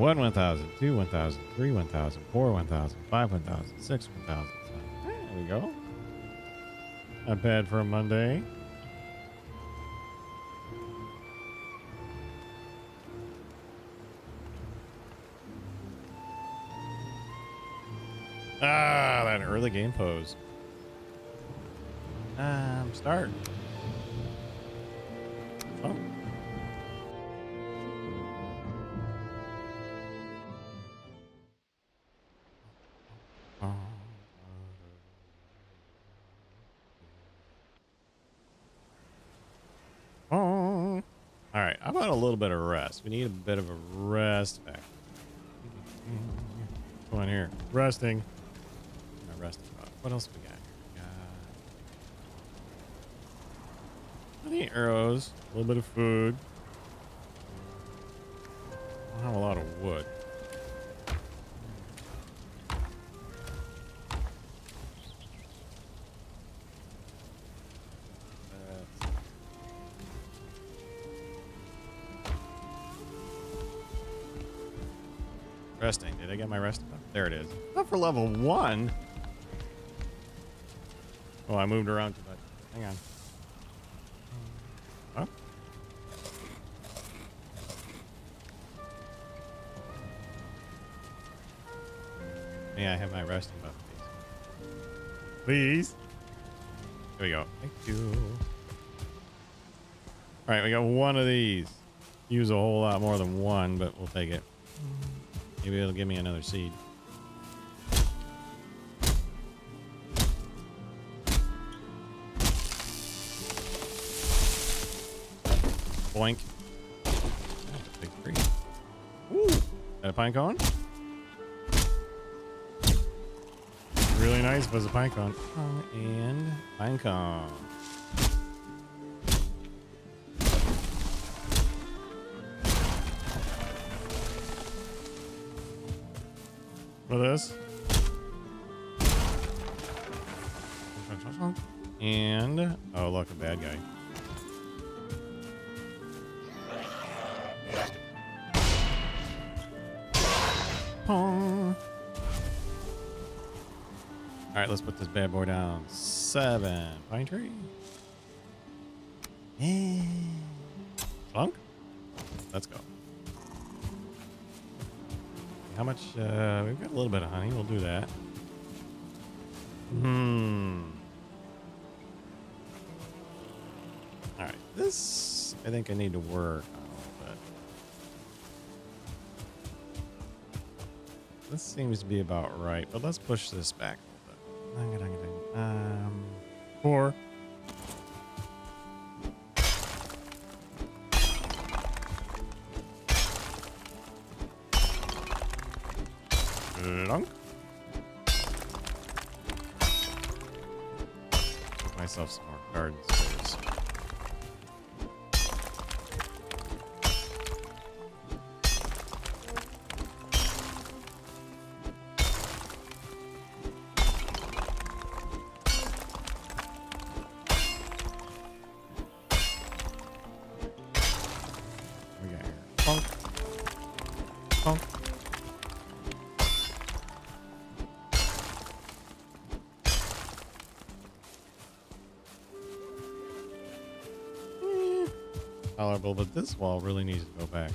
1 1000, 2 1000, 3 1000, 4 1000, 5 1000, 6 1000. There we go. Not bad for a Monday. Ah, that early game pose. Start. Oh. All right, how about a little bit of rest? We need a bit of a rest back. Come on here, resting. Resting. What else we got here? Plenty of arrows, a little bit of food. I don't have a lot of wood. Resting. Did I get my resting? There it is. Not for level 1. Oh, I moved around too much. Hang on. Oh. Yeah, I have my resting buff, please. There we go. Thank you. All right, we got one of these. Use a whole lot more than one, but we'll take it. Maybe it'll give me another seed. Boink. That's a big tree. Ooh. Got a pine cone? Really nice was a pine cone. And pine cone. For this. And oh look, a bad guy. All right, let's put this bad boy down. 7 pine tree. And clunk. Let's go. How much? We've got a little bit of honey. We'll do that. All right, this I think I need to work on a little bit. This seems to be about right, but let's push this back a little bit. 4. Lunk. Give myself some more garden space. We got here. Punk. Punk. Tolerable, but this wall really needs to go back.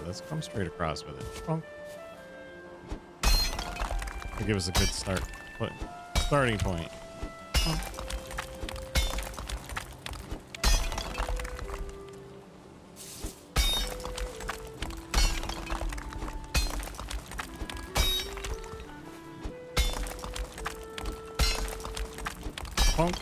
Let's come straight across with it. To give us a good starting point. Punk.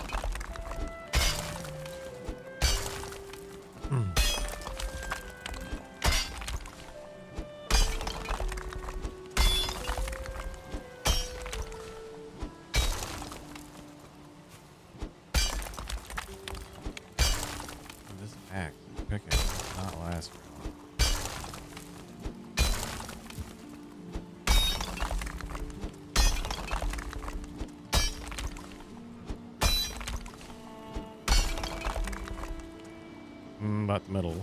This axe, pick it, does not last very long. about the middle.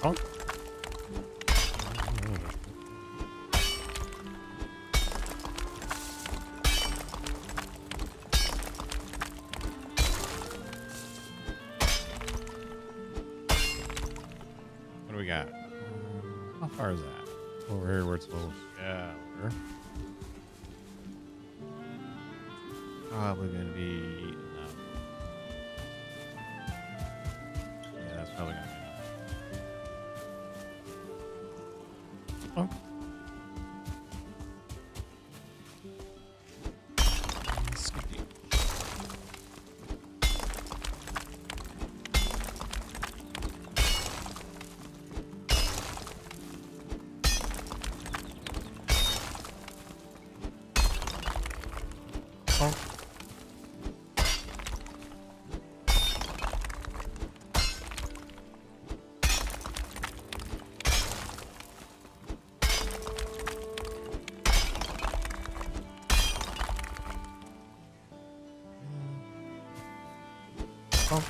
Oh. What do we got? How far is that? Over here where it's a little shallower. Probably going to be enough. Yeah, that's probably going to be enough. Oh. Skitty. Oh. Oh.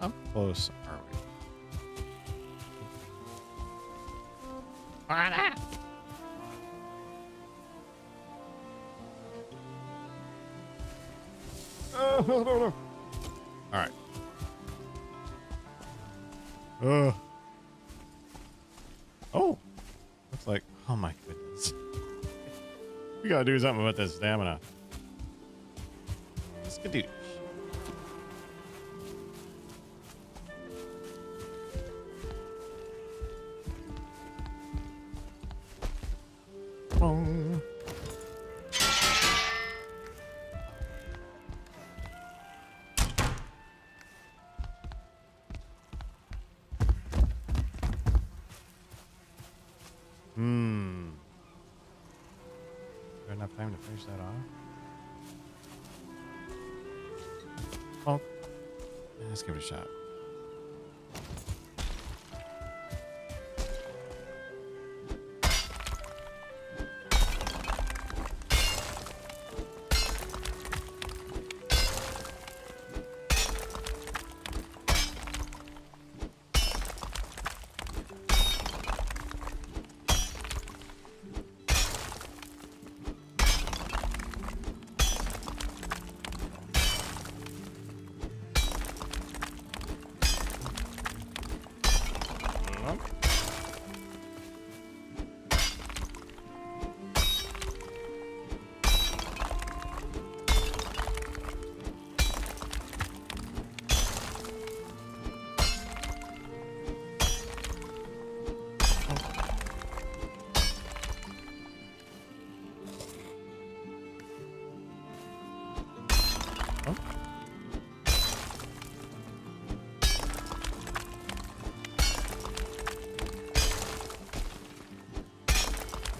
How close are we? All right. Oh, looks like. Oh my goodness. We gotta do something about this stamina. Skadoosh. Boom. Is there enough time to finish that off? Well, let's give it a shot. Oh.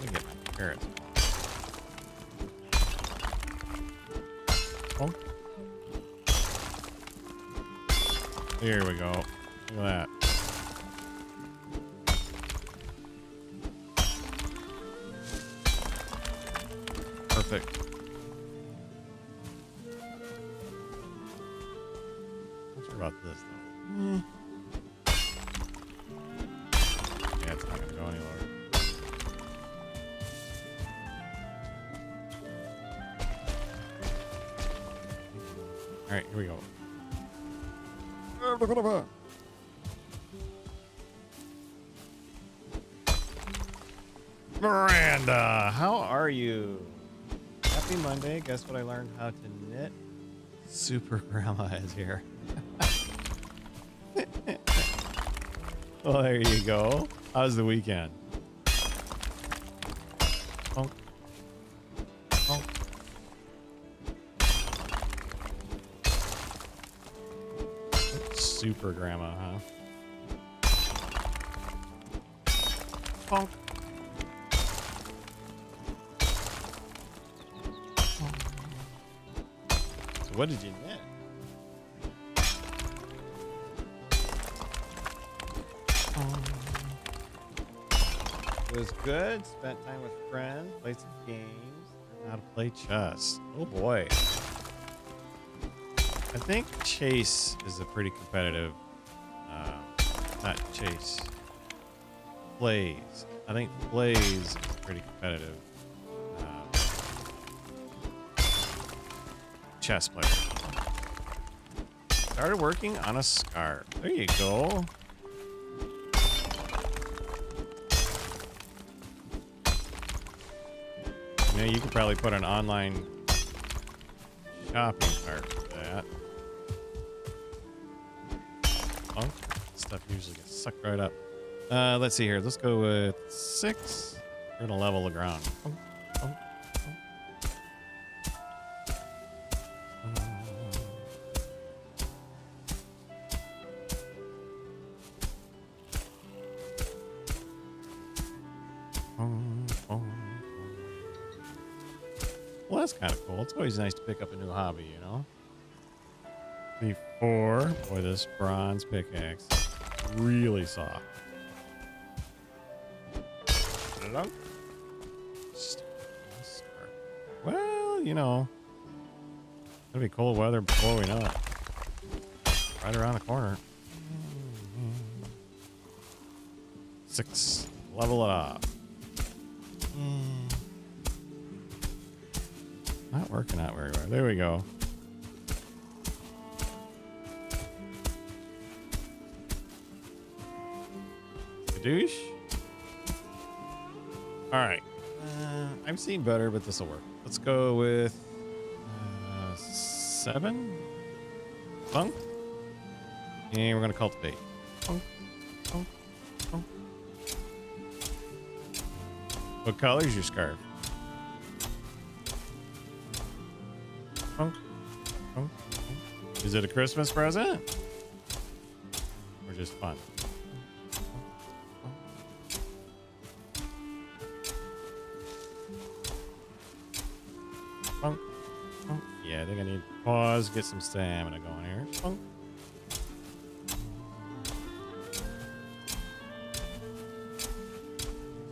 Let me get my carrots. Oh. Here we go. Look at that. Perfect. Not sure about this though. Yeah, it's not gonna go any lower. All right, here we go. Miranda, how are you? Yep. Happy Monday. Guess what I learned how to knit? Super Grandma is here. Well, there you go. How's the weekend? Oh. Oh. Super Grandma, huh? Bonk. So what did you knit? It was good. Spent time with friends, played some games, learned how to play chess. Oh boy. I think chase is a pretty competitive, not chase, plays. I think plays is pretty competitive chess player. Started working on a scarf. There you go. You know, you could probably put an online shopping cart for that. Oh, stuff usually gets sucked right up. Let's see here. Let's go with 6. We're gonna level the ground. Well, that's kind of cool. It's always nice to pick up a new hobby, you know? 3, 4. Boy, this bronze pickaxe is really soft. Well, you know, it'll be cold weather before we know it. Right around the corner. 6. Level it up. Not working out very well. There we go. Kadoosh. All right. I've seen better, but this will work. Let's go with 7. Bunk. And we're going to cultivate. Bunk. Bunk. Bunk. What color is your scarf? Bunk. Bunk. Bunk. Is it a Christmas present? Or just fun? Bunk. Bunk. Yeah, I think I need to pause, get some stamina going here. Bunk.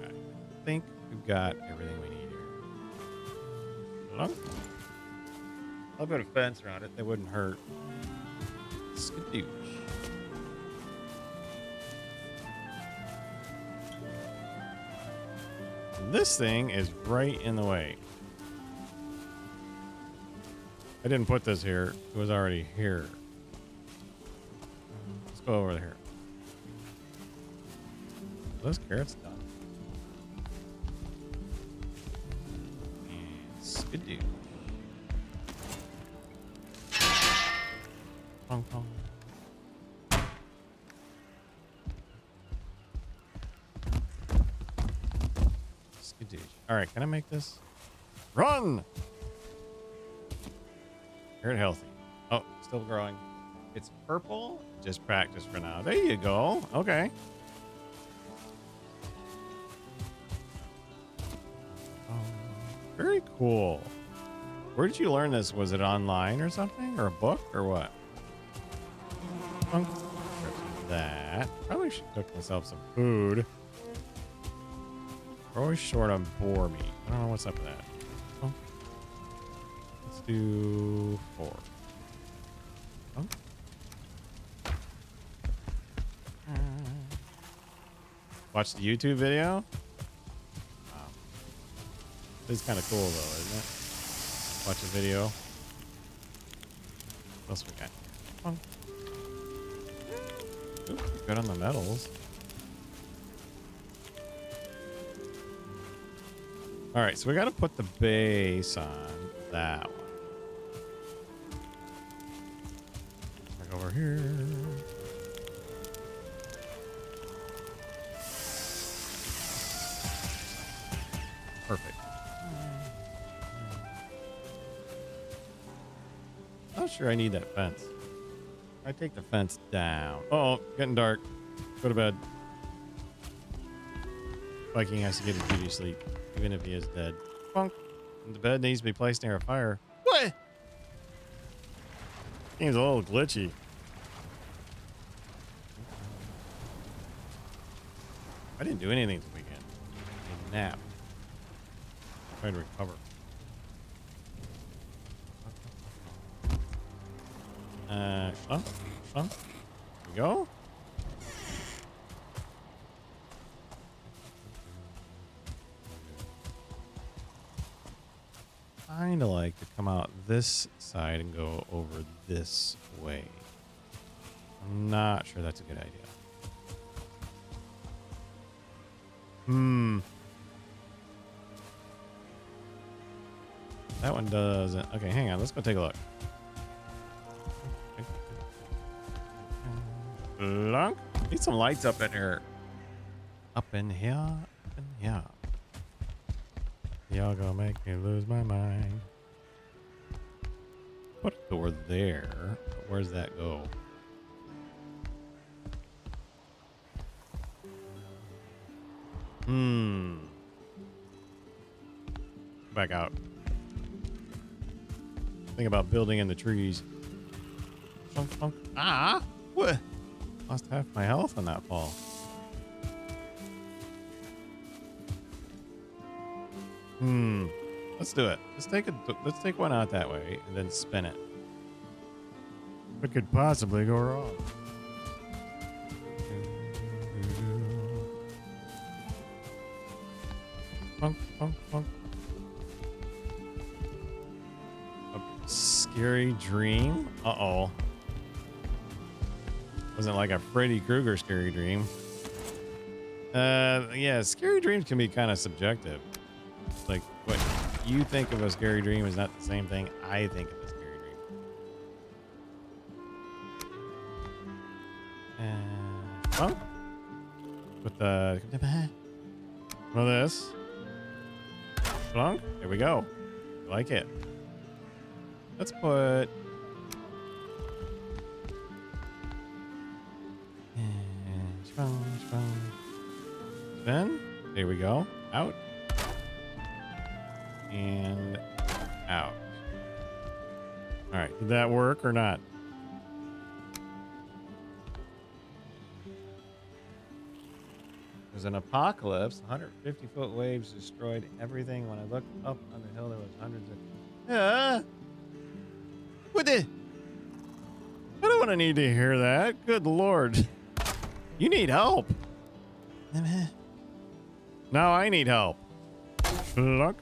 Okay. I think we've got everything we need here. Bunk. I'll put a fence around it. That wouldn't hurt. Skadoosh. This thing is right in the way. I didn't put this here. It was already here. Let's go over here. Those carrots done. And skidoo. Pong pong. Skidoo. All right, can I make this? Run! Carrot healthy. Oh, still growing. It's purple. Just practice for now. There you go. Okay. Oh, very cool. Where did you learn this? Was it online or something? Or a book? Or what? That. Probably should cook myself some food. We're always short on boar meat. I don't know what's up with that. Oh. Let's do 4. Oh. Watch the YouTube video. This is kind of cool though, isn't it? Watch a video. What else we got? Oh. Ooh, good on the metals. All right, so we got to put the base on that one. Back over here. Perfect. Not sure I need that fence. I take the fence down. Oh, getting dark. Go to bed. Viking has to get his beauty sleep, even if he is dead. Bonk. And the bed needs to be placed near a fire. What? Game's a little glitchy. I didn't do anything this weekend. A nap. Trying to recover. Here we go. Kinda like to come out this side and go over this way. I'm not sure that's a good idea. That one doesn't. Okay, hang on. Let's go take a look. Lunk. Need some lights up in here. Up in here. Up in here. Y'all gonna make me lose my mind. Put a door there. But where's that go? Back out. Think about building in the trees. Ah! What? Lost half my health on that fall. Let's do it. Let's take one out that way and then spin it. What could possibly go wrong? Funk, funk, funk. A scary dream? Uh-oh. Wasn't like a Freddy Krueger scary dream. Yeah, scary dreams can be kind of subjective. Like, what you think of a scary dream is not the same thing I think of a scary dream. Oh, with the well, this plunk. There we go. I like it. Let's put spin. There we go. Out. And out. All right, did that work or not? There's an apocalypse. 150-foot waves destroyed everything. When I looked up on the hill, there was hundreds of... What the... I don't want to need to hear that. Good Lord. You need help. Now I need help. Look.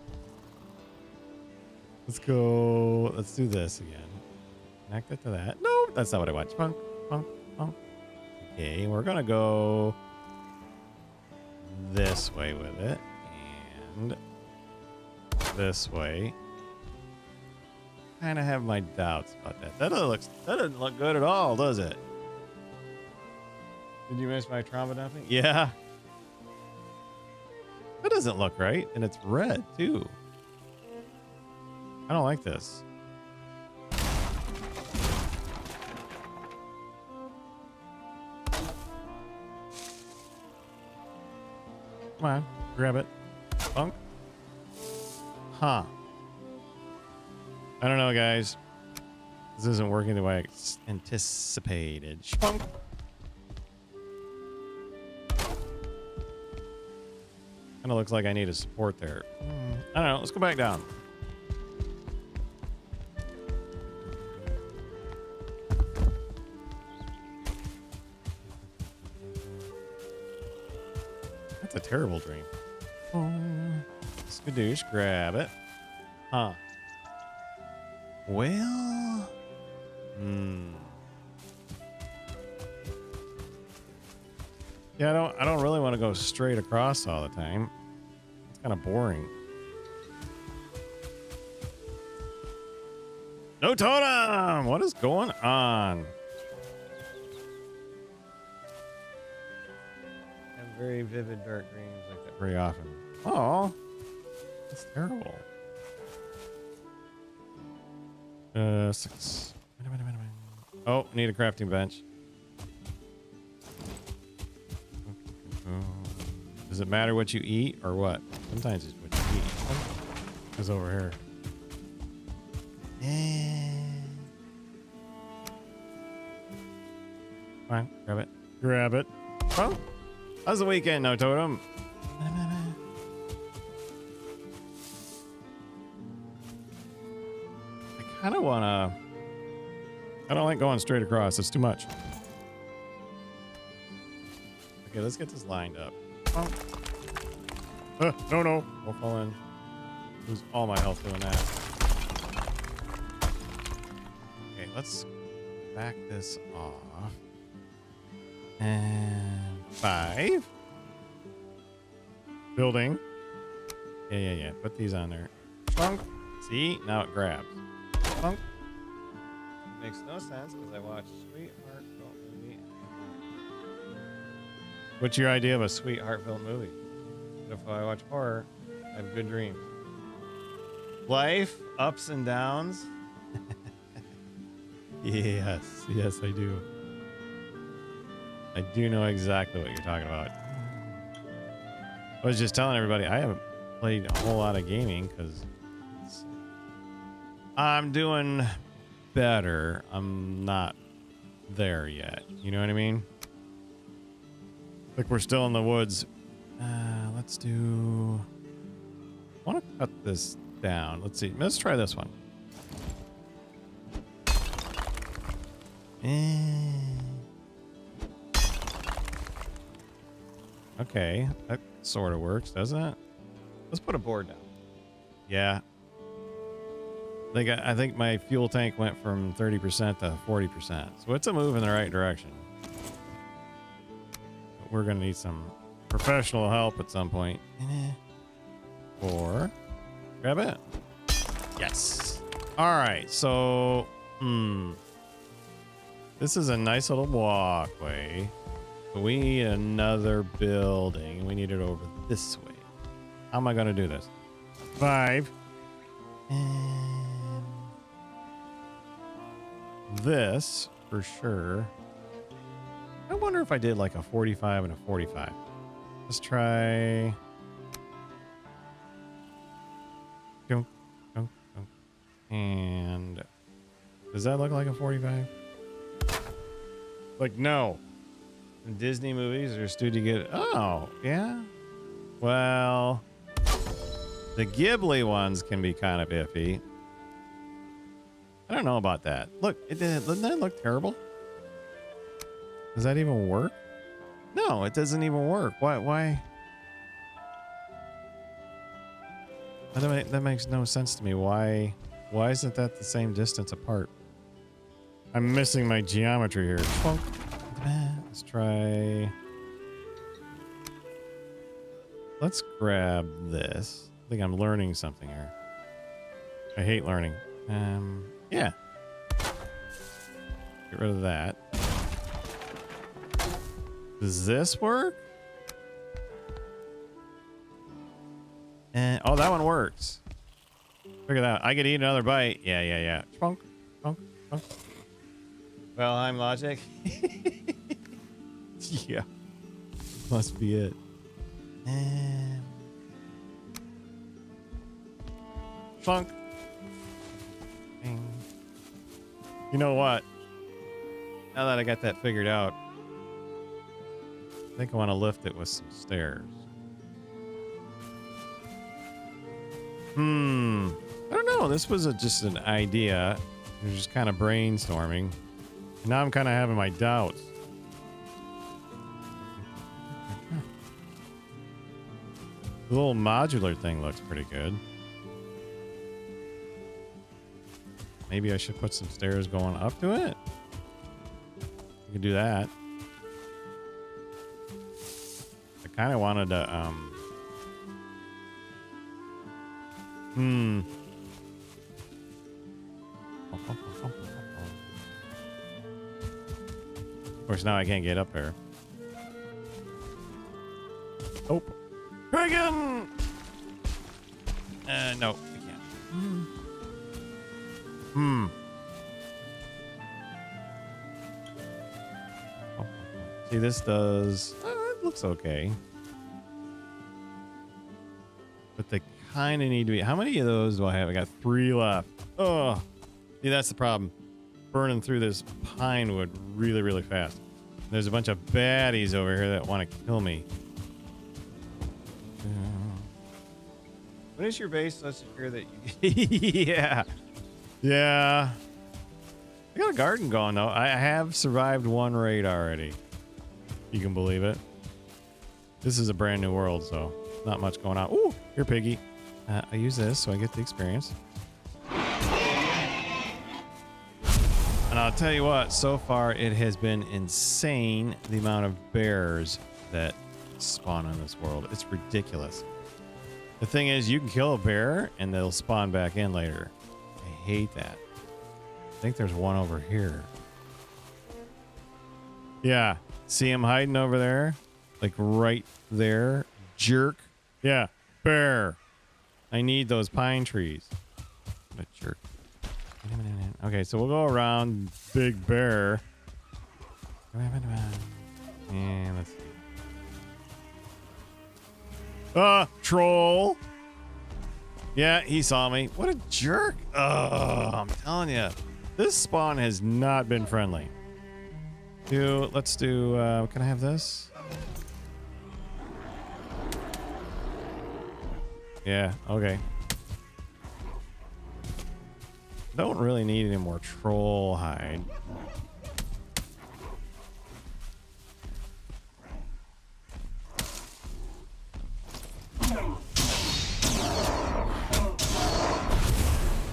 Let's go. Let's do this again. Connect it to that. No, that's not what I want. Funk, funk, funk. Okay, we're gonna go this way with it, and this way. Kind of have my doubts about that. That doesn't look good at all, does it? Did you miss my trauma dumping? Yeah. That doesn't look right, and it's red too. I don't like this. Come on, grab it. Funk. Huh. I don't know, guys. This isn't working the way I anticipated. Spunk. Kind of looks like I need a support there. I don't know. Let's go back down. That's a terrible dream. Skadoosh, grab it. Huh. Well. Yeah, I don't really want to go straight across all the time. It's kind of boring. No totem! What is going on? I have very vivid dark dreams like that very often. Oh, that's terrible. 6. Oh, need a crafting bench. Does it matter what you eat or what? Sometimes it's what you eat. It's over here. Come on, grab it. Grab it. Oh, how's the weekend, No Totem? I kind of want to... I don't like going straight across. It's too much. Okay, let's get this lined up. Oh. No. I'll fall in. Lose all my health doing that. Okay, let's back this off. And 5. Building. Yeah. Put these on there. Plunk. See? Now it grabs. Plunk. Makes no sense because I watched Sweet Heartfelt movie. What's your idea of a sweet heartfelt movie? If I watch horror, I have good dreams. Life, ups and downs. Yes, I do. I do know exactly what you're talking about. I was just telling everybody I haven't played a whole lot of gaming because I'm doing better. I'm not there yet. You know what I mean? Like we're still in the woods. Let's do... I want to cut this down. Let's see. Let's try this one. Okay. That sort of works, doesn't it? Let's put a board down. Yeah. I think my fuel tank went from 30% to 40%. So it's a move in the right direction. But we're going to need some professional help at some point. 4. Grab it. Yes. All right. So, this is a nice little walkway. But we need another building. We need it over this way. How am I going to do this? 5. And this for sure. I wonder if I did like a 45 and a 45. Let's try. And does that look like a 45? Like, no. In Disney movies, there's studio get. Oh, yeah. Well, the Ghibli ones can be kind of iffy. I don't know about that. Look, doesn't that look terrible? Does that even work? No, it doesn't even work. Why? That makes no sense to me. Why isn't that the same distance apart? I'm missing my geometry here. Let's try. Let's grab this. I think I'm learning something here. I hate learning. Yeah. Get rid of that. Does this work? Oh, that one works. Figure that out. I could eat another bite. Yeah. Trunk. Valheim logic. Yeah. Must be it. Trunk. You know what? Now that I got that figured out, I think I want to lift it with some stairs. I don't know. This was just an idea. I was just kind of brainstorming. Now I'm kind of having my doubts. The little modular thing looks pretty good. Maybe I should put some stairs going up to it. You could do that. I kind of wanted to, Of course, now I can't get up there. Oh. Dragon! No, I can't. See, this does... it looks okay. But they kind of need to be... How many of those do I have? I got 3 left. Oh, see, that's the problem. Burning through this pine wood really, really fast. There's a bunch of baddies over here that want to kill me. When is your base so secure that you... Yeah. Yeah. I got a garden going, though. I have survived 1 raid already. You can believe it. This is a brand new world, so not much going on. Ooh, here, piggy. I use this so I get the experience. And I'll tell you what, so far it has been insane the amount of bears that spawn in this world. It's ridiculous. The thing is, you can kill a bear and they'll spawn back in later. I hate that. I think there's one over here. Yeah. See him hiding over there? Like right there. Jerk. Yeah. Bear. I need those pine trees. What a jerk. Okay, so we'll go around Big Bear. And let's see. Troll. Yeah, he saw me. What a jerk. Oh, I'm telling you. This spawn has not been friendly. Let's do, can I have this? Yeah, okay. Don't really need any more troll hide.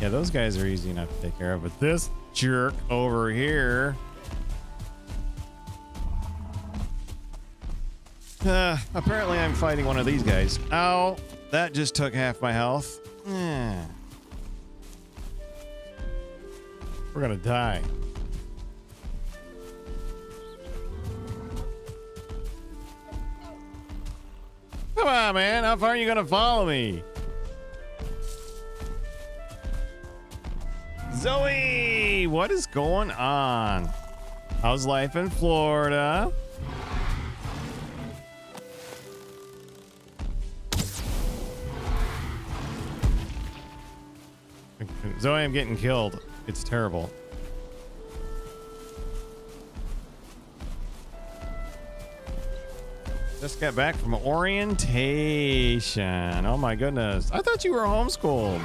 Yeah, those guys are easy enough to take care of, but this jerk over here... apparently I'm fighting one of these guys. Ow! That just took half my health. We're gonna die. Come on, man. How far are you gonna follow me? Zoe! What is going on? How's life in Florida? Zoe, I'm getting killed. It's terrible. Just got back from orientation. Oh my goodness. I thought you were homeschooled.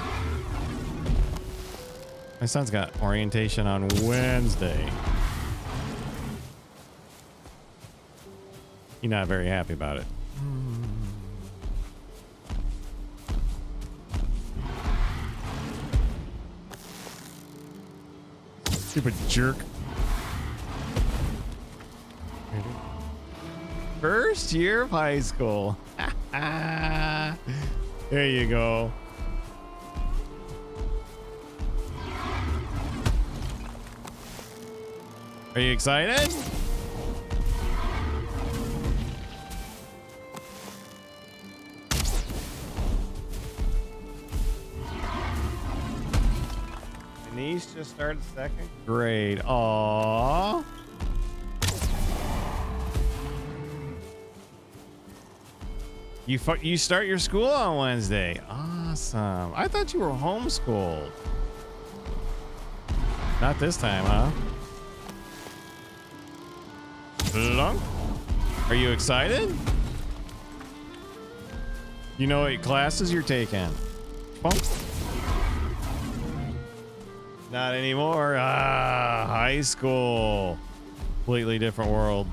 My son's got orientation on Wednesday. He's not very happy about it. Stupid jerk. First year of high school. There you go. Are you excited? Denise just started 2nd grade. Aww. You start your school on Wednesday. Awesome. I thought you were homeschooled. Not this time, huh? Plunk. Are you excited? You know what classes you're taking? Plunk. Not anymore. High school. Completely different world.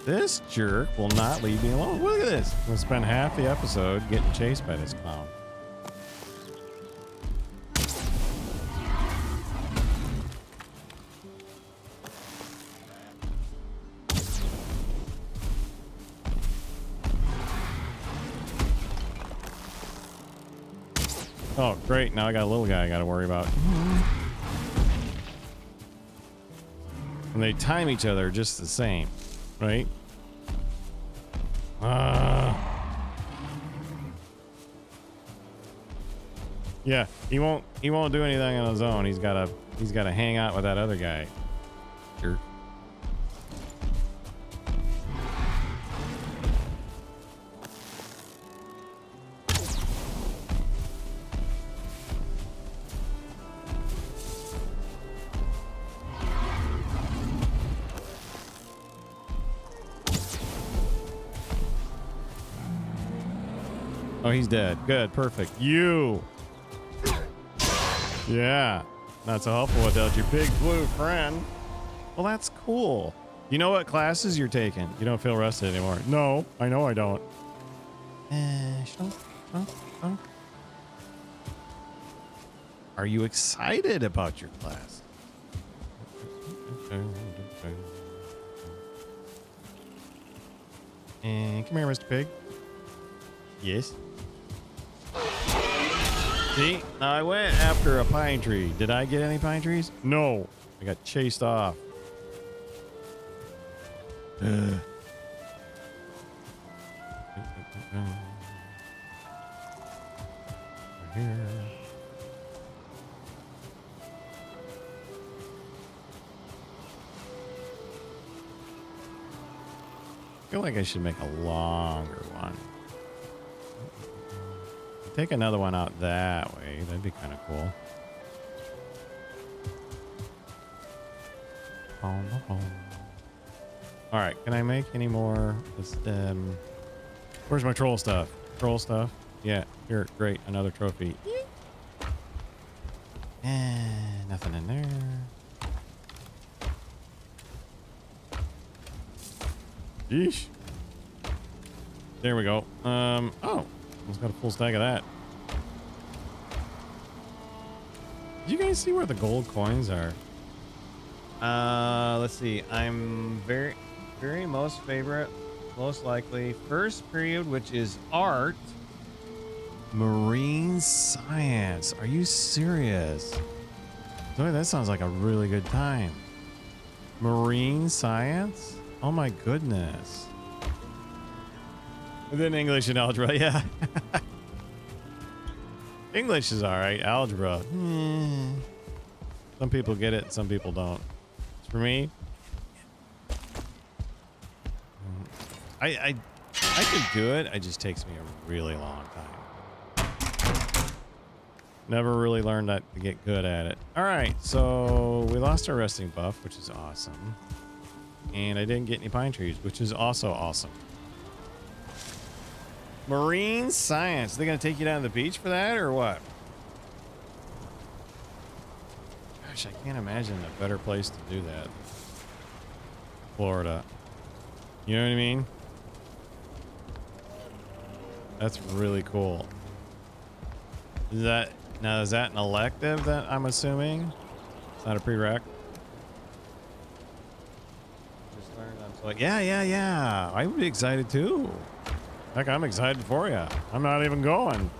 This jerk will not leave me alone. Look at this. We'll spend half the episode getting chased by this clown. Oh, great. Now I got a little guy I got to worry about. And they time each other just the same, right? Yeah, he won't do anything on his own. He's got to hang out with that other guy. Jerk. Oh, he's dead. Good, perfect. You. Yeah, not so helpful without your big blue friend. Well, that's cool. You know what classes you're taking? You don't feel rested anymore. No, I know I don't. Are you excited about your class? And come here, Mr. Pig. Yes. See, now I went after a pine tree. Did I get any pine trees? No. I got chased off. Here. I feel like I should make a longer one. Take another one out that way. That'd be kind of cool. All right. Can I make any more? Where's my troll stuff? Troll stuff? Yeah. Here. Great. Another trophy. And nothing in there. Yeesh. There we go. Oh. Almost got a full stack of that. Did you guys see where the gold coins are? Let's see. I'm very most favorite, most likely first period, which is art, marine science. Are you serious? Boy, that sounds like a really good time. Marine science? Oh my goodness. And then English and algebra, yeah. English is all right. Algebra, some people get it, some people don't. For me, I can do it. It just takes me a really long time. Never really learned that to get good at it. All right, so we lost our resting buff, which is awesome, and I didn't get any pine trees, which is also awesome. Marine science. Are they going to take you down to the beach for that or what? Gosh, I can't imagine a better place to do that. Florida. You know what I mean? That's really cool. Is that an elective that I'm assuming? It's not a prereq. Just learned I'm like, yeah. I would be excited too. Heck, I'm excited for you. I'm not even going.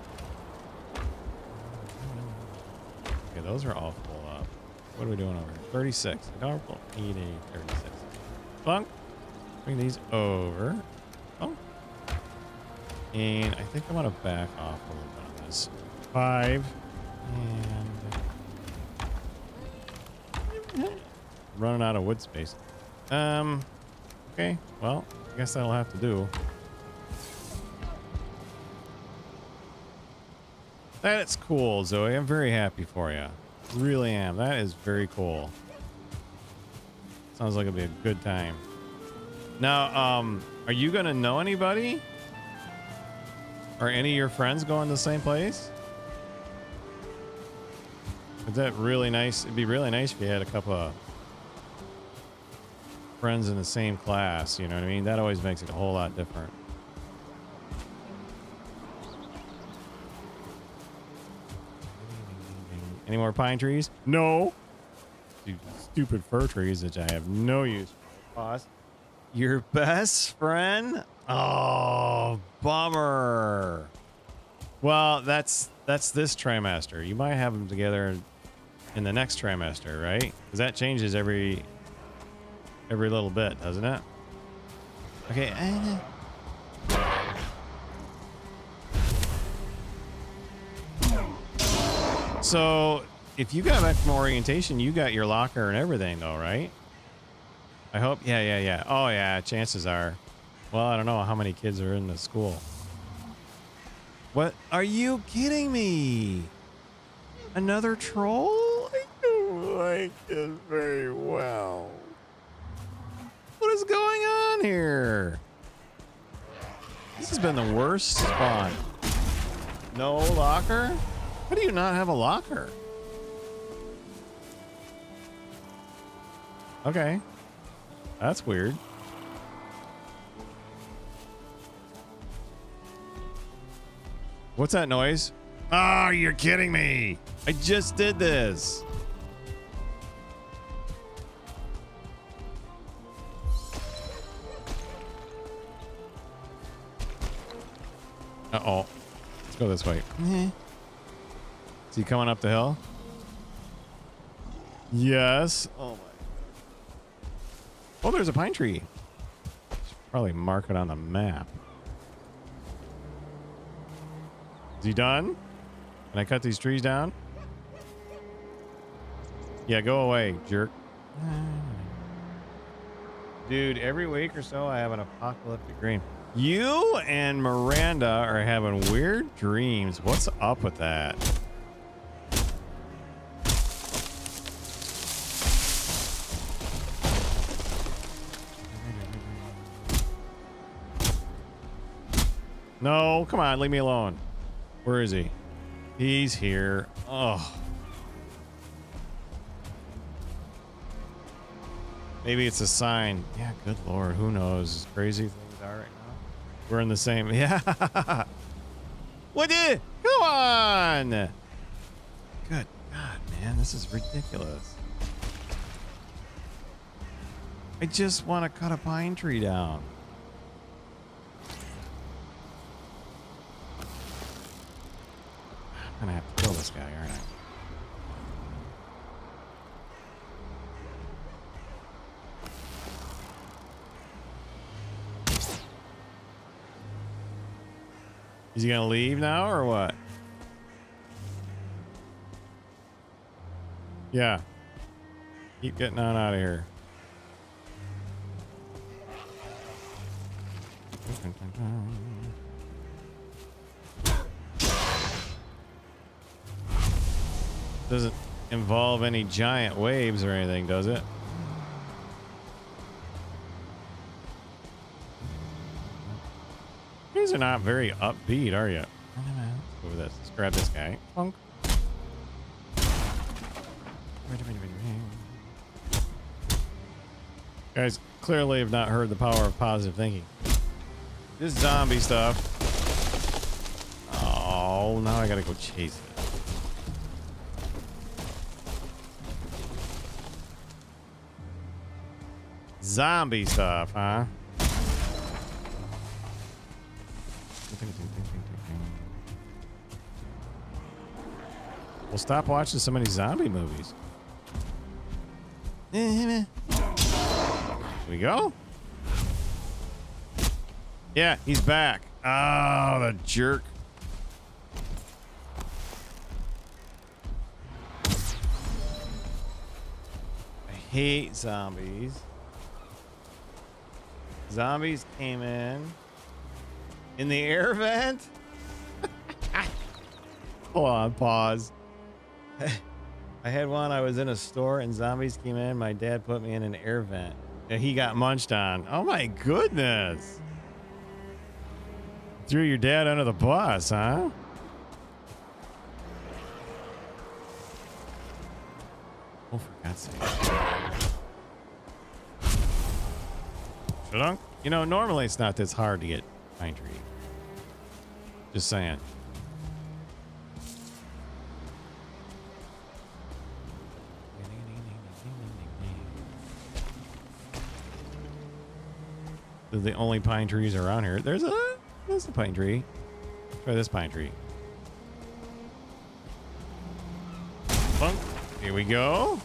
Okay, those are all full up. What are we doing over here? 36. I don't need a 36. Plunk. Bring these over. Oh. And I think I want to back off a little bit on this. 5. And running out of wood space. Okay. Well, I guess that'll have to do. That's cool, Zoe. I'm very happy for you. Really am. That is very cool. Sounds like it'll be a good time. Now, are you gonna know anybody? Are any of your friends going to the same place? Is that really nice? It'd be really nice if you had a couple of friends in the same class. You know what I mean? That always makes it a whole lot different. Any more pine trees? No. Stupid fir trees that I have no use for. Pause. Your best friend? Oh, bummer. Well, that's this trimester. You might have them together in the next trimester, right? Because that changes every little bit, doesn't it? Okay. So if you got back from orientation, you got your locker and everything, though, right? I hope. Yeah. Oh, yeah. Chances are. Well, I don't know how many kids are in the school. What? Are you kidding me? Another troll? I don't like it very well. What is going on here? This has been the worst spawn. No locker? How do you not have a locker? Okay. That's weird. What's that noise? Oh, you're kidding me. I just did this. Uh-oh. Let's go this way. Is he coming up the hill? Yes. Oh, my. Oh, there's a pine tree. Should probably mark it on the map. Is he done? Can I cut these trees down? Yeah, go away, jerk. Dude, every week or so I have an apocalyptic dream. You and Miranda are having weird dreams. What's up with that? No, come on, leave me alone. Where is he? He's here. Oh. Maybe it's a sign. Yeah, good Lord. Who knows? As crazy things are right now. We're in the same. Yeah. What did? Come on. Good God, man. This is ridiculous. I just want to cut a pine tree down. I'm gonna have to kill this guy, aren't I? Is he gonna leave now or what? Yeah. Keep getting on out of here. Doesn't involve any giant waves or anything, does it? You guys are not very upbeat, are you? Let's go with this. Let's grab this guy. Punk. Guys clearly have not heard the power of positive thinking. This zombie stuff. Oh, now I gotta go chase it. Zombie stuff, huh? Well, stop watching so many zombie movies. Here we go. Yeah, he's back. Oh, the jerk. I hate zombies. Zombies came in the air vent. Hold on, pause. I had one. I was in a store and zombies came in. My dad put me in an air vent and he got munched on. Oh my goodness. Threw your dad under the bus, huh? Oh, for God's sake. Shadunk. You know, normally it's not this hard to get pine tree. Just saying. They're the only pine trees around here. There's a pine tree. Try this pine tree. Bunk. Here we go.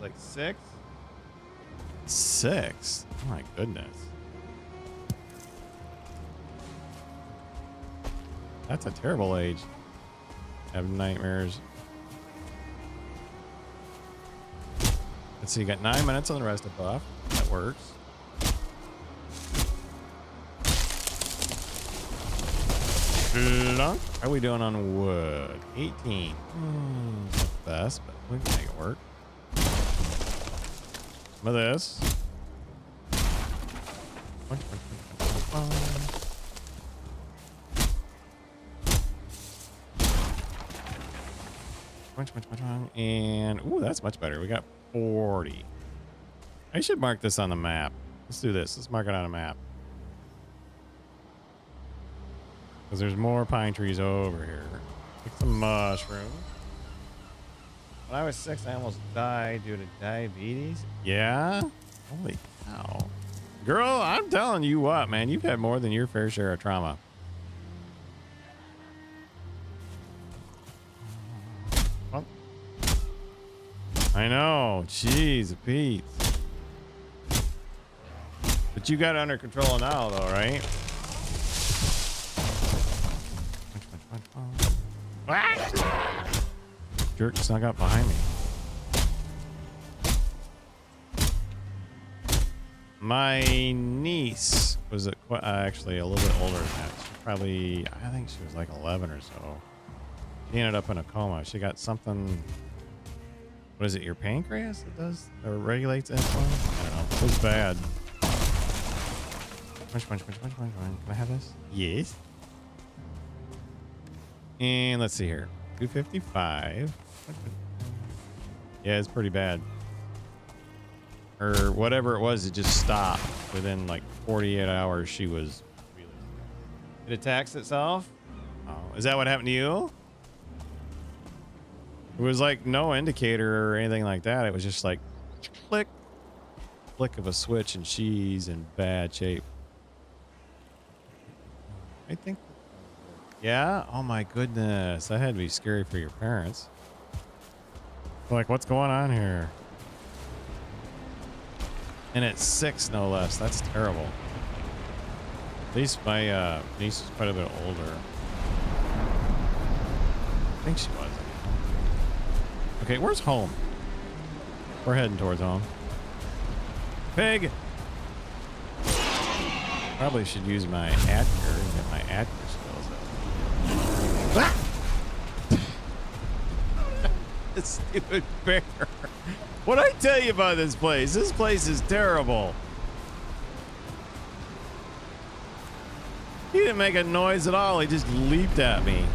Like 6. 6. Oh my goodness. That's a terrible age. Have nightmares. Let's see, you got 9 minutes on the rest of buff. That works. How are we doing on wood? 18. Not the best, but we can make it work. Some of this. And ooh, that's much better. We got 40. I should mark this on the map. Let's do this. Let's mark it on a map. Because there's more pine trees over here. Take some mushrooms. When I was 6, I almost died due to diabetes. Yeah? Holy cow. Girl, I'm telling you what, man. You've had more than your fair share of trauma. Oh. I know. Jeez, Pete. But you got it under control now, though, right? Jerk snuck up behind me. My niece was actually a little bit older than that. She probably, I think she was like 11 or so. She ended up in a coma. She got something. What is it? Your pancreas that does or regulates insulin? I don't know. It was bad. Punch. Can I have this? Yes. And let's see here. 255. Yeah, it's pretty bad. Or whatever it was, it just stopped. Within like 48 hours, she was really sick. It attacks itself? Oh, is that what happened to you? It was like no indicator or anything like that. It was just like click, flick of a switch, and she's in bad shape. I think. Yeah? Oh my goodness. That had to be scary for your parents. Like, what's going on here? And it's 6, no less. That's terrible. At least my niece is quite a bit older. I think she was. Okay, where's home? We're heading towards home. Pig! Probably should use my Adger and get my Adger skills up. Ah! This stupid bear. What'd I tell you about this place? This place is terrible. He didn't make a noise at all. He just leaped at me.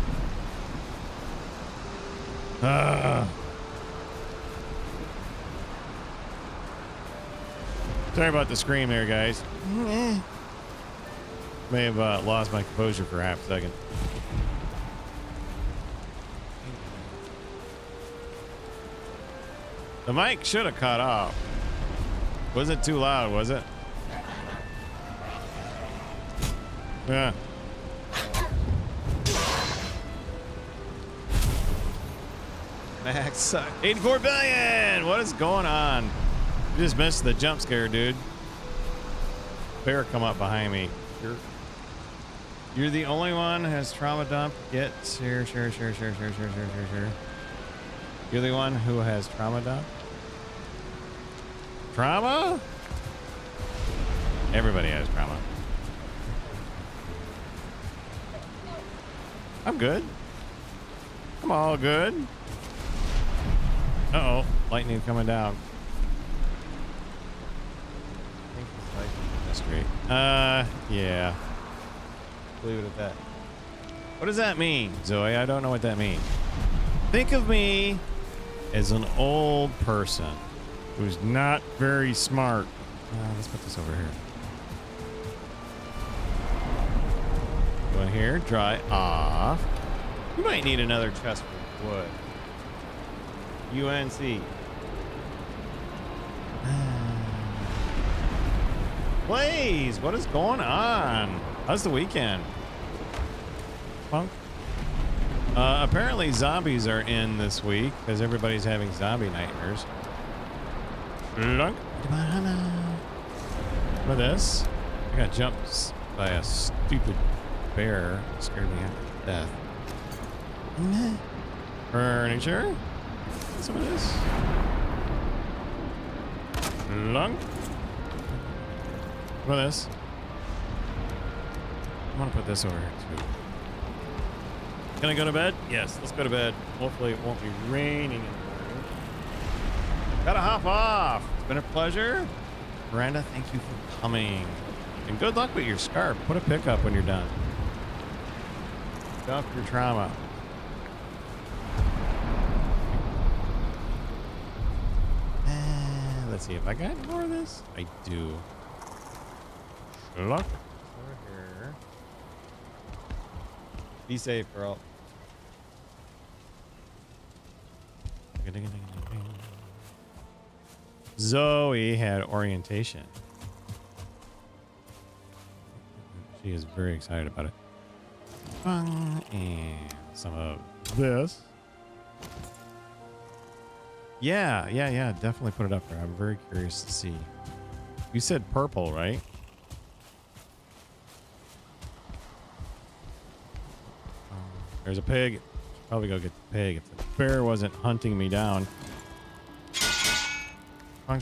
Sorry about the scream there, guys. May have lost my composure for half a second. The mic should have cut off. Wasn't too loud, was it? Yeah. Max 84 billion. What is going on? You just missed the jump scare, dude. Bear come up behind me. You're the only one who has trauma dump. Get sure. You're the one who has trauma dump? Trauma? Everybody has trauma. I'm good. I'm all good. Uh-oh. Lightning coming down. I think it's lightning. That's great. Yeah. Leave it at that. What does that mean, Zoe? I don't know what that means. Think of me as an old person who's not very smart. Let's put this over here. Go in here, dry off. You might need another chest for wood. UNC. Blaze, what is going on? How's the weekend? Punk? Apparently zombies are in this week because everybody's having zombie nightmares. Lunk. For this, I got jumped by a stupid bear. It scared me half to death. Furniture. Some of this. Lunk. For this. I'm gonna put this over here too. Can I go to bed? Yes, let's go to bed. Hopefully it won't be raining in the morning. Gotta hop off. It's been a pleasure. Miranda, thank you for coming. And good luck with your scarf. Put a pick up when you're done. Get off your trauma. Let's see if I got more of this. I do. Look over here. Be safe, girl. Zoe had orientation. She is very excited about it. And some of this. Yeah. Definitely put it up there. I'm very curious to see. You said purple, right? There's a pig. Should probably go get the pig if the bear wasn't hunting me down. All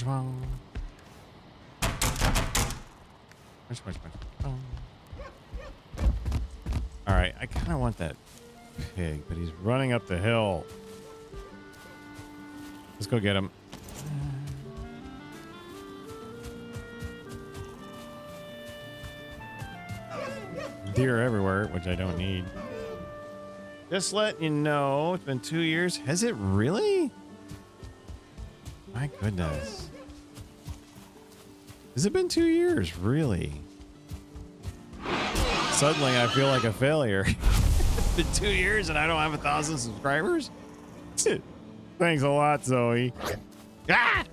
right, I kind of want that pig, but he's running up the hill. Let's go get him. Deer everywhere, which I don't need. Just letting you know, it's been 2 years. Has it really? My goodness. Has it been 2 years? Really? Suddenly I feel like a failure. It's been 2 years and I don't have 1,000 subscribers? Thanks a lot, Zoe. Ah!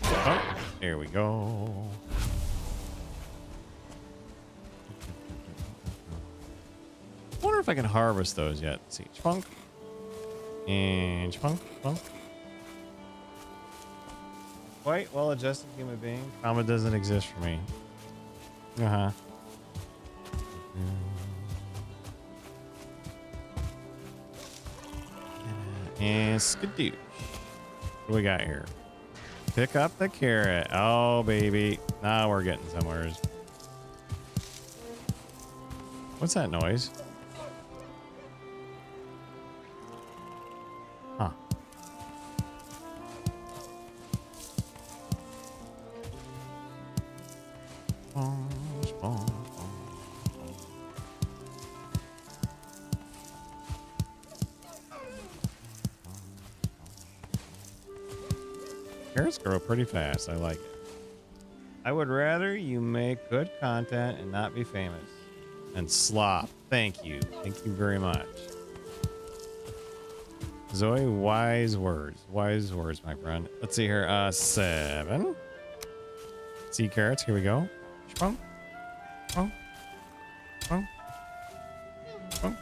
Oh, there we go. I wonder if I can harvest those yet. Let's see. Chunk. And chunk. Quite well-adjusted human being. Trauma doesn't exist for me. Uh-huh. And skadoosh. What do we got here? Pick up the carrot. Oh, baby. Now we're getting somewhere. What's that noise? Huh. Carrots grow pretty fast. I like it. I would rather you make good content and not be famous. And slop. Thank you. Thank you very much. Zoe, wise words. Wise words, my friend. Let's see here. 7. See carrots. Here we go. Spunk. Spunk. Spunk. Spunk.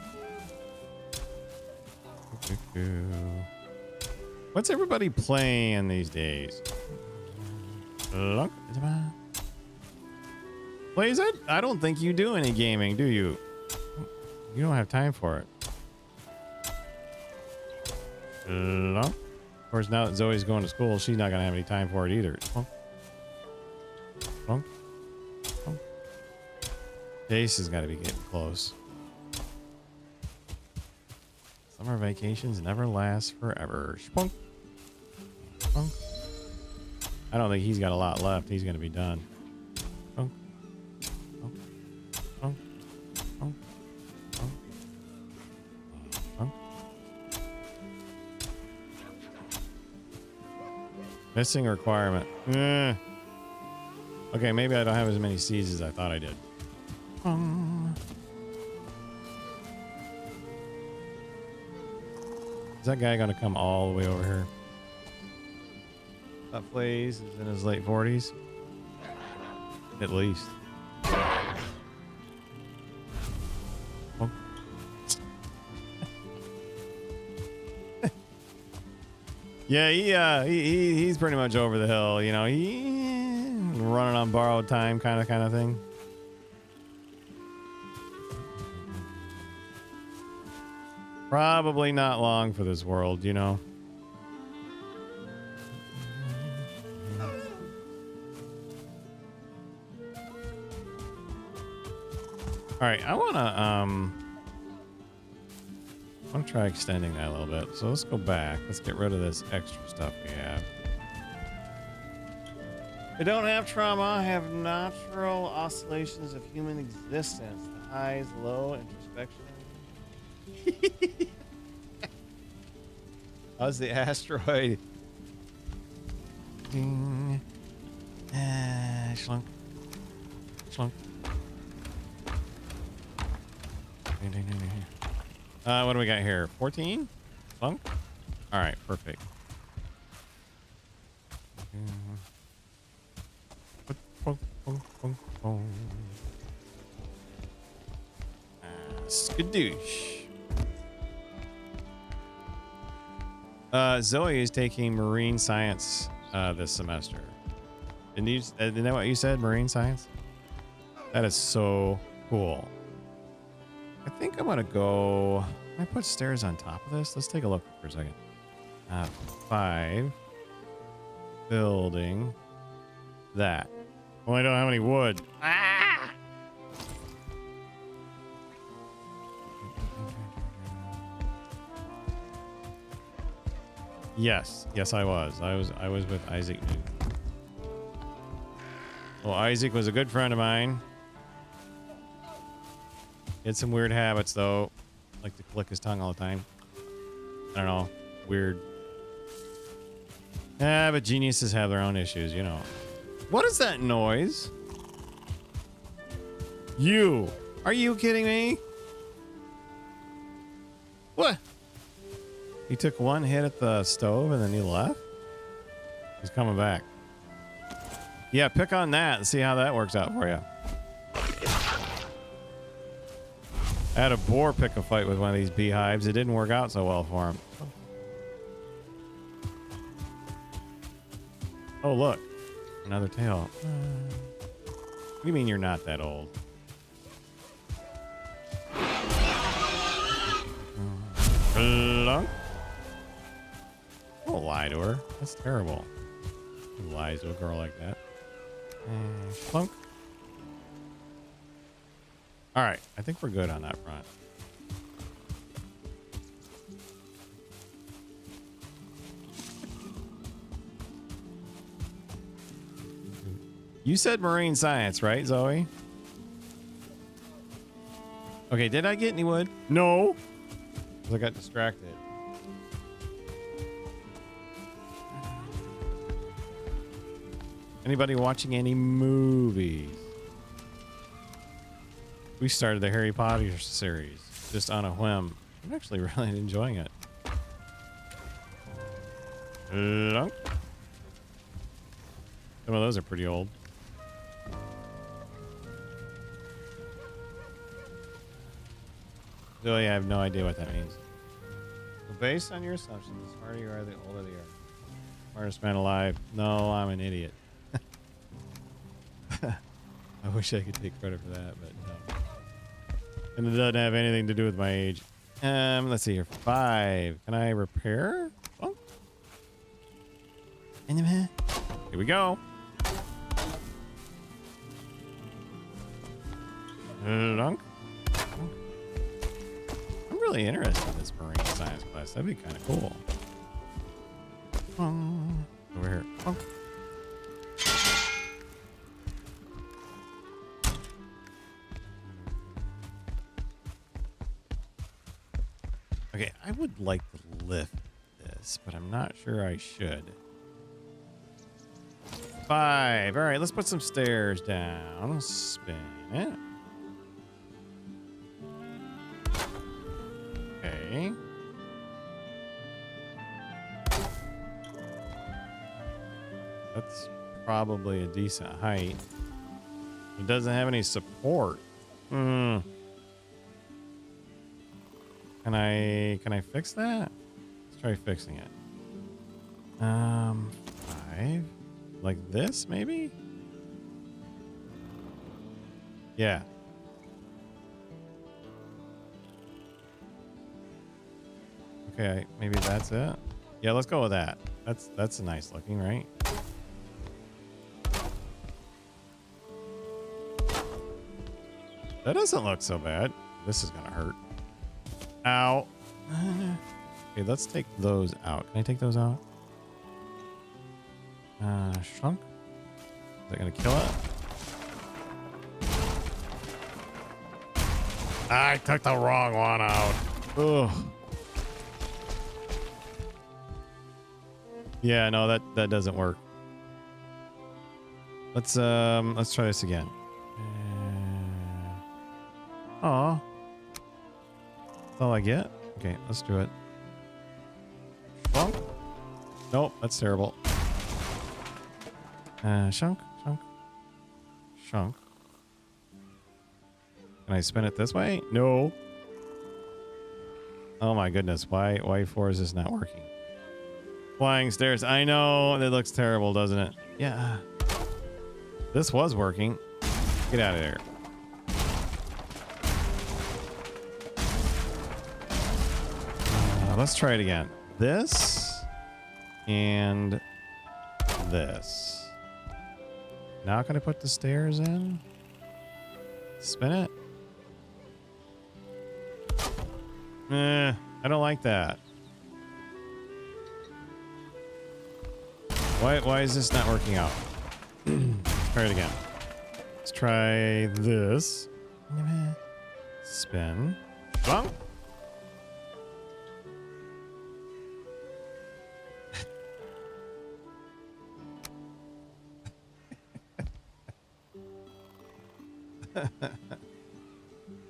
What's everybody playing these days? Plays it? I don't think you do any gaming, do you? You don't have time for it. Of course, now that Zoe's going to school, she's not going to have any time for it either. Jace has got to be getting close. Summer vacations never last forever. Spunk. Spunk. I don't think he's got a lot left. He's going to be done. Spunk. Spunk. Spunk. Spunk. Spunk. Spunk. Missing requirement. Okay, maybe I don't have as many seeds as I thought I did. Is that guy going to come all the way over here? That plays is in his late 40s. At least. Yeah, he's pretty much over the hill. You know, he running on borrowed time, kind of thing. Probably not long for this world, you know. All right, I wanna try extending that a little bit. So let's go back. Let's get rid of this extra stuff we have. I don't have trauma. I have natural oscillations of human existence. The highs, low, introspection. How's the asteroid? Ding. Schlunk. Schlunk. Ding, ding, ding, ding. What do we got here? 14? Schlunk? All right, perfect. Skadoosh. Zoe is taking marine science this semester. Isn't that what you said? Marine science? That is so cool. I think I'm gonna go. Can I put stairs on top of this? Let's take a look for a second. 5. Building. That. Well, I don't have any wood. Ah! Yes, I was. I was with Isaac Newton. Well, Isaac was a good friend of mine. He had some weird habits, though. Like to click his tongue all the time. I don't know. Weird. Yeah, but geniuses have their own issues, you know. What is that noise? You. Are you kidding me? What? He took one hit at the stove and then he left? He's coming back. Yeah, pick on that and see how that works out for you. I had a boar pick a fight with one of these beehives. It didn't work out so well for him. Oh, look. Another tail. What do you mean you're not that old? Plunk. Don't lie to her. That's terrible. Who lies to a girl like that? Plunk. All right. I think we're good on that front. You said marine science, right, Zoe? Okay, did I get any wood? No. Because I got distracted. Anybody watching any movies? We started the Harry Potter series just on a whim. I'm actually really enjoying it. Some of those are pretty old. Really, I have no idea what that means. So based on your assumptions, the smarter you are, the older you are. Smartest man alive. No, I'm an idiot. I wish I could take credit for that, but no. And it doesn't have anything to do with my age. Let's see here. 5. Can I repair? Oh. Here we go. I'm really interested in this marine science class. That'd be kind of cool. Over here. Okay, I would like to lift this, but I'm not sure I should. 5. All right, let's put some stairs down. Spin it. Okay. That's probably a decent height. It doesn't have any support. Can I fix that? Let's try fixing it. 5. Like this, maybe? Yeah. Okay, maybe that's it. Yeah, let's go with that. That's nice looking, right? That doesn't look so bad. This is gonna hurt. Ow. Okay, let's take those out. Can I take those out? Shrunk? Is that gonna kill it? I took the wrong one out. Ugh. Yeah, no, that doesn't work. Let's try this again. Aw. That's all I get? Okay, let's do it. Shunk? Nope, that's terrible. Shunk. Can I spin it this way? No. Oh my goodness, why 4 is this not working? Flying stairs. I know, it looks terrible, doesn't it? Yeah. This was working. Get out of there. Let's try it again. This and this. Now can I put the stairs in? Spin it? I don't like that. Why is this not working out? Let's try it again. Let's try this. Spin. Bunk.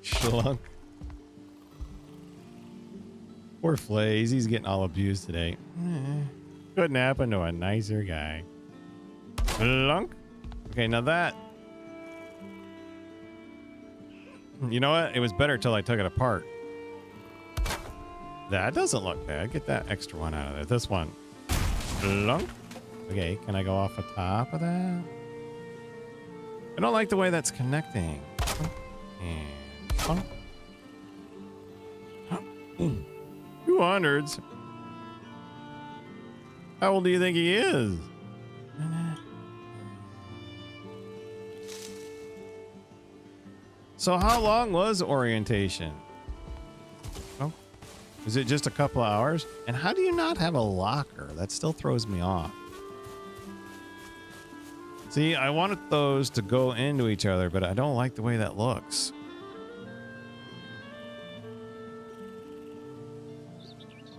Schlunk. Poor Flays. He's getting all abused today. Couldn't happen to a nicer guy. Schlunk. Okay, now that... You know what? It was better till I took it apart. That doesn't look bad. Get that extra one out of there. This one. Schlunk. Okay, can I go off the top of that? I don't like the way that's connecting. And 200s. How old do you think he is? So how long was orientation? Oh, is it just a couple of hours? And how do you not have a locker? That still throws me off. See, I wanted those to go into each other, but I don't like the way that looks.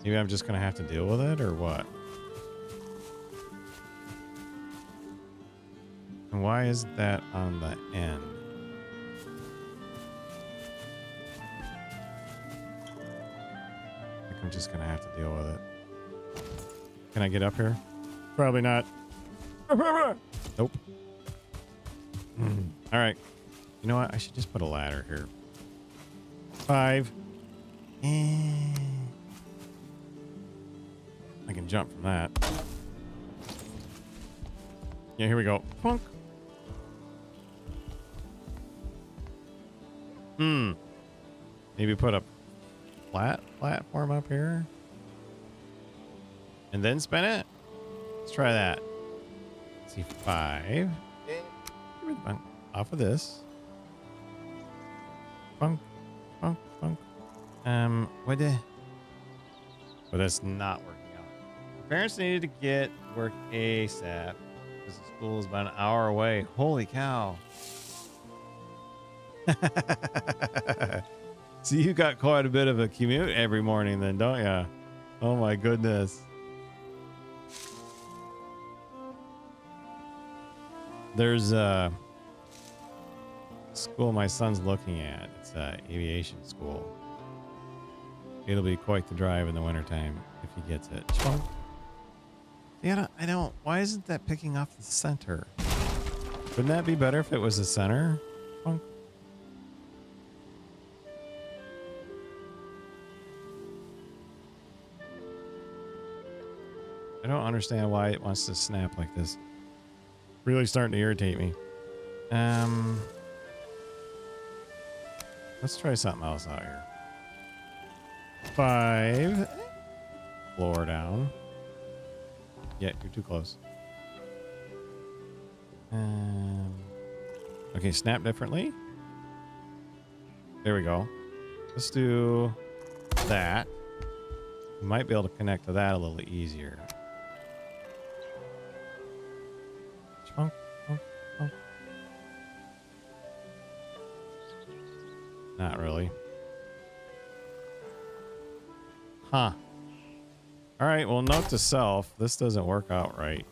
Maybe I'm just going to have to deal with it, or what? And why is that on the end? I think I'm just going to have to deal with it. Can I get up here? Probably not. Nope. All right. You know what? I should just put a ladder here. 5. I can jump from that. Yeah, here we go. Plunk. Maybe put a flat platform up here. And then spin it. Let's try that. Let's see, 5. Off of this. Bunk. What the? Well, that's not working out. Parents needed to get work ASAP because the school is about an hour away. Holy cow. So you got quite a bit of a commute every morning then, don't you? Oh my goodness. There's a school my son's looking at. It's an aviation school. It'll be quite the drive in the wintertime if he gets it. Yeah, I don't. Why isn't that picking off the center? Wouldn't that be better if it was the center? I I don't understand why it wants to snap like this. Really starting to irritate me. Let's try something else out here. 5. Floor down. Yeah, you're too close. Okay, snap differently. There we go. Let's do that. We might be able to connect to that a little easier. Chunk, chunk, chunk. Not really. Huh. All right, well, note to self, this doesn't work out right.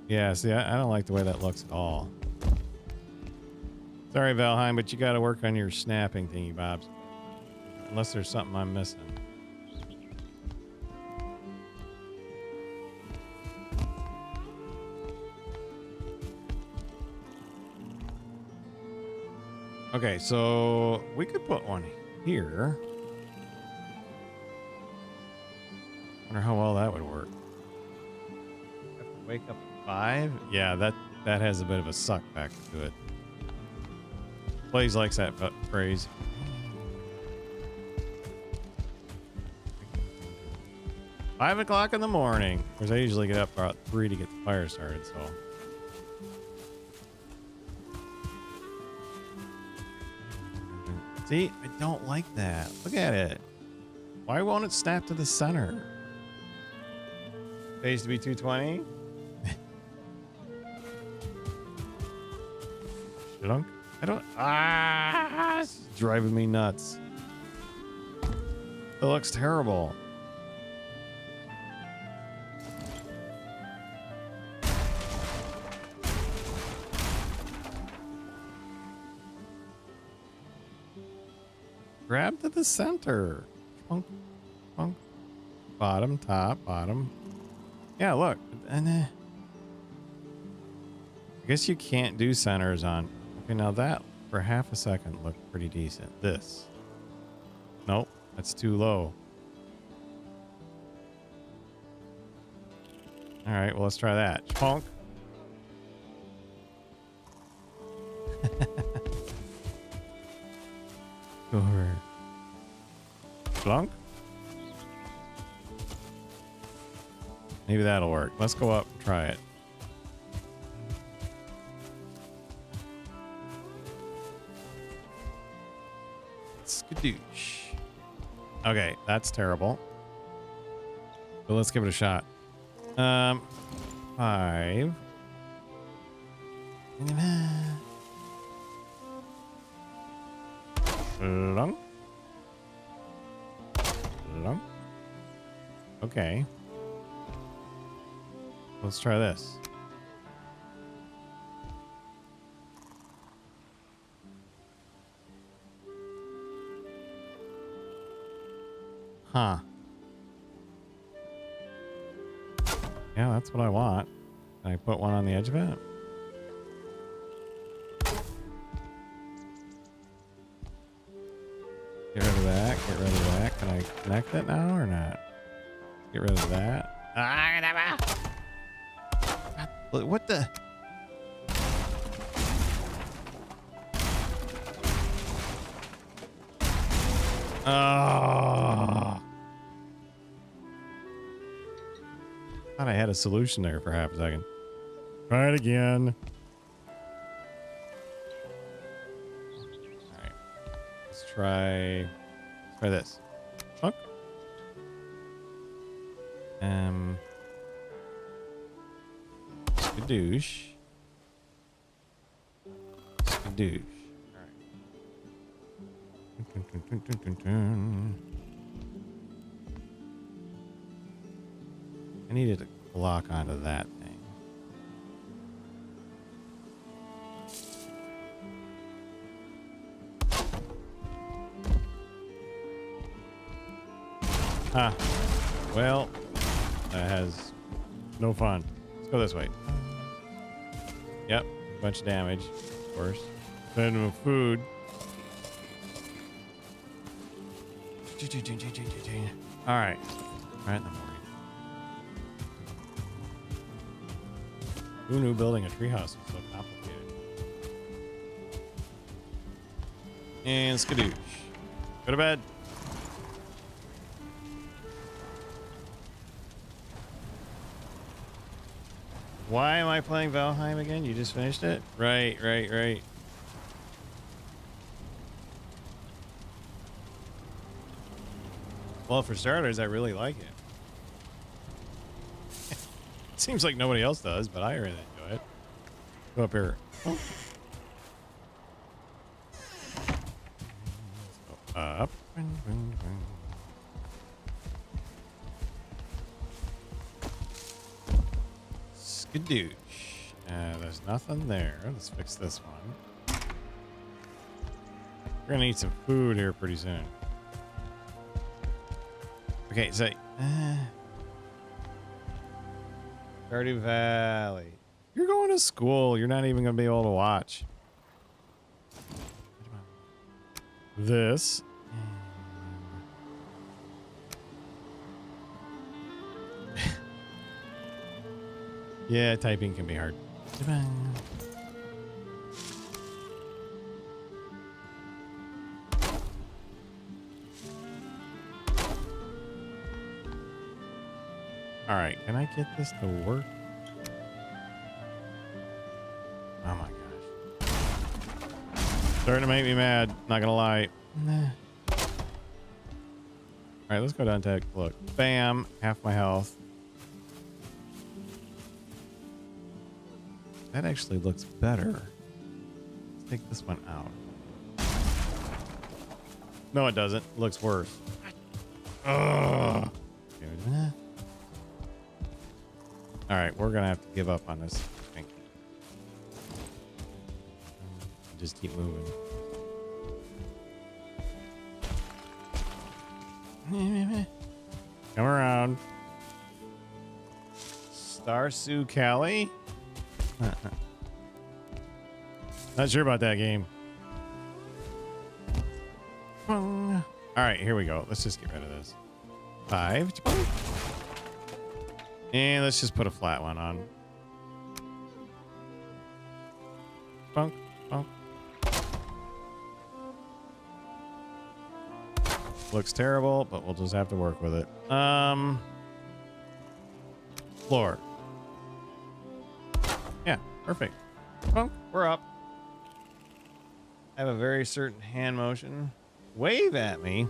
Yeah, see, I don't like the way that looks at all. Sorry, Valheim, but you got to work on your snapping thingy bobs. Unless there's something I'm missing. Okay, so we could put one here. Wonder how well that would work. Have to wake up at 5? Yeah, that has a bit of a suck factor to it. Blaze likes that phrase. Five o'clock in the morning. Because I usually get up about 3 to get the fire started, so. See, I don't like that. Look at it. Why won't it snap to the center? Pays to be 220. Shunk. I don't. It's driving me nuts. It looks terrible. Grab to the center. Chunk, chunk. Bottom, top, bottom. Yeah, look. And I guess you can't do centers on. Okay, now that for half a second looked pretty decent. This. Nope, that's too low. All right, well, let's try that. Chunk. Go over. Flunk. Maybe that'll work. Let's go up and try it. Skadoosh. Okay, that's terrible. But let's give it a shot. 5. Flunk. Flunk. Okay. Let's try this. Huh. Yeah, that's what I want. Can I put one on the edge of it? Get rid of that. Get rid of that. Can I connect it now or not? Get rid of that. What the? Oh. Thought I had a solution there for half a second. Try it again. All right. Let's try this. Chunk. Skadoosh. Skadoosh. I needed to lock onto that thing. Ah, well, that has no fun. Let's go this way. Yep, a bunch of damage, of course. Then with food. All right. Right in the morning. Who knew building a treehouse was so complicated? And skadoosh. Go to bed. Why am I playing Valheim again? You just finished it? Right. Well, for starters, I really like it. Seems like nobody else does, but I really enjoy it. Go up here. Oh. Let's go up. Skadoosh. There's nothing there. Let's fix this one. We're gonna need some food here pretty soon. Okay, so Stardew Valley. You're going to school. You're not even gonna be able to watch this. Yeah, typing can be hard. All right, can I get this to work? Oh my gosh. Starting to make me mad, not gonna lie. Nah. All right, let's go down and take a look. Bam, half my health. That actually looks better. Let's take this one out. No, it doesn't. It looks worse. Ugh. All right, we're gonna have to give up on this thing. Just keep moving. Come around. Stardew Valley. Not sure about that game. All right, here we go. Let's just get rid of this. 5. And let's just put a flat one on. Bunk, bunk. Looks terrible, but we'll just have to work with it. Floor. Yeah, perfect. Bunk, we're up. I have a very certain hand motion. Wave at me.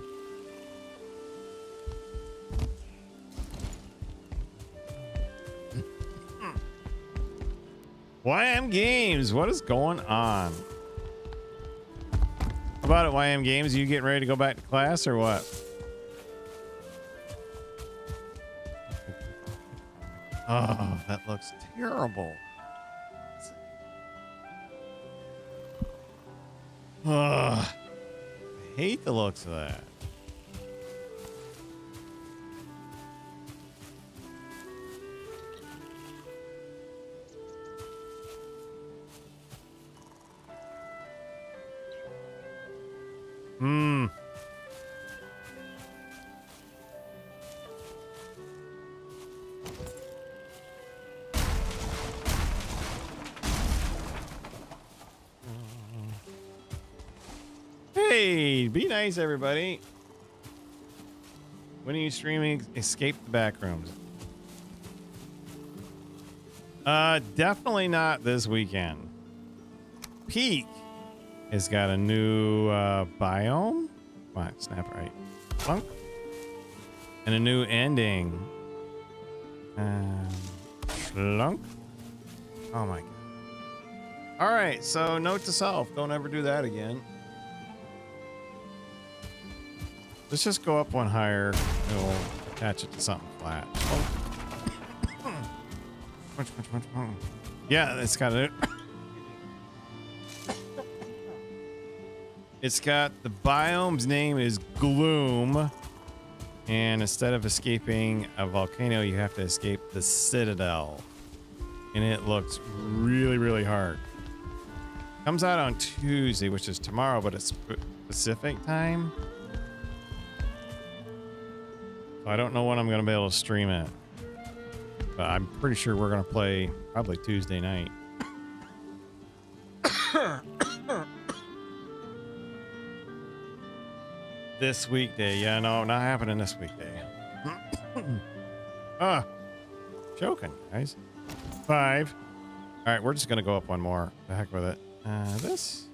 YM Games, what is going on? How about it, YM Games? Are you getting ready to go back to class or what? Oh, that looks terrible. Ugh. I hate the looks of that. Hey, be nice, everybody. When are you streaming Escape the Backrooms? Definitely not this weekend. Peak has got a new biome. Come on, snap right. Plunk. And a new ending. Slunk. Oh my god. All right, so note to self, don't ever do that again. Let's just go up one higher and we'll attach it to something flat. Yeah, it's got it. It's got the biome's name is Gloom. And instead of escaping a volcano, you have to escape the Citadel. And it looks really, really hard. Comes out on Tuesday, which is tomorrow, but it's Pacific time. So I don't know when I'm going to be able to stream it. But I'm pretty sure we're going to play probably Tuesday night. This weekday. Yeah, no, not happening this weekday. Joking, guys. 5. All right, we're just going to go up one more. The heck with it. This.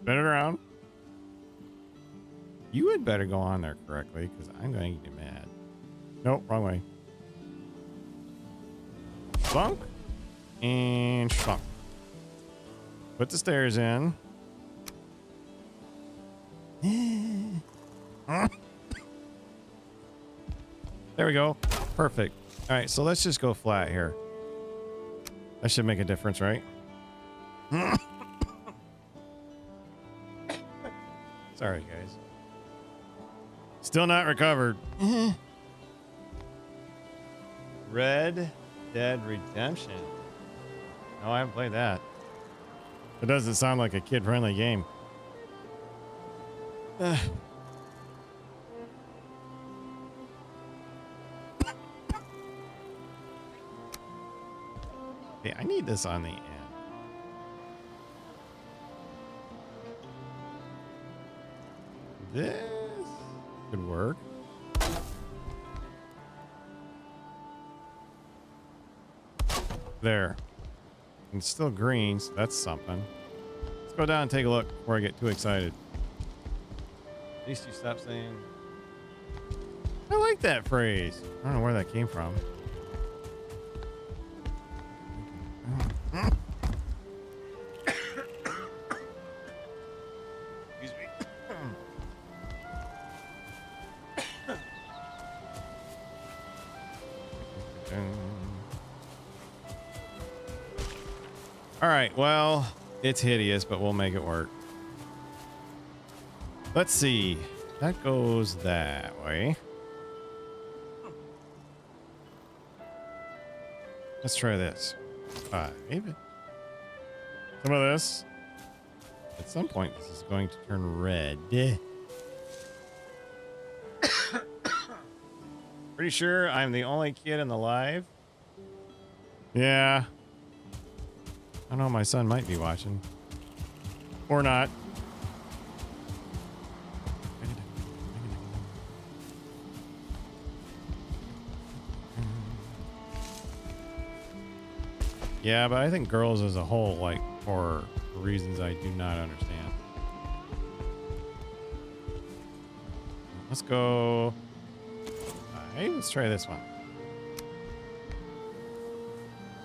Spin it around. You had better go on there correctly because I'm going to get mad. Nope, wrong way. Slunk. And slunk. Put the stairs in. There we go. Perfect. All right, so let's just go flat here. That should make a difference, right? Sorry, guys. Still not recovered. Red Dead Redemption. No, I haven't played that. It doesn't sound like a kid-friendly game. Okay, I need this on the end. This could work. There. And it's still green, so that's something. Let's go down and take a look before I get too excited. At least you stop saying... I like that phrase. I don't know where that came from. Excuse me. All right, well, it's hideous, but we'll make it work. Let's see. That goes that way. Let's try this. 5. Some of this. At some point, this is going to turn red. Pretty sure I'm the only kid in the live. Yeah. I know my son might be watching. Or not. Yeah, but I think girls as a whole, like, for reasons I do not understand. Let's go. Hey, let's try this one.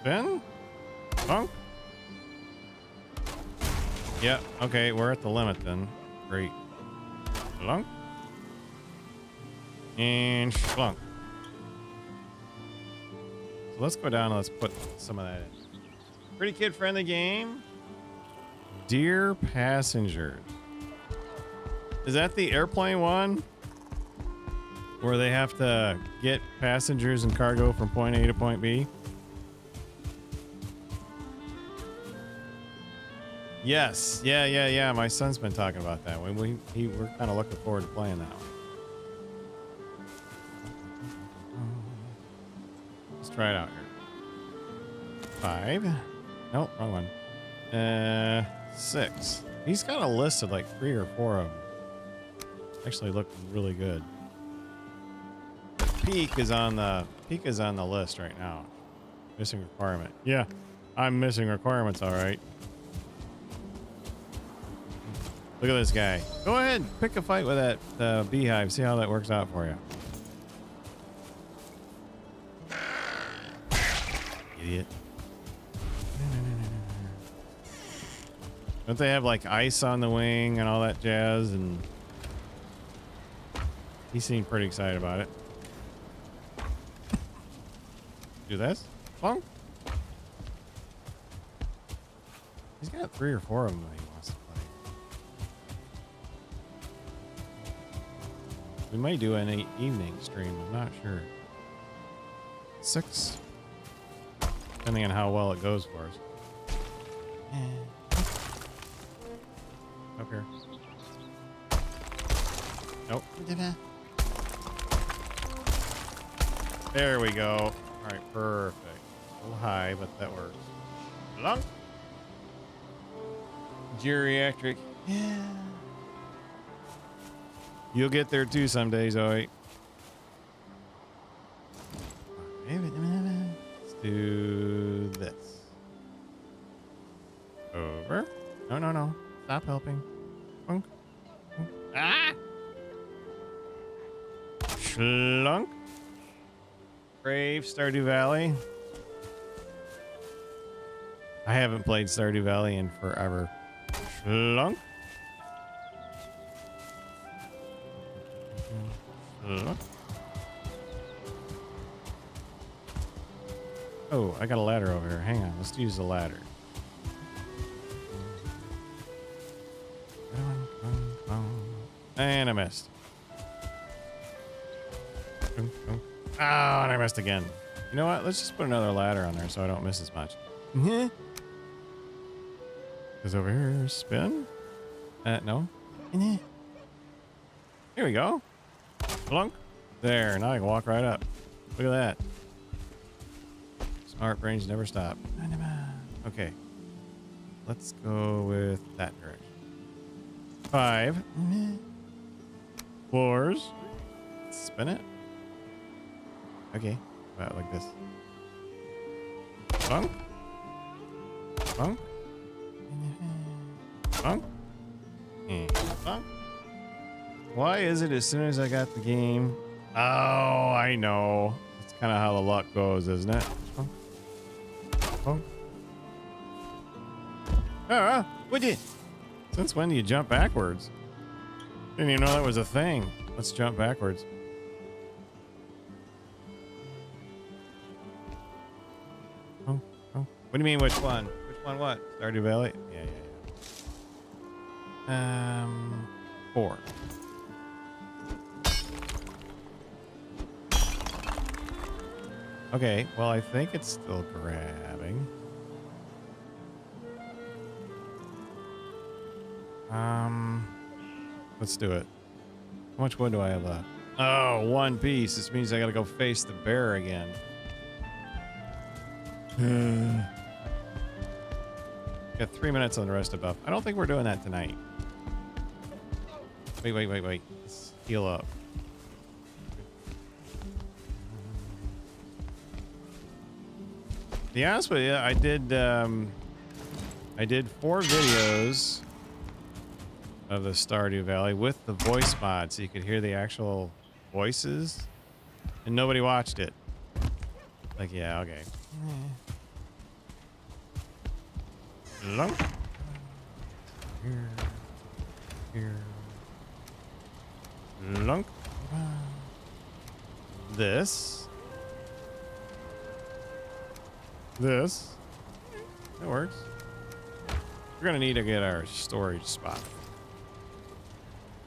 Spin. Bunk. Yeah, okay, we're at the limit then. Great. Slunk. And slunk. So let's go down and let's put some of that in. Pretty kid-friendly game. Dear passengers. Is that the airplane one? Where they have to get passengers and cargo from point A to point B? Yes. Yeah. My son's been talking about that one. We're kind of looking forward to playing that one. Let's try it out here. 5. Nope, wrong one. 6. He's got a list of like 3 or 4 of them. Actually look really good. Peak is on the list right now. Missing requirement. Yeah, I'm missing requirements, all right. Look at this guy. Go ahead, pick a fight with that beehive. See how that works out for you. Idiot. Don't they have like ice on the wing and all that jazz? And he seemed pretty excited about it. Do this? Bonk. He's got 3 or 4 of them that he wants to play. We might do an evening stream. I'm not sure. 6. Depending on how well it goes for us. Up here. Nope. There we go. All right, perfect. A little high, but that works. Long. Geriatric. Yeah. You'll get there too someday, Zoe. Let's do this. Over. No, no, no. Stop helping. Bunk. Bunk. Ah! Schlunk. Brave Stardew Valley. I haven't played Stardew Valley in forever. Schlunk. Schlunk. Oh, I got a ladder over here. Hang on. Let's use the ladder. And I missed. Oh, and I missed again. You know what? Let's just put another ladder on there so I don't miss as much. Because over here, spin. No. Here we go. Plunk. There. Now I can walk right up. Look at that. Smart brains never stop. Okay. Let's go with that direction. 5 floors. Spin it. Okay. About like this. Plunk. Plunk. Plunk. And plunk. Why is it as soon as I got the game? Oh, I know. It's kind of how the luck goes, isn't it? Plunk. Plunk. Would you? Since when do you jump backwards? Didn't even know that was a thing. Let's jump backwards. Oh, oh. What do you mean, which one? Which one what? Stardew Valley? Yeah. 4. Okay, well, I think it's still grabbing. Let's do it. How much wood do I have left? Oh, 1 piece. This means I gotta go face the bear again. Got 3 minutes on the rest of buff. I don't think we're doing that tonight. Wait. Let's heal up. To be honest with you, I did 4 videos of the Stardew Valley with the voice mod, so you could hear the actual voices, and nobody watched it. Like, yeah, okay. Lump. Here. Lunk. This. That works. We're gonna need to get our storage spot.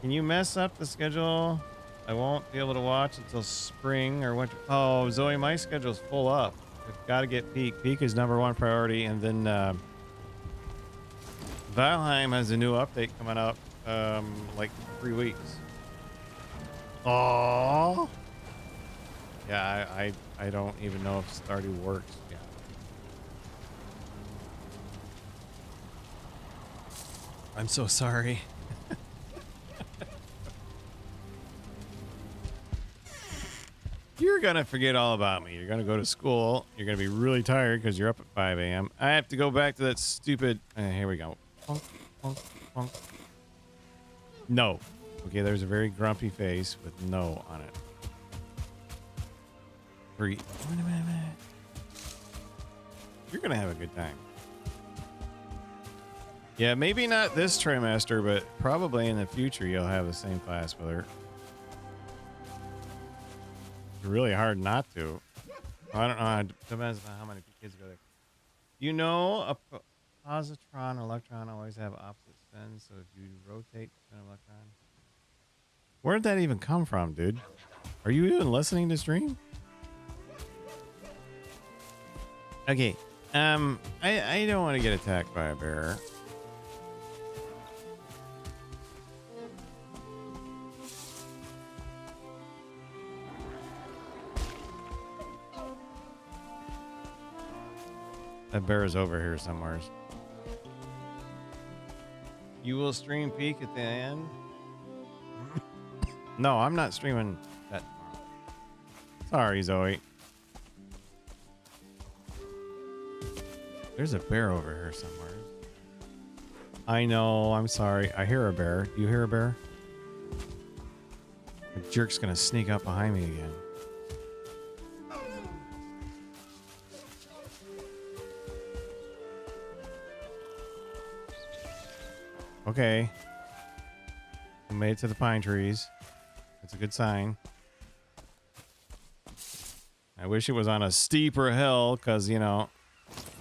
Can you mess up the schedule? I won't be able to watch until spring or winter. Oh, Zoe, my schedule's full up. I've got to get Peak. Peak is #1 priority, and then Valheim has a new update coming up, like 3 weeks. Oh. Yeah, I don't even know if Stardew works yet. I'm so sorry. You're gonna forget all about me. You're gonna go to school. You're gonna be really tired because you're up at 5 a.m. I have to go back to that stupid. Here we go. No. Okay, there's a very grumpy face with no on it. 3. You're gonna have a good time. Yeah, maybe not this trimester, but probably in the future you'll have the same class with her. It's really hard not to. I don't know. It depends on how many kids go there. You know, a positron electron always have opposite spins, so if you rotate the spin of electron. Where did that even come from, dude? Are you even listening to stream? Okay. I don't want to get attacked by a bear. That bear is over here somewhere. You will stream Peak at the end? No, I'm not streaming that tomorrow. Sorry, Zoe. There's a bear over here somewhere. I know, I'm sorry. I hear a bear. Do you hear a bear? The jerk's gonna sneak up behind me again. Okay. We made it to the pine trees. That's a good sign. I wish it was on a steeper hill, because, you know,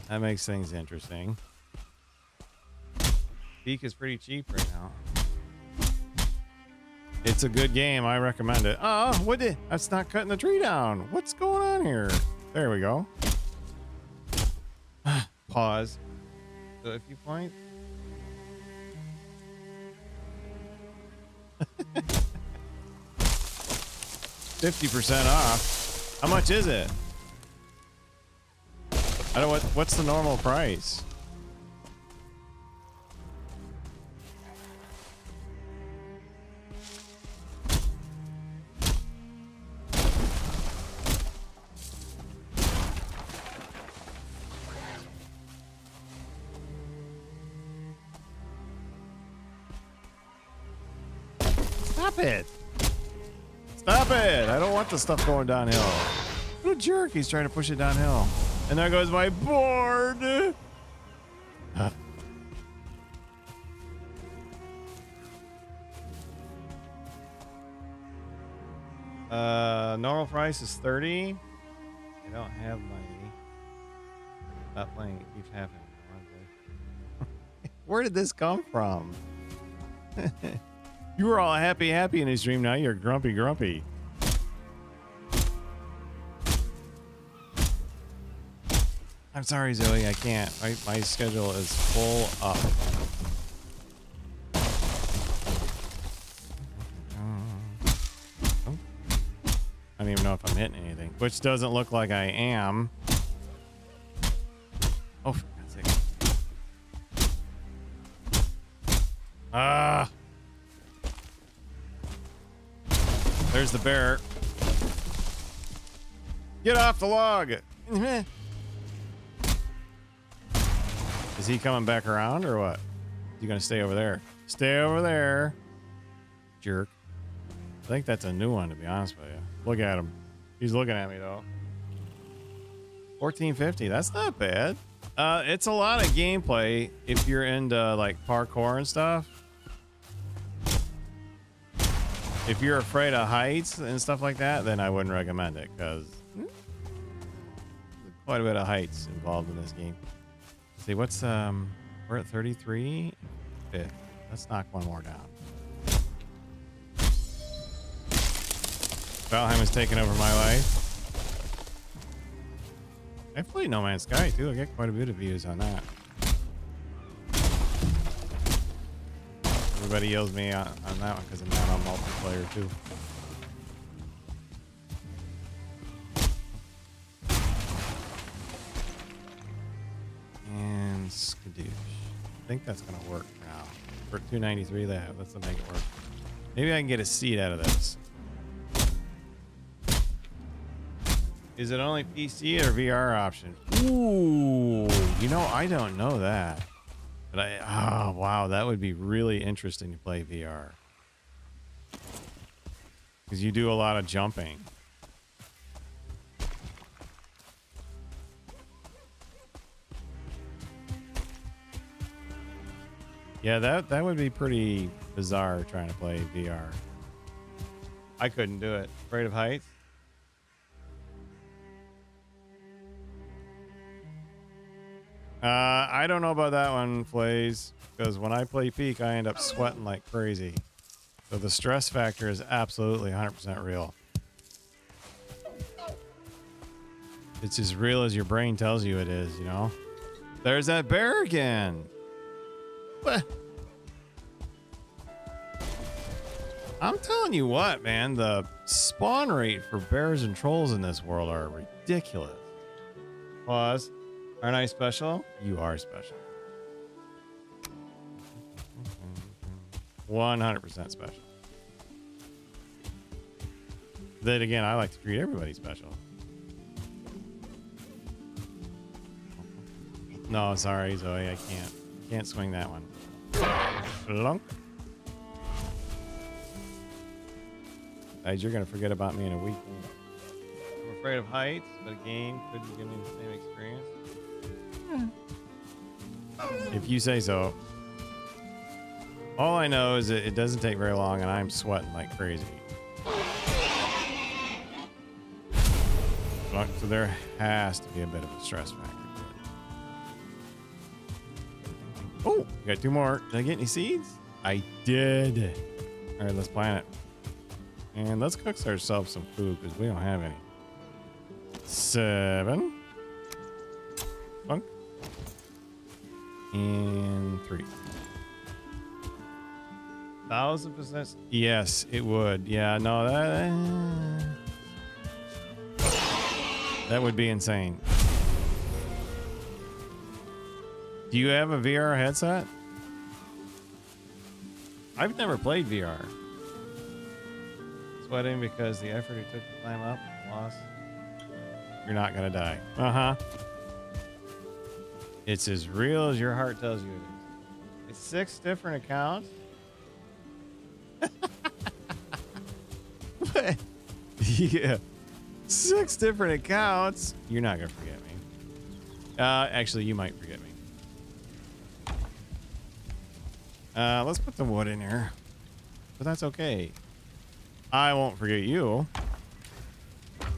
that makes things interesting. Peak is pretty cheap right now. It's a good game. I recommend it. Oh, what did... That's not cutting the tree down. What's going on here? There we go. Pause. So a few points. 50% off. How much is it? I don't know what's the normal price? Stop it. Stop it. I don't want the stuff going downhill. What a jerk. He's trying to push it downhill. And there goes my board. Normal price is 30. I don't have money. Stop playing. It keeps happening. Where did this come from? You were all happy in his dream. Now you're grumpy. I'm sorry, Zoe. I can't. My schedule is full up. I don't even know if I'm hitting anything, which doesn't look like I am. Oh, for God's sake. Ah. There's the bear. Get off the log. Is he coming back around or what? Is he gonna stay over there? Stay over there. Jerk. I think that's a new one, to be honest with you. Look at him. He's looking at me though. 1450. That's not bad. It's a lot of gameplay if you're into like parkour and stuff. If you're afraid of heights and stuff like that, then I wouldn't recommend it, because there's quite a bit of heights involved in this game. Let's see, what's we're at 33. Let's knock one more down. Valheim is taking over my life. I played No Man's Sky too. I get quite a bit of views on that. Everybody yells me on that one because I'm not on multiplayer too. And skadoosh. I think that's gonna work now. For 293, let's make it work. Maybe I can get a seat out of this. Is it only PC or VR option? Ooh, you know, I don't know that. But oh wow, that would be really interesting to play VR. Because you do a lot of jumping. Yeah, that would be pretty bizarre trying to play VR. I couldn't do it. Afraid of heights? I don't know about that one, Flays, because when I play Peak, I end up sweating like crazy. So the stress factor is absolutely 100% real. It's as real as your brain tells you it is, you know? There's that bear again. What? I'm telling you what, man, the spawn rate for bears and trolls in this world are ridiculous. Pause. Aren't I special? You are special. 100% special. Then again, I like to treat everybody special. No, sorry, Zoe, I can't swing that one. Flunk. Guys, you're gonna forget about me in a week. I'm afraid of heights, but a game couldn't give me the same experience. If you say so. All I know is that it doesn't take very long, and I'm sweating like crazy. So there has to be a bit of a stress factor. Oh, we got 2 more. Did I get any seeds? I did. All right, let's plant it. And let's cook ourselves some food because we don't have any. 7. Bunk. And 3. 1000%. Yes, it would. Yeah, no, that would be insane. Do you have a VR headset? I've never played VR. Sweating because the effort it took to climb up, lost. You're not gonna die. Uh-huh. It's as real as your heart tells you it is. It's 6 different accounts. What? Yeah. 6 different accounts. You're not gonna forget me. Actually, you might forget me. Let's put the wood in here. But that's okay. I won't forget you.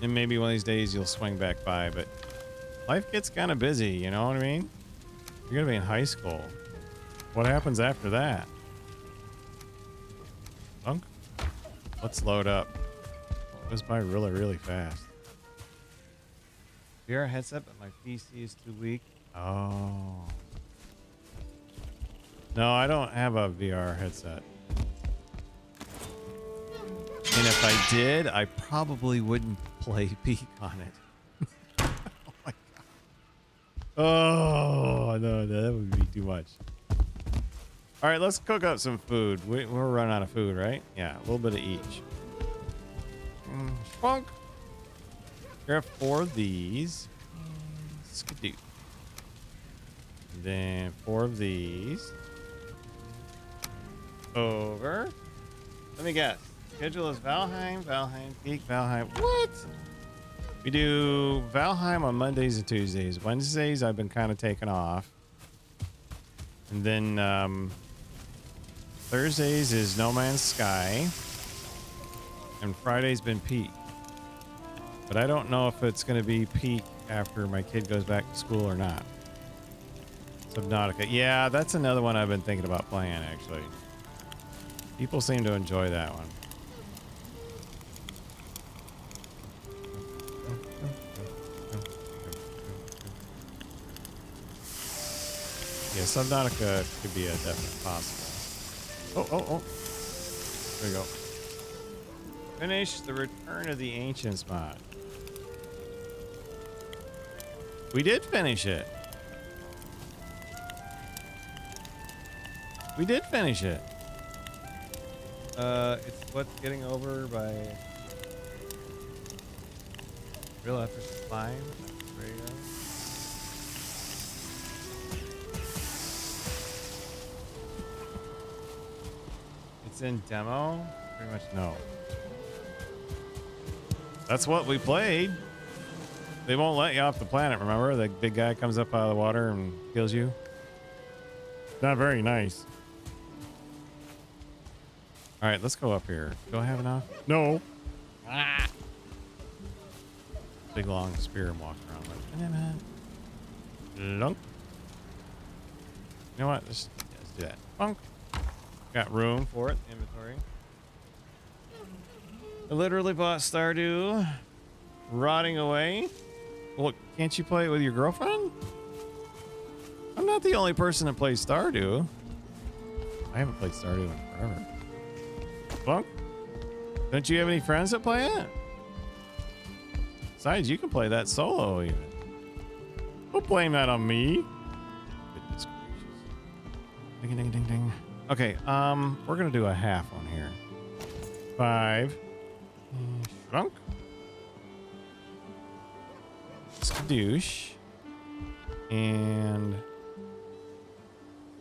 And maybe one of these days you'll swing back by, but life gets kind of busy, you know what I mean? You're gonna be in high school. What happens after that? Bunk? Let's load up. It goes by really, really fast. VR headset, but my PC is too weak. Oh. No, I don't have a VR headset. And if I did, I probably wouldn't play Peak on it. Oh my god. Oh, no, that would be too much. All right, let's cook up some food. We're running out of food, right? Yeah, a little bit of each. Spunk. Grab 4 of these. Skidoo. Then 4 of these. Over. Let me guess. Schedule is Valheim, Peak, Valheim. What? We do Valheim on Mondays and Tuesdays. Wednesdays, I've been kind of taking off. And then Thursdays is No Man's Sky. And Friday's been Peak. But I don't know if it's going to be Peak after my kid goes back to school or not. Subnautica. Yeah, that's another one I've been thinking about playing, actually. People seem to enjoy that one. Yeah, Subnautica could be a definite possible. Oh. There we go. Finish the Return of the Ancients mod. We did finish it. We did finish it. It's what's getting over by real efforts to climb. There you go. It's in demo? Pretty much no. That's what we played. They won't let you off the planet, remember? The big guy comes up out of the water and kills you. Not very nice. All right, let's go up here. Do I have enough? No. Ah. Big long spear and walk around. Lunk. You know what? Let's do that. Bunk. Got room for it. Inventory. I literally bought Stardew. Rotting away. Well, can't you play it with your girlfriend? I'm not the only person that plays Stardew. I haven't played Stardew in forever. Bunk. Don't you have any friends that play it? Besides, you can play that solo even. Don't blame that on me. Goodness gracious. Ding, ding, ding, ding. Okay, we're gonna do a half one here. 5. Shrunk. Skadoosh. And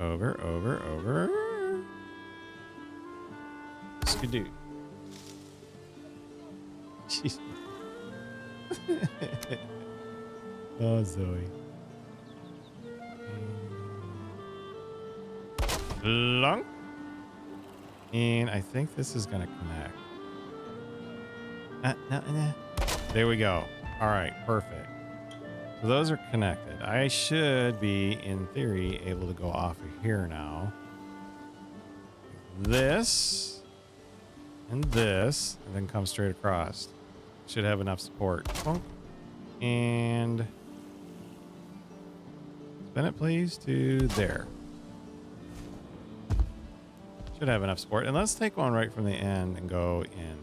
over. Skadoo. Jeez. Oh, Zoe. Lunk. And I think this is going to connect. No. There we go. All right, perfect. So those are connected. I should be, in theory, able to go off of here now. This and this, and then come straight across. Should have enough support. And spin it, please, to there. Should have enough support. And let's take one right from the end and go in.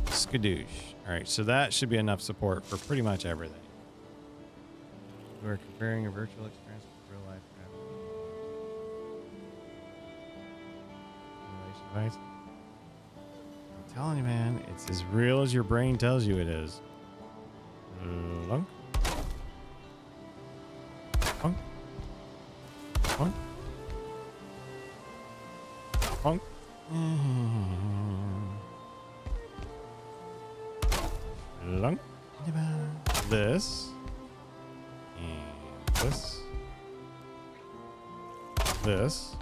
Skadoosh. All right, so that should be enough support for pretty much everything. We're comparing a virtual experience with real life. Device. I'm telling you, man, it's as real as your brain tells you it is. Lunk. Lunk. Lunk. Lunk. Lunk. This. And this. This.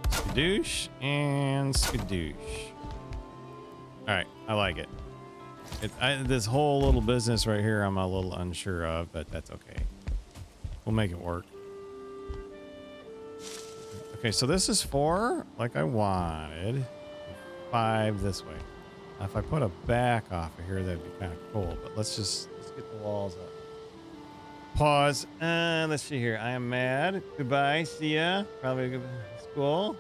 Skadoosh and skadoosh. All right, I like it. This whole little business right here, I'm a little unsure of, but that's okay. We'll make it work. Okay, so this is 4, like I wanted. 5 this way. Now, if I put a back off of here, that'd be kind of cool. But let's get the walls up. Pause. Let's see here. I am mad. Goodbye. See ya. Probably go to school.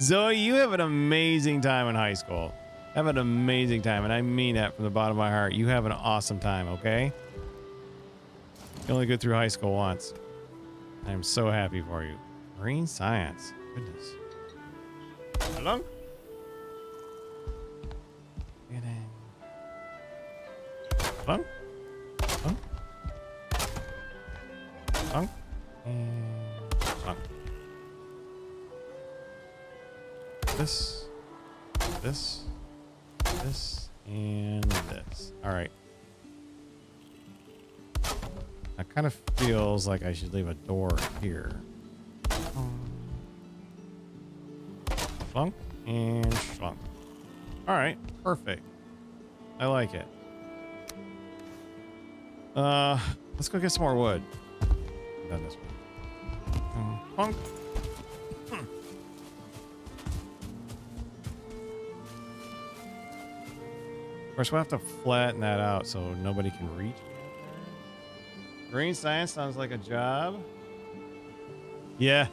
Zoe, you have an amazing time in high school. Have an amazing time, and I mean that from the bottom of my heart. You have an awesome time, okay? You only go through high school once. I am so happy for you. Marine science. Goodness. Hello? Get in. Hello? Hello? Hello? And hello. This, and this. All right. It kind of feels like I should leave a door here. Schlunk and schlunk. All right, perfect. I like it. Let's go get some more wood. Done this one. Clunk. Of course, we'll have to flatten that out so nobody can reach me. Marine science sounds like a job. Yeah.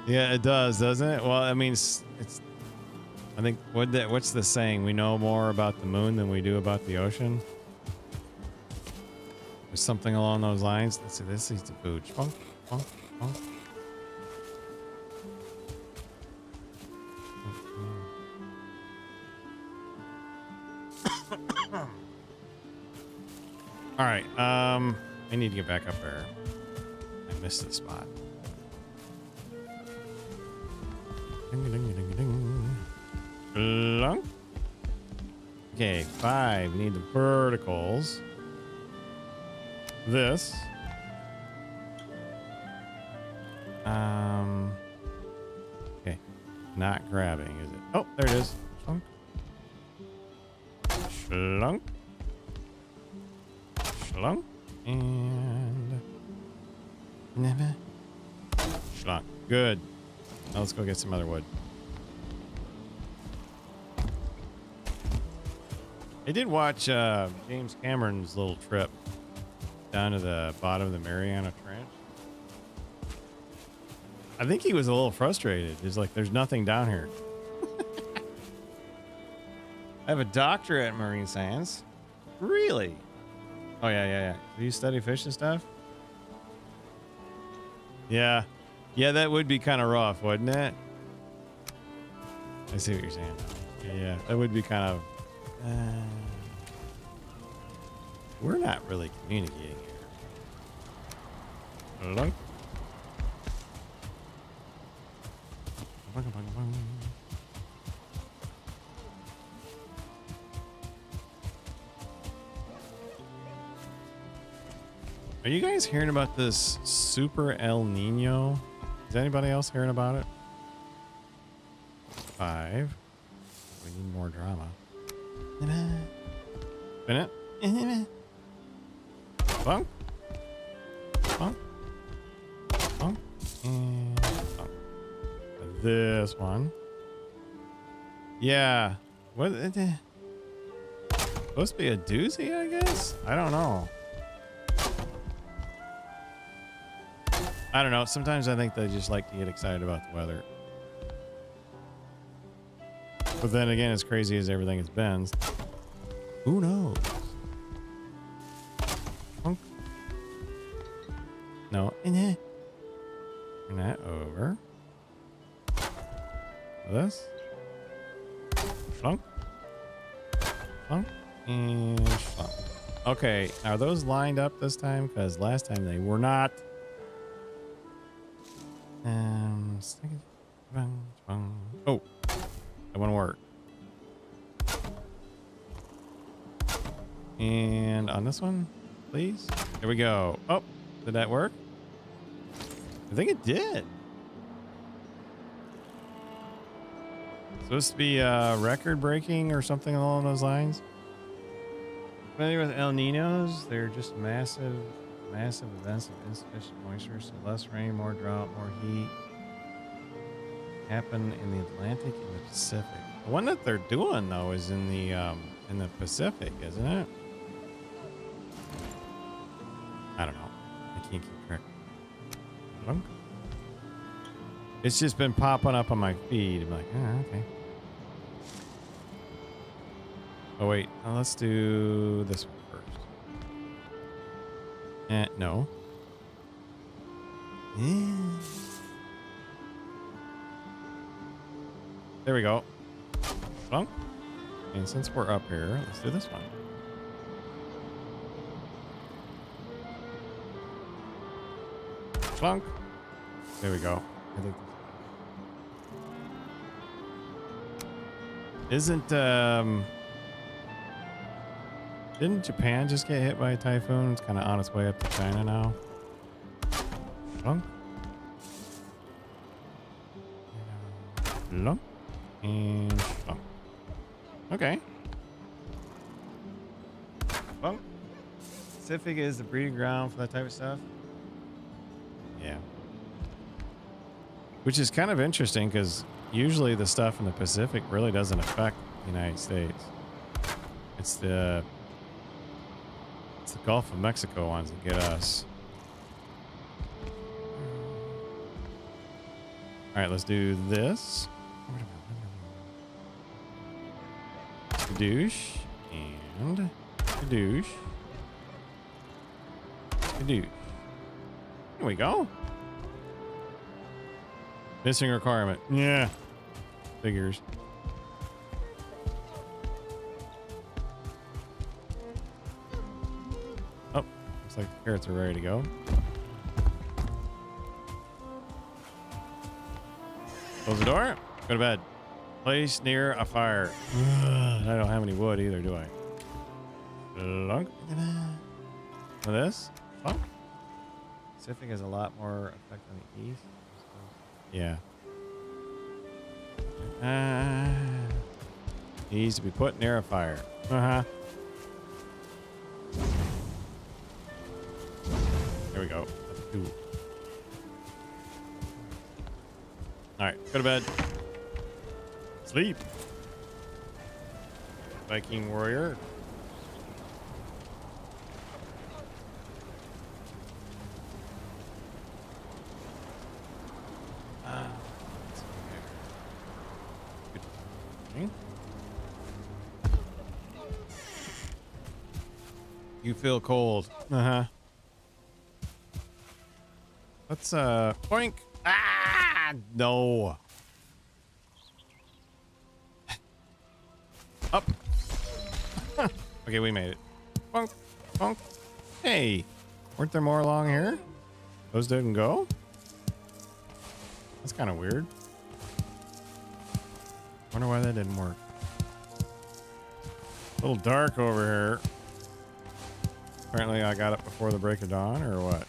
Yeah, it does, doesn't it? Well, I mean, it's I think what's the saying? We know more about the moon than we do about the ocean. Or something along those lines. Let's see. This is the food. Funk, funk, funk. All right. I need to get back up there. I missed the spot. Ding, ding, ding, ding, ding. Plunk. Okay, 5. We need the verticals. This. Okay. Not grabbing, is it? Oh, there it is. Schlunk. Schlunk. Schlunk. And never. Schlunk. Good. Now let's go get some other wood. I did watch James Cameron's little trip down to the bottom of the Mariana Trench. I think he was a little frustrated. He's like, there's nothing down here. I have a doctorate in marine science. Really? Oh, yeah. Do you study fish and stuff? Yeah. Yeah, that would be kind of rough, wouldn't it? I see what you're saying. Yeah, that would be kind of... we're not really communicating here. Hello? Are you guys hearing about this super El Nino? Is anybody else hearing about it? 5. We need more drama. Spin it. Bunk. Bunk. Bunk. And bunk. This one. Yeah. What? Supposed to be a doozy, I guess? I don't know. I don't know. Sometimes I think they just like to get excited about the weather. But then again, as crazy as everything has been, who knows? Punk. No. Turn that over. This. Flunk. Flunk. And flunk. Okay. Are those lined up this time? Because last time they were not. Oh, that won't work. And on this one, please. There we go. Oh, did that work? I think it did. Supposed to be record breaking or something along those lines. Familiar with El Ninos? They're just massive events of insufficient moisture, so less rain, more drought, more heat happen in the Atlantic and the Pacific. The one that they're doing though is in the Pacific, isn't it? I don't know. I can't keep track. It's just been popping up on my feed. I'm like, oh, okay. Oh wait, let's do this one first. No. There we go. Flunk. And since we're up here, let's do this one. Flunk. There we go. I think. Didn't Japan just get hit by a typhoon? It's kind of on its way up to China now. Flunk. Flunk. And flunk. Okay. Flunk. Pacific is the breeding ground for that type of stuff. Yeah. Which is kind of interesting because usually the stuff in the Pacific really doesn't affect the United States. It's the Gulf of Mexico ones that get us. All right, let's do this. Kadoosh and kadoosh. Kadoosh. There we go. Missing requirement. Yeah. Figures. Oh, looks like the carrots are ready to go. Close the door. Go to bed. Place near a fire. I don't have any wood either, do I? Lunk. For this? Lunk. Pacific has a lot more effect on the east. Yeah. Needs to be put near a fire. There we go. All right, go to bed. Sleep. Viking warrior. You feel cold. Uh-huh. Let's, boink. Ah, no. Up. Okay, we made it. Bonk, bonk. Hey, weren't there more along here? Those didn't go? That's kind of weird. Wonder why that didn't work. A little dark over here. Apparently I got it before the break of dawn, or what?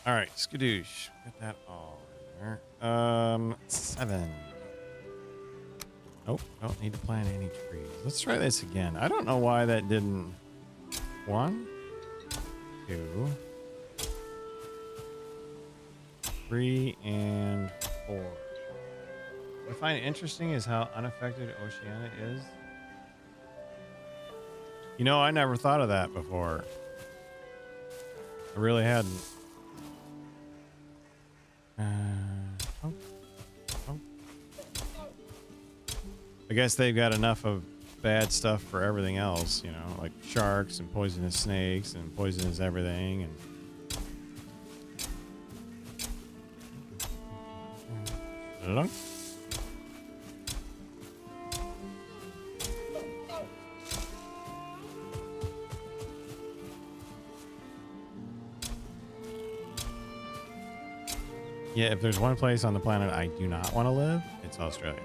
All right, skadoosh. Get that all in there. 7. Nope, don't need to plant any trees. Let's try this again. I don't know why that didn't. 1, 2, 3, and 4. What I find interesting is how unaffected Oceania is. You know, I never thought of that before. I really hadn't. Oh. I guess they've got enough of bad stuff for everything else, you know, like sharks and poisonous snakes and poisonous everything. And yeah, if there's one place on the planet I do not want to live, it's Australia.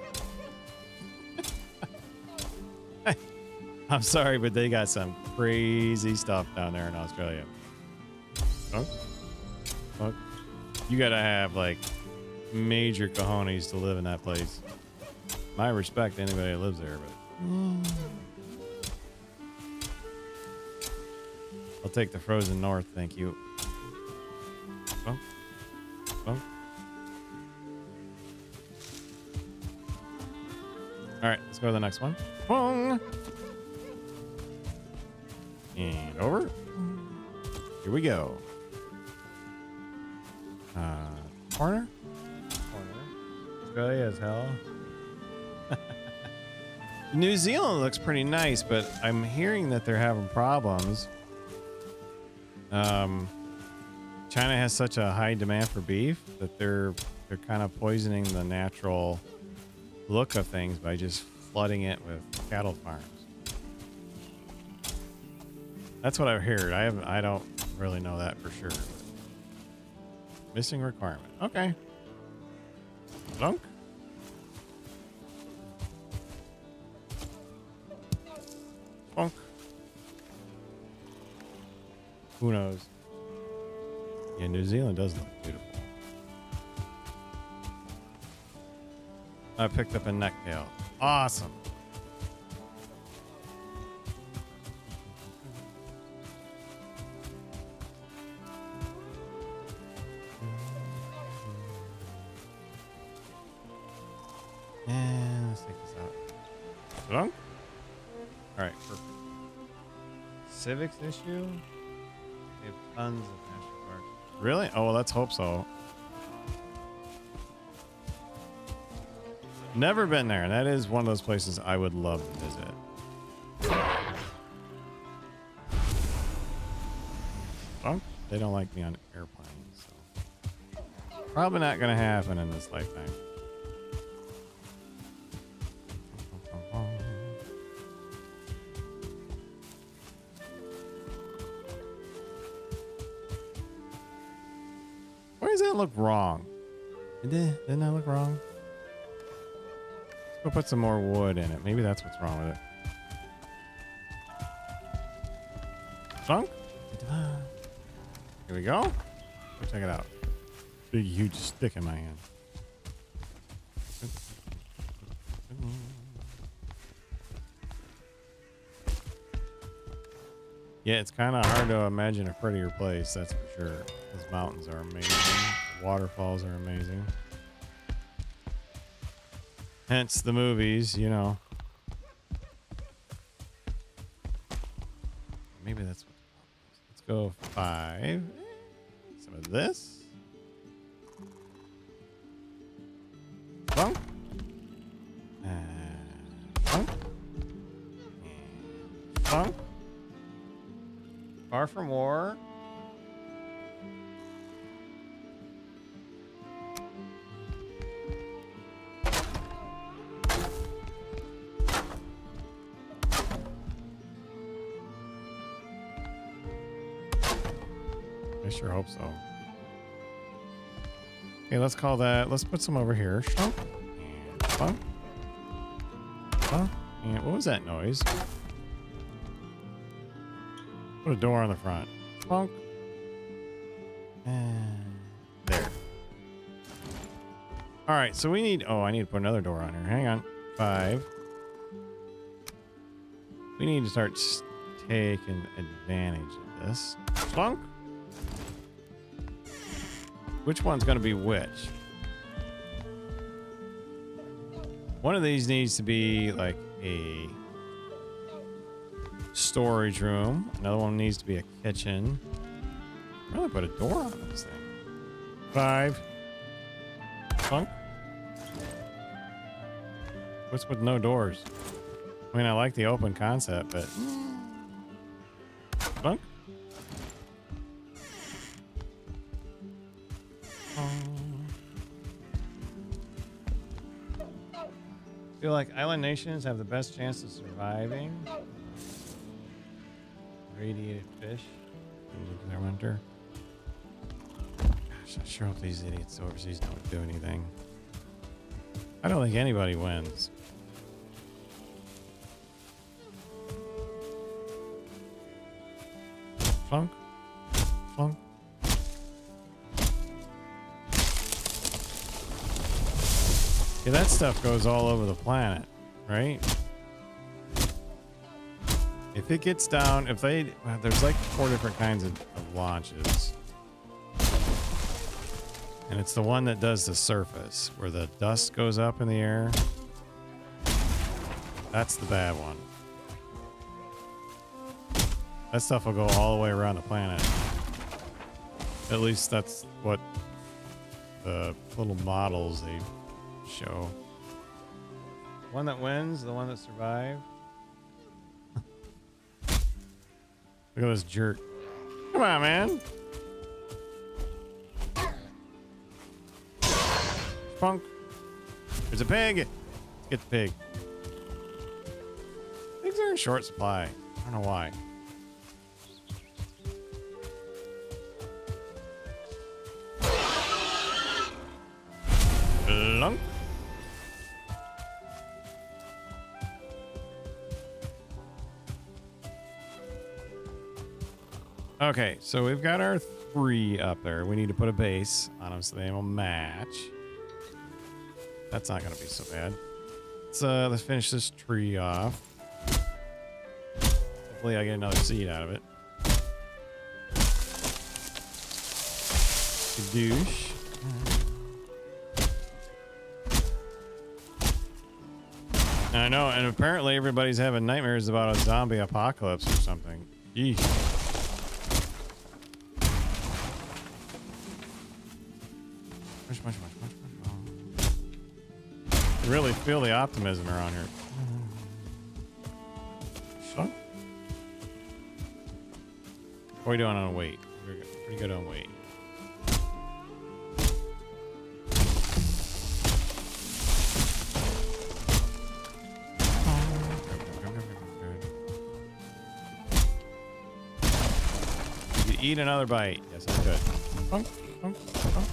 I'm sorry, but they got some crazy stuff down there in Australia. Oh. Oh. You gotta have like major cojones to live in that place. I respect anybody that lives there, but I'll take the frozen north, thank you. Oh. Oh. All right, let's go to the next one. Boom. And over. Here we go. Corner. Australia as hell. New Zealand looks pretty nice, but I'm hearing that they're having problems. China has such a high demand for beef that they're kind of poisoning the natural look of things by just flooding it with cattle farms. That's what I've heard. I don't really know that for sure. Missing requirement. Okay. Dunk. Bonk. Who knows? Yeah, New Zealand does look beautiful. I picked up a necktail. Awesome. And let's take this out. Dunk. All right, perfect. Civics issue? They have tons of national parks. Really? Oh, well, let's hope so. Never been there, and that is one of those places I would love to visit. Oh, they don't like me on airplanes, so probably not going to happen in this lifetime. Why does that look wrong? Didn't that look wrong? We'll put some more wood in it. Maybe that's what's wrong with it. Sunk? Here we go. Check it out. Big, huge stick in my hand. Yeah, it's kind of hard to imagine a prettier place, that's for sure. Those mountains are amazing. The waterfalls are amazing. Hence the movies, you know. Maybe that's what. Let's go 5. Some of this. Bunk. Bunk. Punk? Far from war? I sure hope so. Okay, let's call that. Let's put some over here. Shunk. And punk. Punk. And what was that noise? Put a door on the front. Punk. And there. All right, so we need. Oh, I need to put another door on here. Hang on. 5. We need to start taking advantage of this. Plunk. Which one's going to be which? One of these needs to be like a storage room. Another one needs to be a kitchen. Really put a door on this thing. 5. Plunk. What's with no doors? I mean, I like the open concept, but... Plunk. I feel like island nations have the best chance of surviving. Radiated fish in their winter. Gosh, I sure hope these idiots overseas don't do anything. I don't think anybody wins. Funk. Funk. Yeah, that stuff goes all over the planet, right? If it gets down, if they, well, there's like 4 different kinds of launches. And it's the one that does the surface, where the dust goes up in the air. That's the bad one. That stuff will go all the way around the planet. At least that's what the little models they show. One that wins, the one that survived. Look at this jerk. Come on, man. Punk. There's a pig. Let's get the pig. Pigs are in short supply. I don't know why. Plunk. Okay, so we've got our 3 up there. We need to put a base on them so they will match. That's not going to be so bad. Let's finish this tree off. Hopefully I get another seed out of it. Kadoosh. I know, and apparently everybody's having nightmares about a zombie apocalypse or something. Yeesh. I really feel the optimism around here. So, what are we doing on weight? We're pretty good on weight. You eat another bite. Yes, I could. Punk, punk, punk.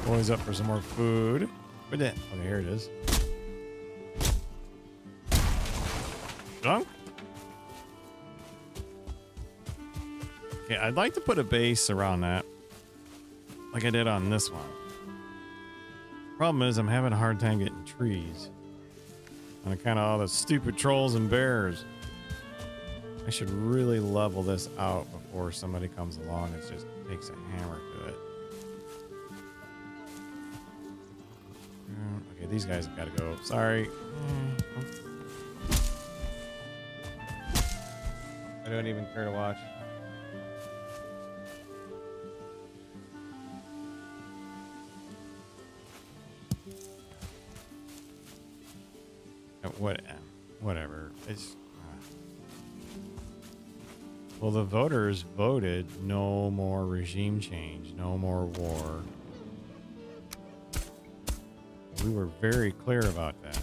Boys up for some more food. Where'd that? Okay, here it is. Dunk. Okay, I'd like to put a base around that, like I did on this one. Problem is, I'm having a hard time getting trees. And kind of all the stupid trolls and bears. I should really level this out before somebody comes along and just takes a hammer to it. Okay, these guys have got to go. Sorry. I don't even care to watch. Whatever. It's well, the voters voted no more regime change, no more war. We were very clear about that.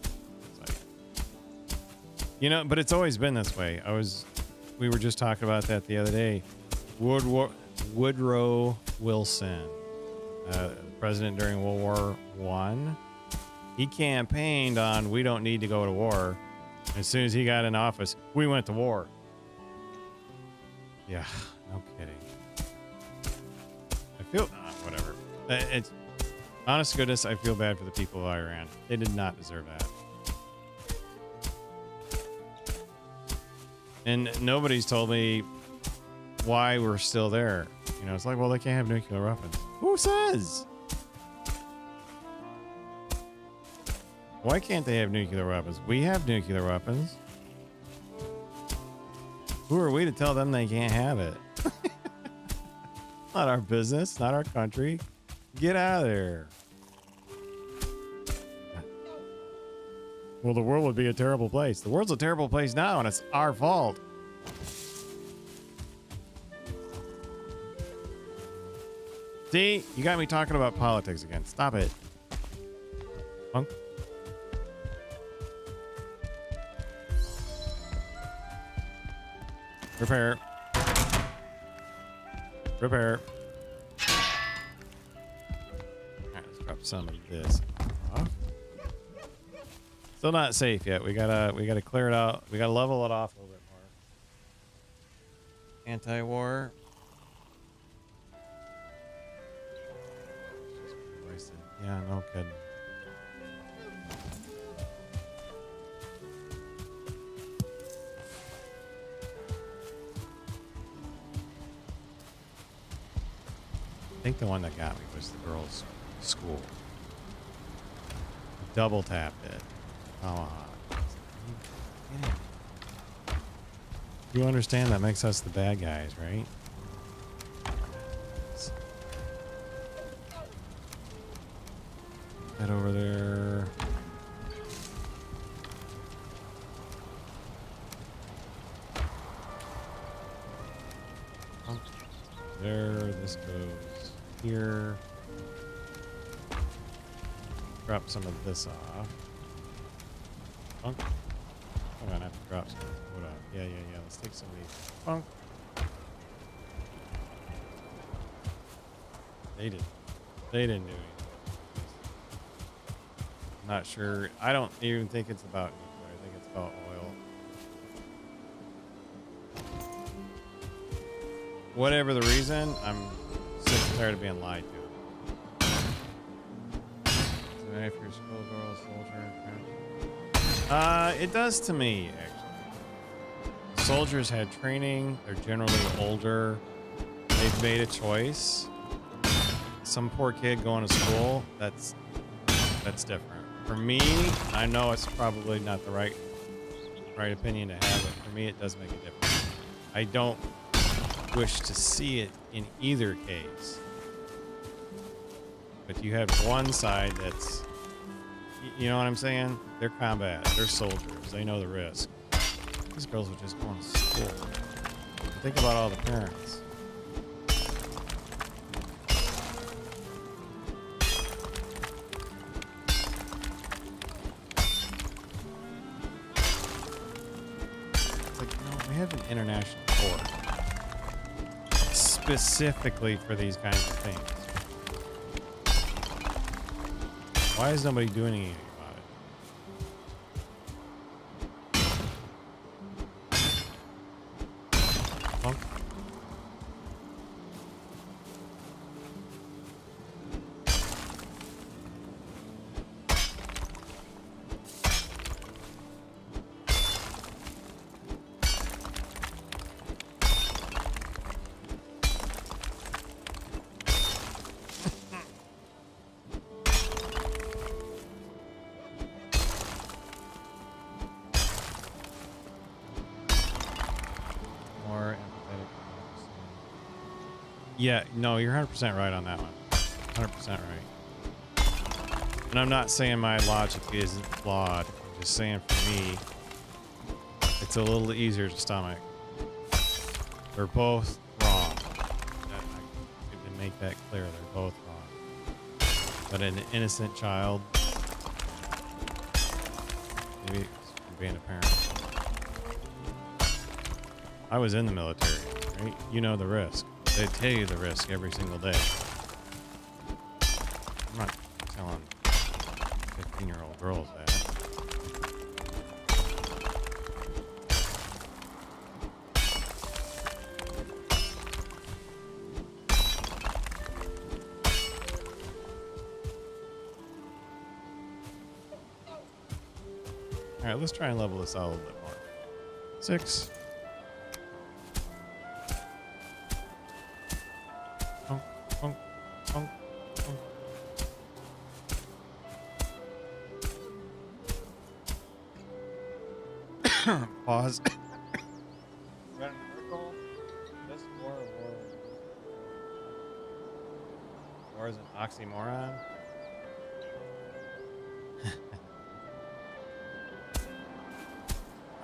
It's like, you know, but it's always been this way. We were just talking about that the other day. Woodrow Wilson, president during World War I, he campaigned on we don't need to go to war. As soon as he got in office, we went to war. Yeah, no kidding. I feel whatever. It's honest to goodness, I feel bad for the people of Iran. They did not deserve that. And nobody's told me why we're still there. You know, it's like, well, they can't have nuclear weapons. Who says? Why can't they have nuclear weapons? We have nuclear weapons. Who are we to tell them they can't have it? Not our business, not our country. Get out of there. Well, the world would be a terrible place. The world's a terrible place now, and it's our fault. See, you got me talking about politics again. Stop it. Punk. Repair. Repair. Alright, let's drop some of this off. Still not safe yet. We gotta clear it out. We gotta level it off a little bit more. Anti-war. Yeah, no kidding. I think the one that got me was the girls' school. Double tapped it. You understand that makes us the bad guys, right? Head over there. There, this goes here. Drop some of this off. Funk. I'm gonna have to drop some. Hold on. Yeah. Let's take some of these. Funk. They didn't do anything. I'm not sure. I don't even think it's about nuclear. I think it's about oil. Whatever the reason, I'm sick and tired of being lied to. So if you're school girl, soldier, it does to me, actually. Soldiers had training. They're generally older. They've made a choice. Some poor kid going to school, that's different. For me, I know it's probably not the right opinion to have, but for me, it does make a difference. I don't wish to see it in either case. But you have one side that's, you know what I'm saying? They're combat. They're soldiers. They know the risk. These girls are just going to school. Think about all the parents. We have an international court specifically for these kinds of things. Why is nobody doing anything about it? Punk. Yeah, no, you're 100% right on that one. 100% right. And I'm not saying my logic isn't flawed. I'm Just saying, for me, it's a little easier to stomach. They're both wrong. I need to make that clear. They're both wrong. But an innocent child, maybe it's from being a parent. I was in the military, right? You know the risk. They tell you the risk every single day. I'm not telling 15-year-old girls that. All right, let's try and level this out a little bit more. 6. Pause. War is an oxymoron.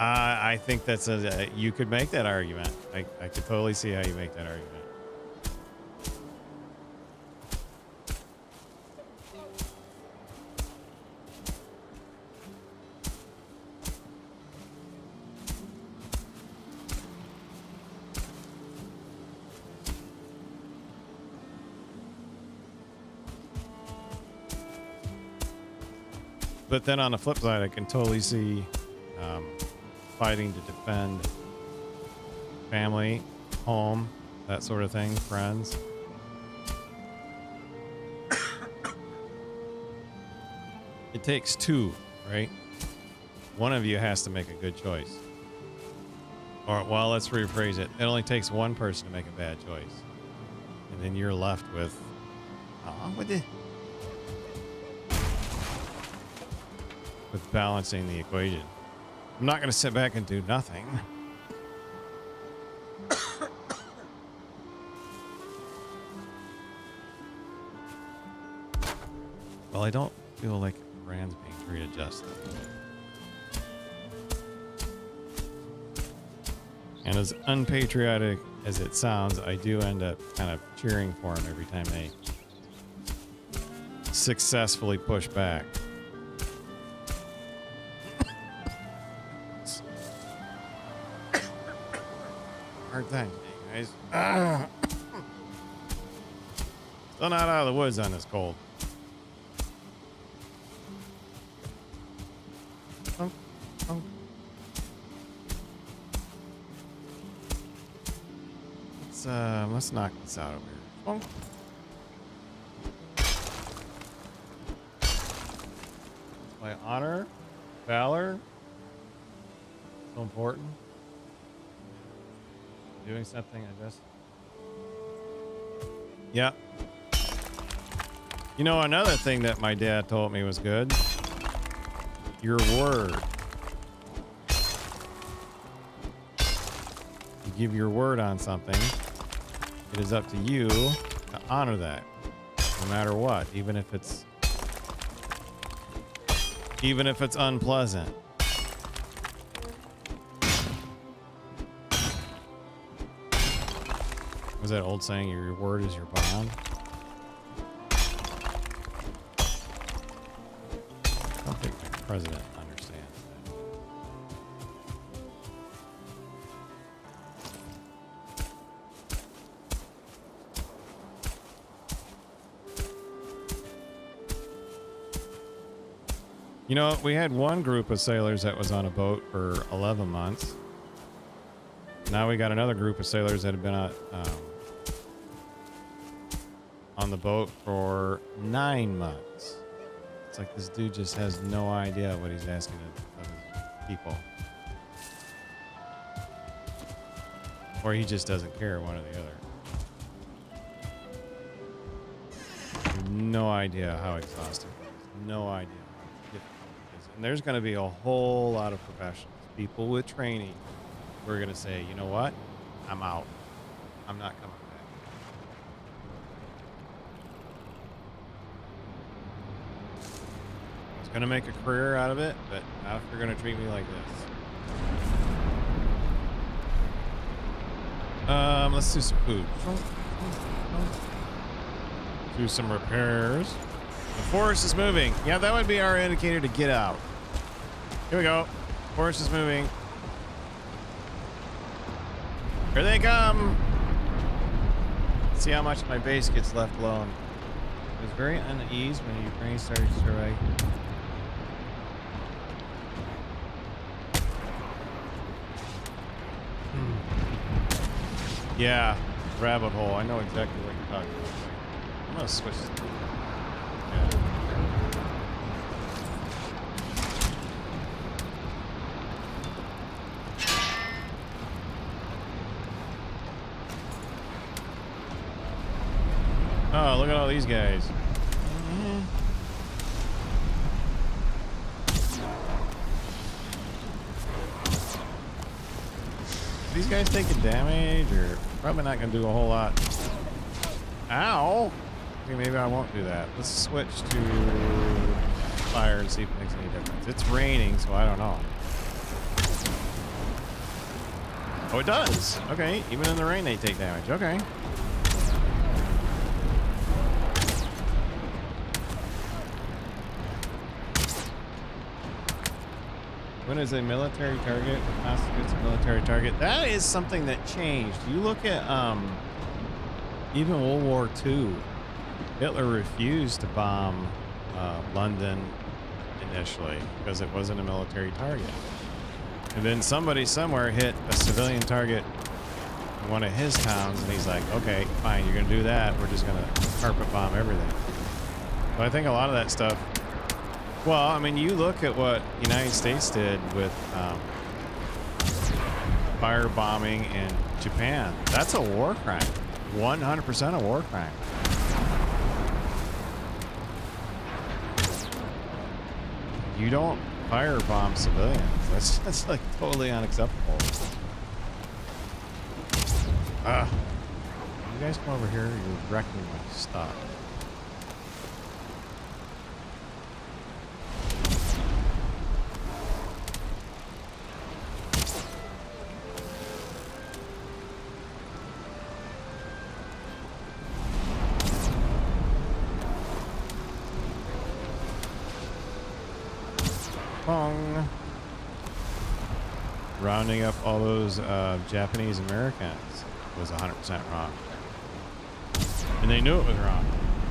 I think that's you could make that argument. I could totally see how you make that argument. But then on the flip side, I can totally see fighting to defend family, home, that sort of thing, friends. It takes two, right? One of you has to make a good choice. Or, well, let's rephrase it. It only takes one person to make a bad choice. And then you're left with, with balancing the equation. I'm not going to sit back and do nothing. Well, I don't feel like Rand's being treated justly. And as unpatriotic as it sounds, I do end up kind of cheering for him every time they successfully push back. Hard time today, guys. Still not out of the woods on this cold. Let's knock this out over here. My honor, valor, so important. Doing something, I guess. Yeah. You know, another thing that my dad told me was good. Your word. You give your word on something. It is up to you to honor that, no matter what, even if it's unpleasant. Was that old saying, your word is your bond? I don't think my president understands that. You know, we had one group of sailors that was on a boat for 11 months. Now we got another group of sailors that have been on the boat for 9 months. It's like this dude just has no idea what he's asking of his people. Or he just doesn't care, one or the other. No idea how exhausting it is. No idea how difficult it is. And there's going to be a whole lot of professionals, people with training, who are going to say, you know what? I'm out. I'm not coming back. Gonna make a career out of it, but not if you're gonna treat me like this. Let's do some food. Do some repairs. The forest is moving. Yeah, that would be our indicator to get out. Here we go. Forest is moving. Here they come. Let's see how much my base gets left alone. It was very unease when Ukraine started to strike. Yeah, rabbit hole. I know exactly what you're talking about. I'm gonna switch. Yeah. Oh, look at all these guys. These guys taking damage, or probably not going to do a whole lot. Ow! Okay, maybe I won't do that. Let's switch to fire and see if it makes any difference. It's raining, so I don't know. Oh, it does. Okay, even in the rain they take damage. Okay. When is a military target? What constitutes a military target? That is something that changed. You look at even World War II. Hitler refused to bomb London initially because it wasn't a military target. And then somebody somewhere hit a civilian target in one of his towns, and he's like, okay, fine, you're going to do that. We're just going to carpet bomb everything. But I think a lot of that stuff. Well, I mean, you look at what the United States did with firebombing in Japan. That's a war crime. 100% a war crime. You don't firebomb civilians. That's like totally unacceptable. You guys come over here. You're wrecking my stuff. Rounding up all those Japanese Americans was 100% wrong, and they knew it was wrong.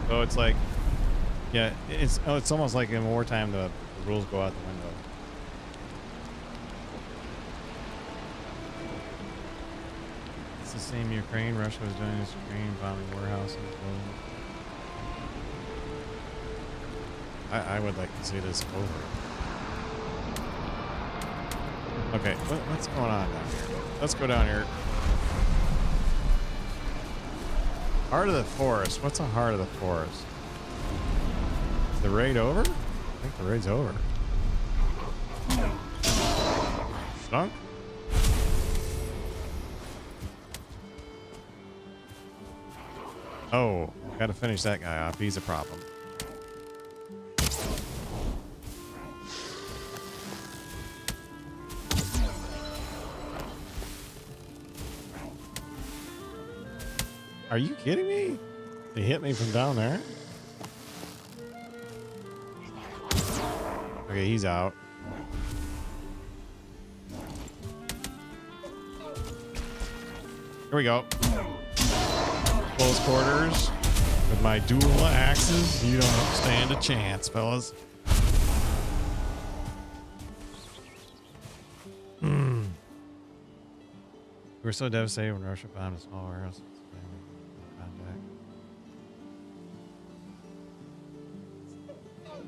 So it's like, yeah, it's almost like in wartime the rules go out the window. It's the same Ukraine. Russia was doing this. Ukraine bombing warehouses. I would like to see this over. Okay, what's going on down here? Let's go down here. Heart of the forest. What's a heart of the forest? Is the raid over? I think the raid's over. Stunk? Oh, gotta finish that guy off. He's a problem. Are you kidding me? They hit me from down there? Okay, he's out. Here we go. Close quarters with my dual axes. You don't stand a chance, fellas. We were so devastated when Russia bombed a small warehouse.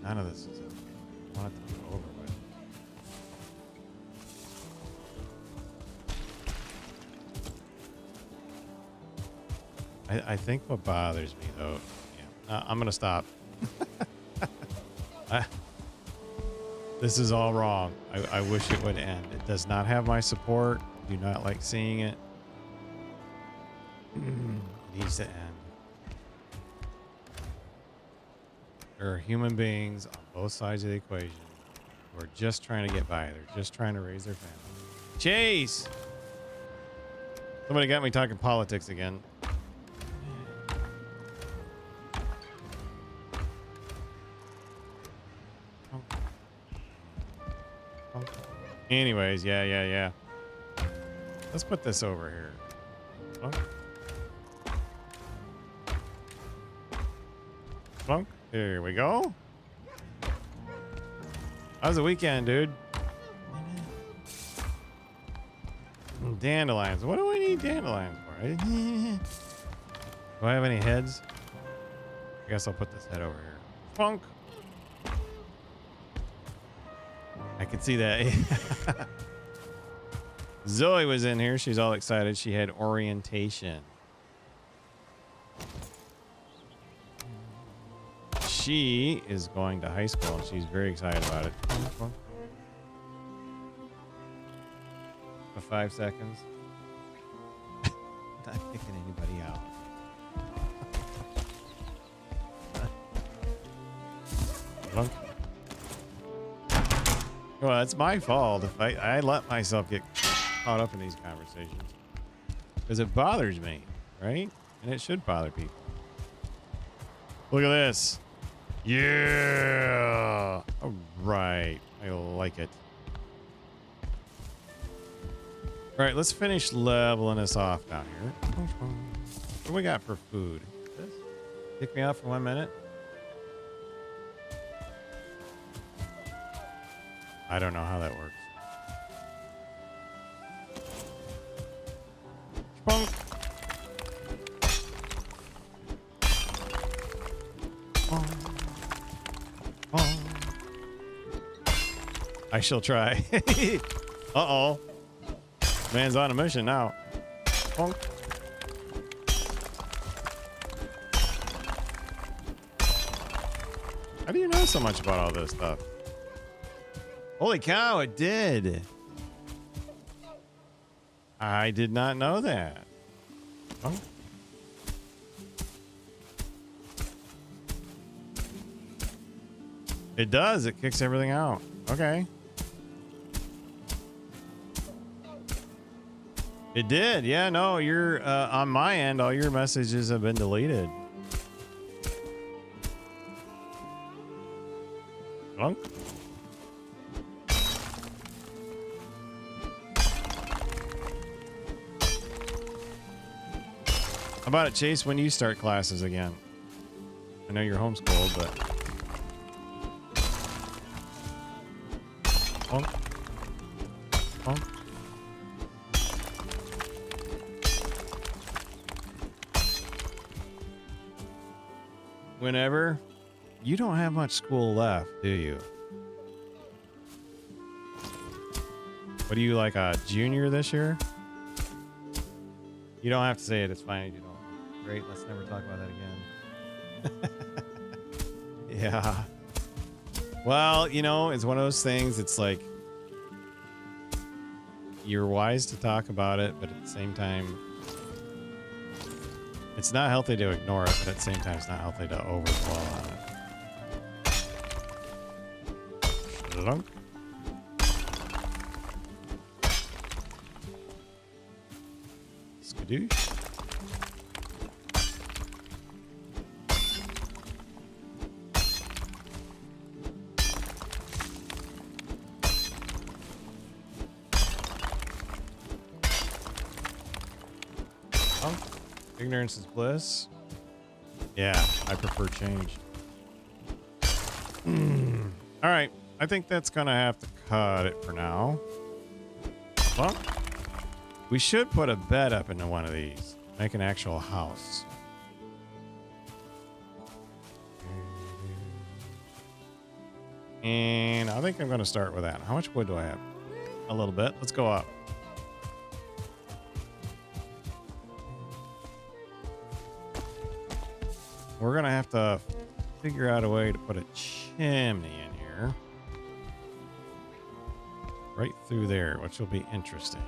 None of this is okay. I want it to be over with. I think what bothers me, though, yeah, I'm going to stop. This is all wrong. I wish it would end. It does not have my support. I do not like seeing it. It needs to end. There are human beings on both sides of the equation who are just trying to get by. They're just trying to raise their family. Chase! Somebody got me talking politics again. Anyways, yeah. Let's put this over here. Plunk. Plunk. Here we go. How's the weekend, dude? Dandelions. What do we need dandelions for? Do I have any heads? I guess I'll put this head over here. Plunk. I can see that. Zoe was in here. She's all excited. She had orientation. She is going to high school and she's very excited about it. For 5 seconds. Not picking anybody out. Well, it's my fault if I let myself get caught up in these conversations. Because it bothers me, right? And it should bother people. Look at this. Yeah. All right. I like it. All right, let's finish leveling this off down here. What do we got for food? This? Pick me up for 1 minute. I don't know how that works. Spunk. I shall try. Uh-oh. Man's on a mission now. Spunk. How do you know so much about all this stuff? Holy cow, it did. I did not know that. Oh. It does. It kicks everything out. Okay. It did. Yeah, no, you're on my end, all your messages have been deleted. Plunk. How about it, Chase, when you start classes again? I know you're homeschooled, but... Plunk. Plunk. Whenever. You don't have much school left, do you? What are you, like a junior this year? You don't have to say it. It's fine if you don't. Great. Let's never talk about that again. Yeah. Well, you know, it's one of those things. It's like you're wise to talk about it, but at the same time, it's not healthy to ignore it, but at the same time, it's not healthy to overflow on it. Shlunk. Skadoosh. Ignorance is bliss. Yeah, I prefer change. All right, I think that's gonna have to cut it for now. Well, we should put a bed up into one of these. Make an actual house. And I think I'm gonna start with that. How much wood do I have? A little bit. Let's go up. We're going to have to figure out a way to put a chimney in here. Right through there, which will be interesting.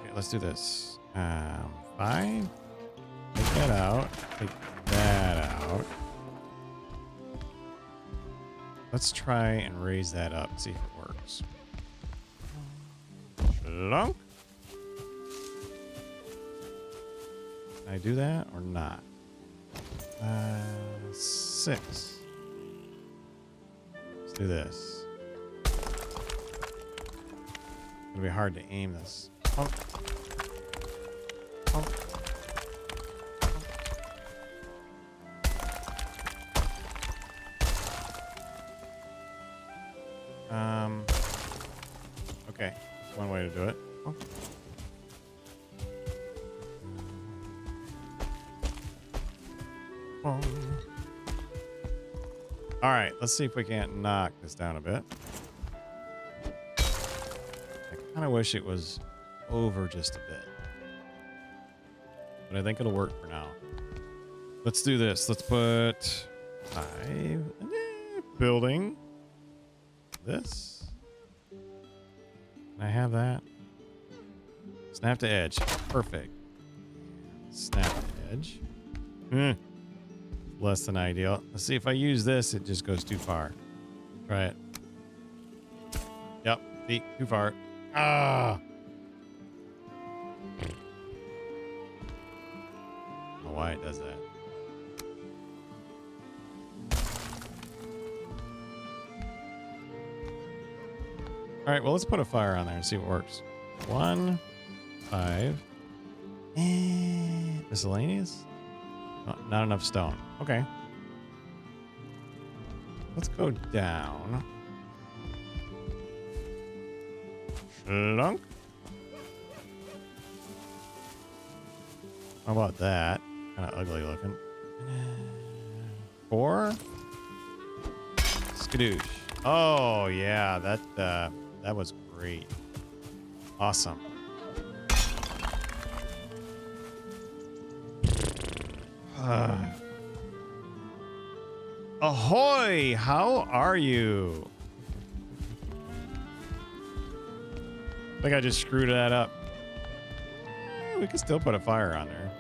Okay, let's do this. 5. Take that out. Take that out. Let's try and raise that up, see if it works. Shlunk. Can I do that or not? 6. Let's do this. It's gonna be hard to aim this. Oh. Oh. Okay, that's one way to do it. Oh. Oh. All right, let's see if we can't knock this down a bit. I kind of wish it was over just a bit, but I think it'll work for now. Let's do this. Let's put 5 building. This. Can I have that? Snap to edge. Perfect. Snap to edge. Less than ideal. Let's see if I use this, it just goes too far. Try it. Yep. See, too far. Ah. I don't know why it does that. All right, well, let's put a fire on there and see what works. 1, 5. Miscellaneous? Not enough stone. Okay. Let's go down. Shlunk. How about that? Kind of ugly looking. 4. Skadoosh. Oh, yeah, that was great. Awesome. Ahoy! How are you? I think I just screwed that up. We can still put a fire on there.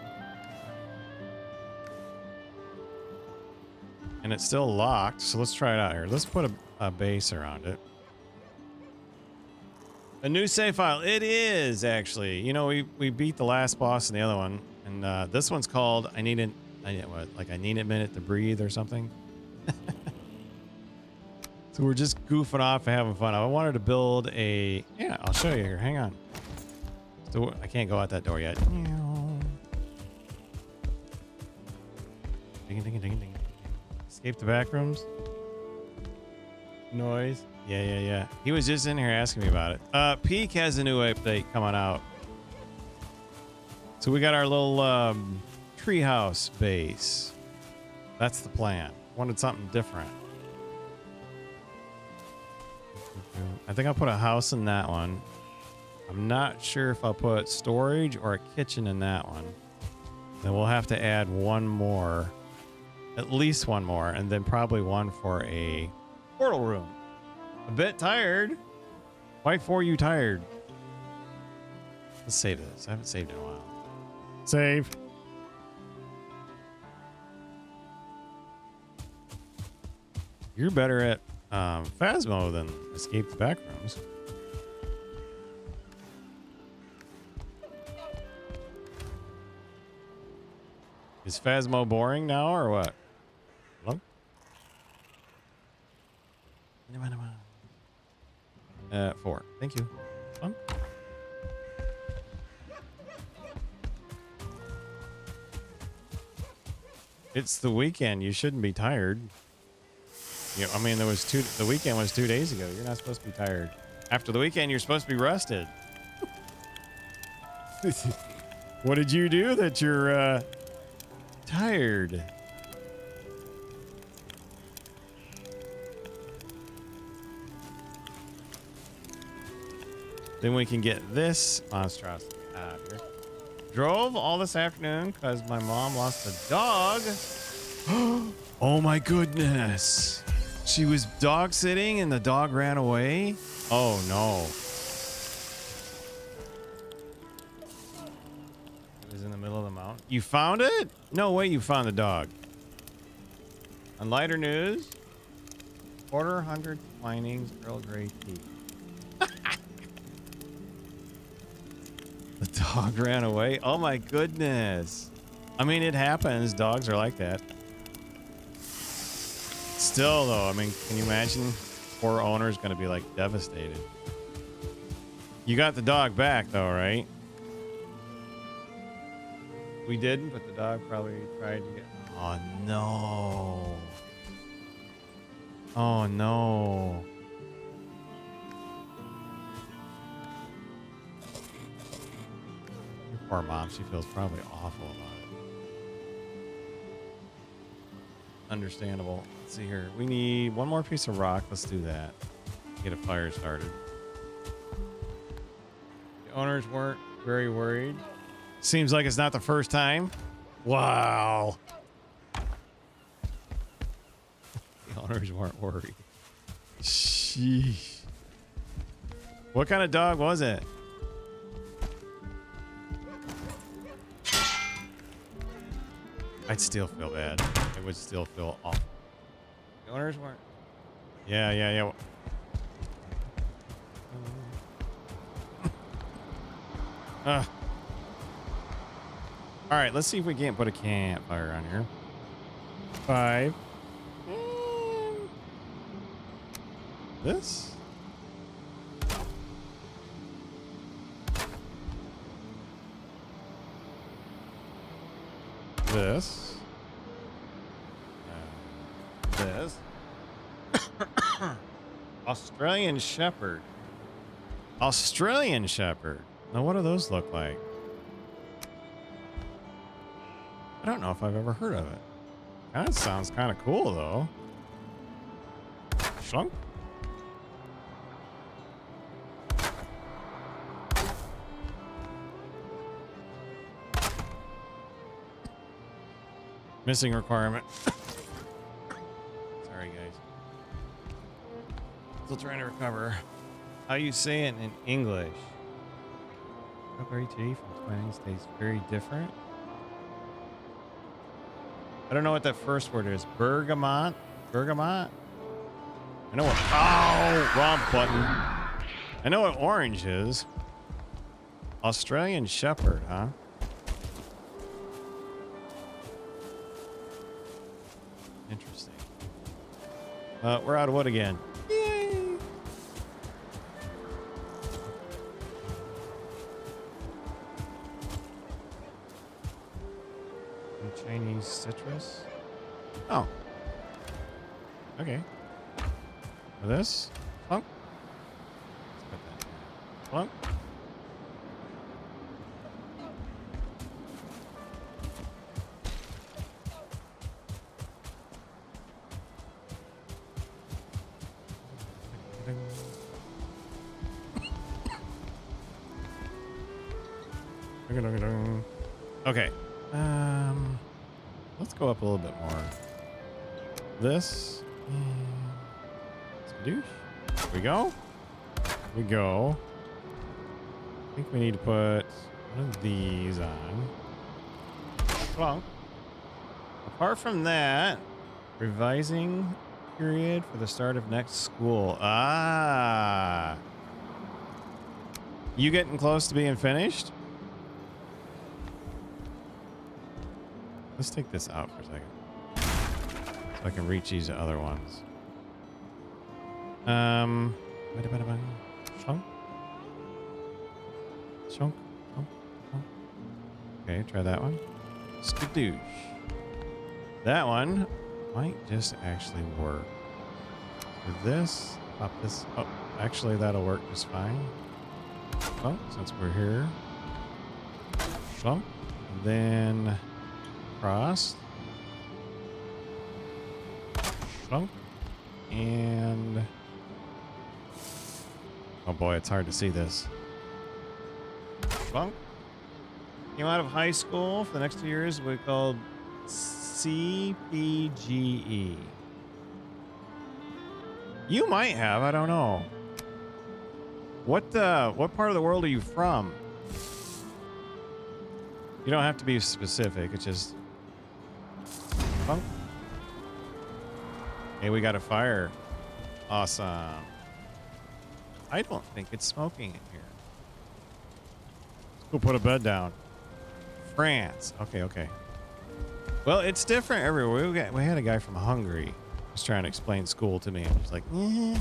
And it's still locked, so let's try it out here. Let's put a base around it. A new save file. It is, actually. You know, we beat the last boss in the other one. And this one's called I need a minute to breathe or something. So we're just goofing off and having fun. I wanted to build a... Yeah, I'll show you here. Hang on. So I can't go out that door yet. Ding, ding, ding, ding. Escape the back rooms. Noise. Yeah. He was just in here asking me about it. Peak has a new update coming out. So we got our little treehouse base. That's the plan. Wanted something different. I think I'll put a house in that one. I'm not sure if I'll put storage or a kitchen in that one. Then we'll have to add one more. At least one more. And then probably one for a portal room. A bit tired. Why for you tired? Let's save this. I haven't saved in a while. Save. You're better at Phasmo than escape the back rooms. Is Phasmo boring now or what? Hello? 4. Thank you. It's the weekend. You shouldn't be tired. Yeah, I mean, the weekend was 2 days ago. You're not supposed to be tired. After the weekend, you're supposed to be rested. What did you do that you're tired? Then we can get this monstrosity out of here. Drove all this afternoon because my mom lost a dog. Oh my goodness. She was dog sitting and the dog ran away. Oh no. It was in the middle of the mountain. You found it? No way you found the dog. On lighter news, 1/4 Twinings Earl Grey tea. The dog ran away. Oh my goodness. I mean, it happens. Dogs are like that. Still, though, I mean, can you imagine? Poor owner's going to be like devastated. You got the dog back, though, right? We didn't, but the dog probably tried to get. Oh no. Oh no. Your poor mom, she feels probably awful about it. Understandable. Let's see here. We need one more piece of rock. Let's do that. Get a fire started. The owners weren't very worried. Seems like it's not the first time. Wow. The owners weren't worried. Sheesh. What kind of dog was it? I'd still feel bad. I would still feel awful. The owners weren't. Yeah. All right, let's see if we can't put a campfire on here. 5. This? This. This. Australian Shepherd. Australian Shepherd. Now, what do those look like? I don't know if I've ever heard of it. That sounds kind of cool, though. Shlunk. Missing requirement. Sorry, guys. Still trying to recover. How you say it in English? Strawberry tea from Twinings tastes very different. I don't know what that first word is. Bergamot? Bergamot? I know what. Oh, wrong button. I know what orange is. Australian Shepherd, huh? Interesting. We're out of wood again. Yay! Chinese citrus. Oh. Okay. For this. Plunk. Let's put that there. Plunk. Okay. Let's go up a little bit more. This. Skadoosh. Here we go. Here we go. I think we need to put one of these on. Well, apart from that, revising period for the start of next school. Ah. You getting close to being finished? Let's take this out for a second, so I can reach these other ones. Shunk. Shunk. Okay, try that one. Skadoosh. That one might just actually work. For this, pop this. Oh, actually, that'll work just fine. Well, since we're here. Shunk. And then cross. Shunk. And oh boy, it's hard to see this. Shunk. Came out of high school for the next 2 years. We called CPGE. You might have. I don't know. What part of the world are you from? You don't have to be specific. It's just. Hey, we got a fire. Awesome. I don't think it's smoking in here. Let's go put a bed down. France. Okay, okay. Well, it's different everywhere. We had a guy from Hungary who's trying to explain school to me, and he's like, eh.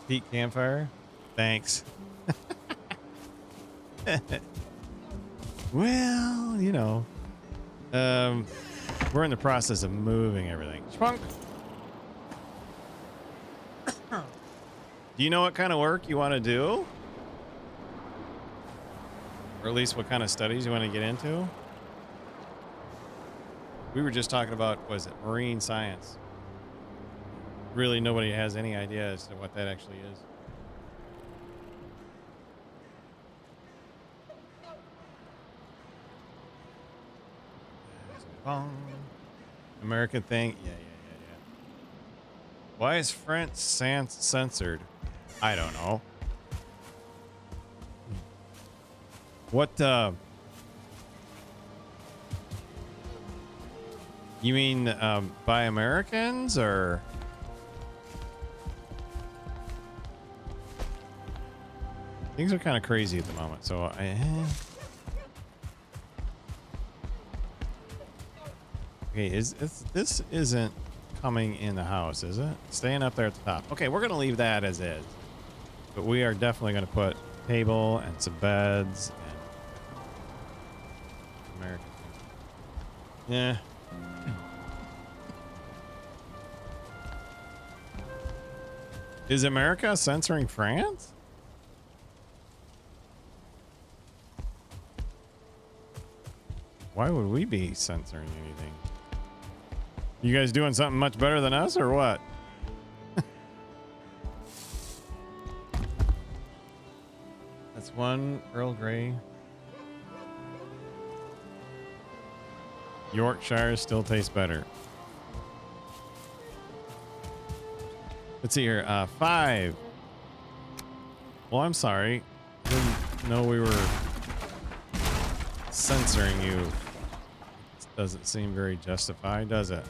Peat campfire? Thanks. Well, you know, we're in the process of moving everything. Shrunk. Do you know what kind of work you want to do? Or at least what kind of studies you want to get into? We were just talking about, was it marine science? Really, nobody has any idea as to what that actually is. American thing? Yeah. Why is French censored? I don't know. What, you mean, by Americans, or? Things are kind of crazy at the moment, so okay, this isn't coming in the house, is it? Staying up there at the top. Okay, we're gonna leave that as is, but we are definitely gonna put a table and some beds and American. Yeah. Is America censoring France? Why would we be censoring anything? You guys doing something much better than us, or what? That's one Earl Grey. Yorkshire still tastes better. Let's see here. 5. Well, I'm sorry. Didn't know we were censoring you. It doesn't seem very justified, does it?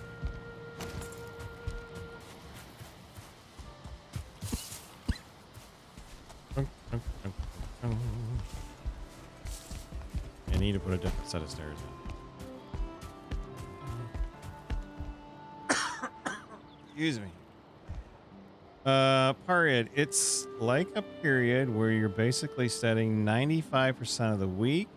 I need to put a different set of stairs in. Excuse me. Period. It's like a period where you're basically studying 95% of the week,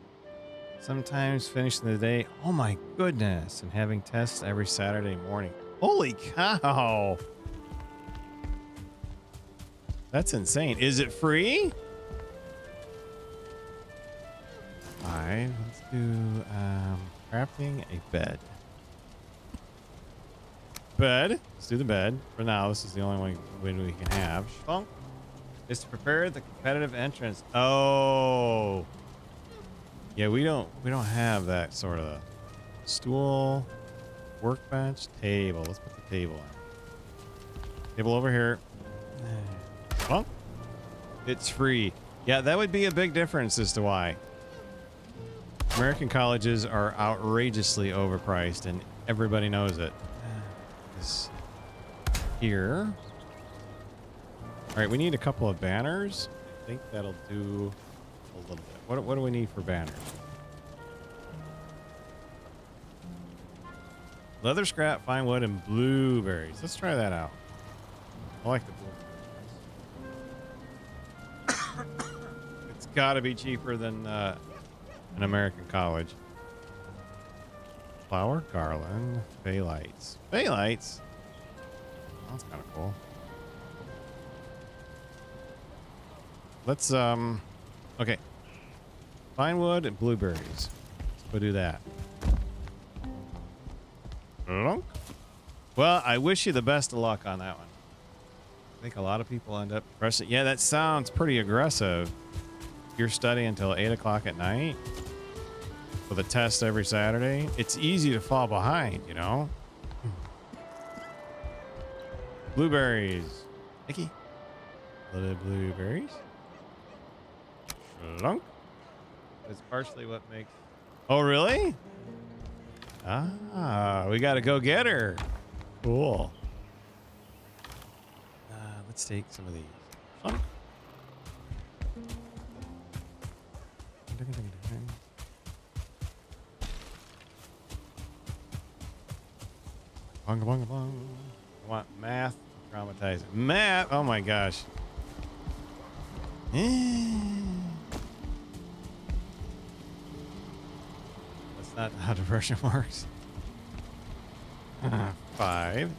sometimes finishing the day. Oh my goodness. And having tests every Saturday morning. Holy cow. That's insane. Is it free? 5. Let's do crafting a bed. Let's do the bed. For now, this is the only one we can have. Schwunk is to prepare the competitive entrance. Oh. Yeah, we don't have that sort of stool, workbench, table. Let's put the table in. Table over here. Schwunk. It's free. Yeah, that would be a big difference as to why. American colleges are outrageously overpriced, and everybody knows it. Here. All right, we need a couple of banners. I think that'll do a little bit. What do we need for banners? Leather scrap, fine wood, and blueberries. Let's try that out. I like the blueberries. It's got to be cheaper than an American college. Flower garland, bay lights. Bay lights? That's kind of cool. Let's, okay. Fine wood and blueberries. Let's go do that. Well, I wish you the best of luck on that one. I think a lot of people end up pressing. Yeah, that sounds pretty aggressive. You're studying until 8 o'clock at night with a test every Saturday. It's easy to fall behind, you know? Blueberries. Mickey. Little blueberries. Shlunk. It's partially what makes... Oh, really? Ah, we got to go get her. Cool. Let's take some of these. Fun. Bunga, bunga, bunga. I want math. Traumatizing. Math. Oh my gosh. That's not how diversion works. 5.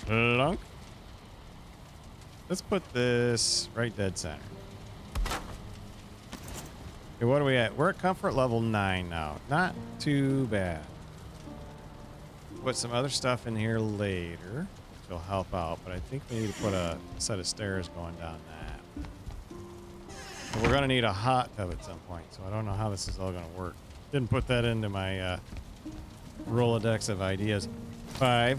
Schlunk. Let's put this right dead center. Okay, what are we at? We're at comfort level 9 now. Not too bad. Put some other stuff in here later, which will help out, but I think we need to put a set of stairs going down that. And we're going to need a hot tub at some point, so I don't know how this is all going to work. Didn't put that into my Rolodex of ideas. 5.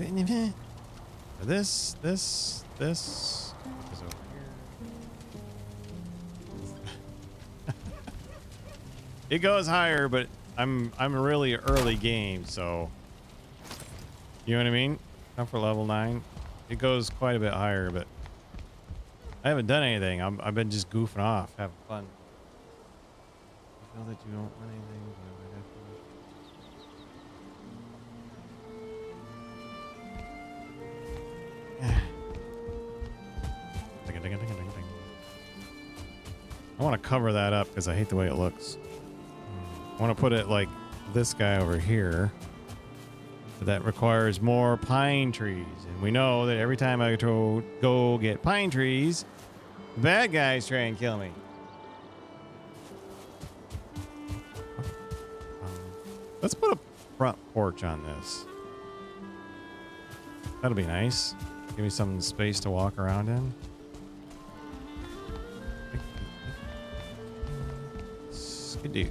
This is over here. It goes higher, but I'm a really early game, so you know what I mean? Comfort level 9. It goes quite a bit higher, but I haven't done anything. I've been just goofing off, having fun. I feel that you don't want anything. I want to cover that up because I hate the way it looks. I want to put it like this guy over here. But that requires more pine trees. And we know that every time I go get pine trees, the bad guys try and kill me. Let's put a front porch on this. That'll be nice. Give me some space to walk around in. Skidoo.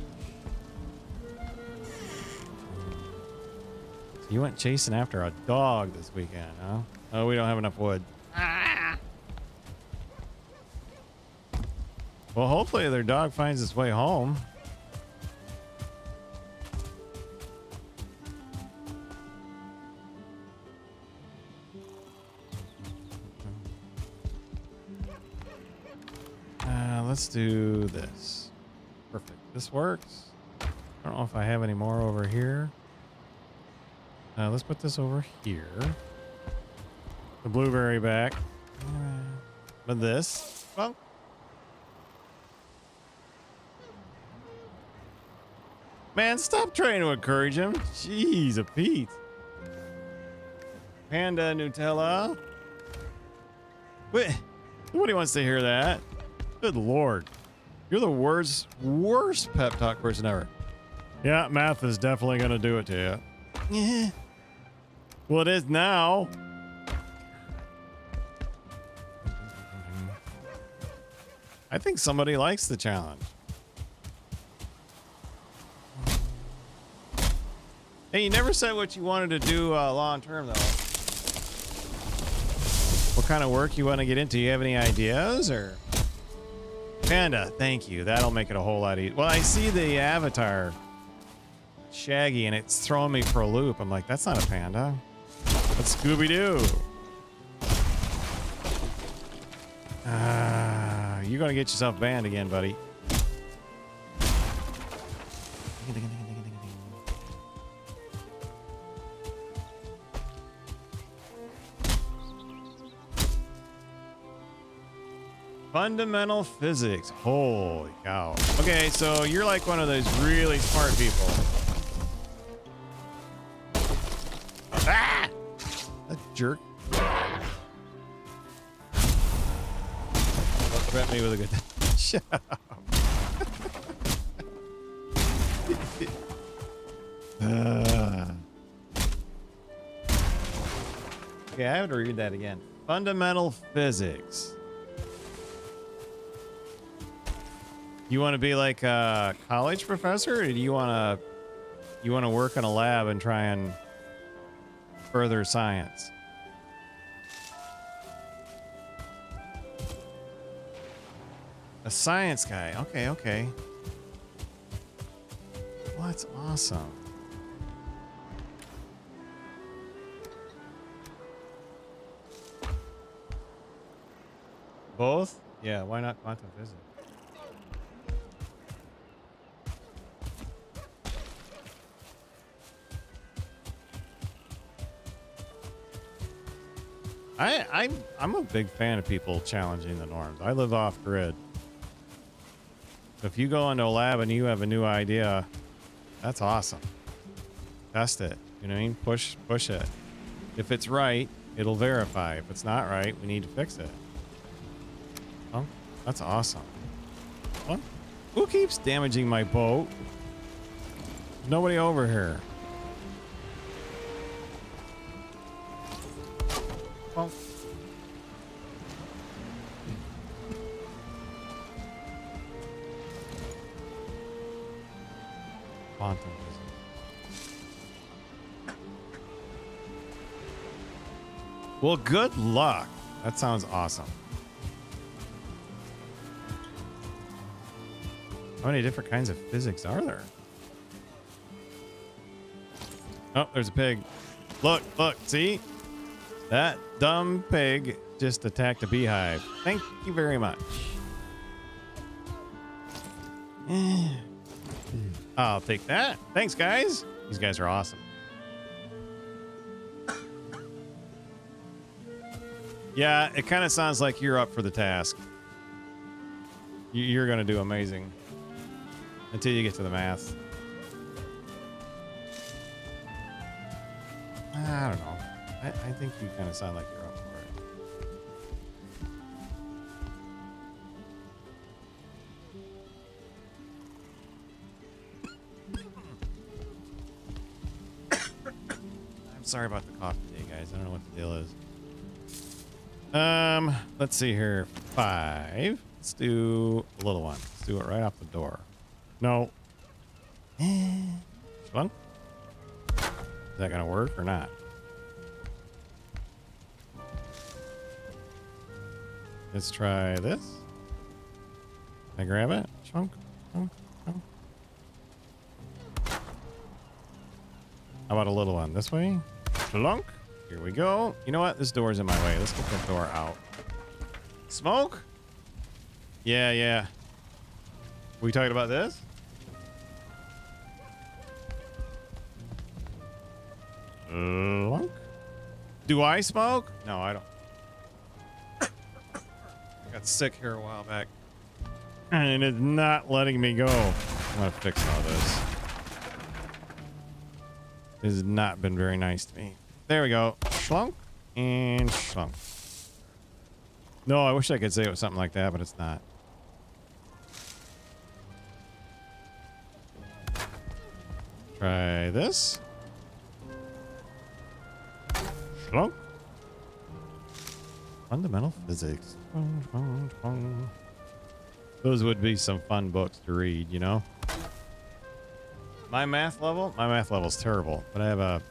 So you went chasing after a dog this weekend, huh? Oh, we don't have enough wood. Ah! Well, hopefully their dog finds its way home. Let's do this. Perfect. This works. I don't know if I have any more over here. Let's put this over here. The blueberry back. But this. Well. Man, stop trying to encourage him. Jeez, a Pete. Panda Nutella. Wait. Nobody wants to hear that. Good Lord. You're the worst pep talk person ever. Yeah, math is definitely going to do it to you. Yeah. Well, it is now. I think somebody likes the challenge. Hey, you never said what you wanted to do long term, though. What kind of work you want to get into? You have any ideas, or? Panda, thank you. That'll make it a whole lot easier. Well, I see the avatar, Shaggy, and it's throwing me for a loop. I'm like, that's not a panda. That's Scooby-Doo. You're going to get yourself banned again, buddy. Fundamental physics. Holy cow. Okay, so you're like one of those really smart people. Ah! That jerk. Don't threaten me with a good... Shut up. Okay, I have to read that again. Fundamental physics. You want to be like a college professor, or do you want to work in a lab and try and further science? A science guy. Okay, okay. Well, that's awesome. Both? Yeah, why not quantum physics? I'm a big fan of people challenging the norms. I live off grid. So if you go into a lab and you have a new idea, that's awesome. Test it. You know what I mean? Push it. If it's right, it'll verify. If it's not right, we need to fix it. Oh, that's awesome. What? Who keeps damaging my boat? Nobody over here. Oh. Quantum physics. Well, good luck. That sounds awesome. How many different kinds of physics are there? Oh, there's a pig. Look, see? That dumb pig just attacked a beehive. Thank you very much. I'll take that. Thanks, guys. These guys are awesome. Yeah, it kind of sounds like you're up for the task. You're going to do amazing. Until you get to the math. I don't know. I think you kind of sound like you're up for it. I'm sorry about the cough today, guys. I don't know what the deal is. Let's see here. 5. Let's do a little one. Let's do it right off the door. No. Schlunk? Is that gonna work or not? Let's try this. Can I grab it? Chunk, chunk, chunk. How about a little one? This way? Clunk. Here we go. You know what? This door's in my way. Let's get the door out. Smoke? Yeah. We talking about this? Clunk. Do I smoke? No, I don't. I got sick here a while back. And it's not letting me go. I'm gonna fix all this. It has not been very nice to me. There we go. Schlunk and schlunk. No, I wish I could say it was something like that, but it's not. Try this. Schlunk. Fundamental physics. Those would be some fun books to read, you know? My math level's terrible, but I have a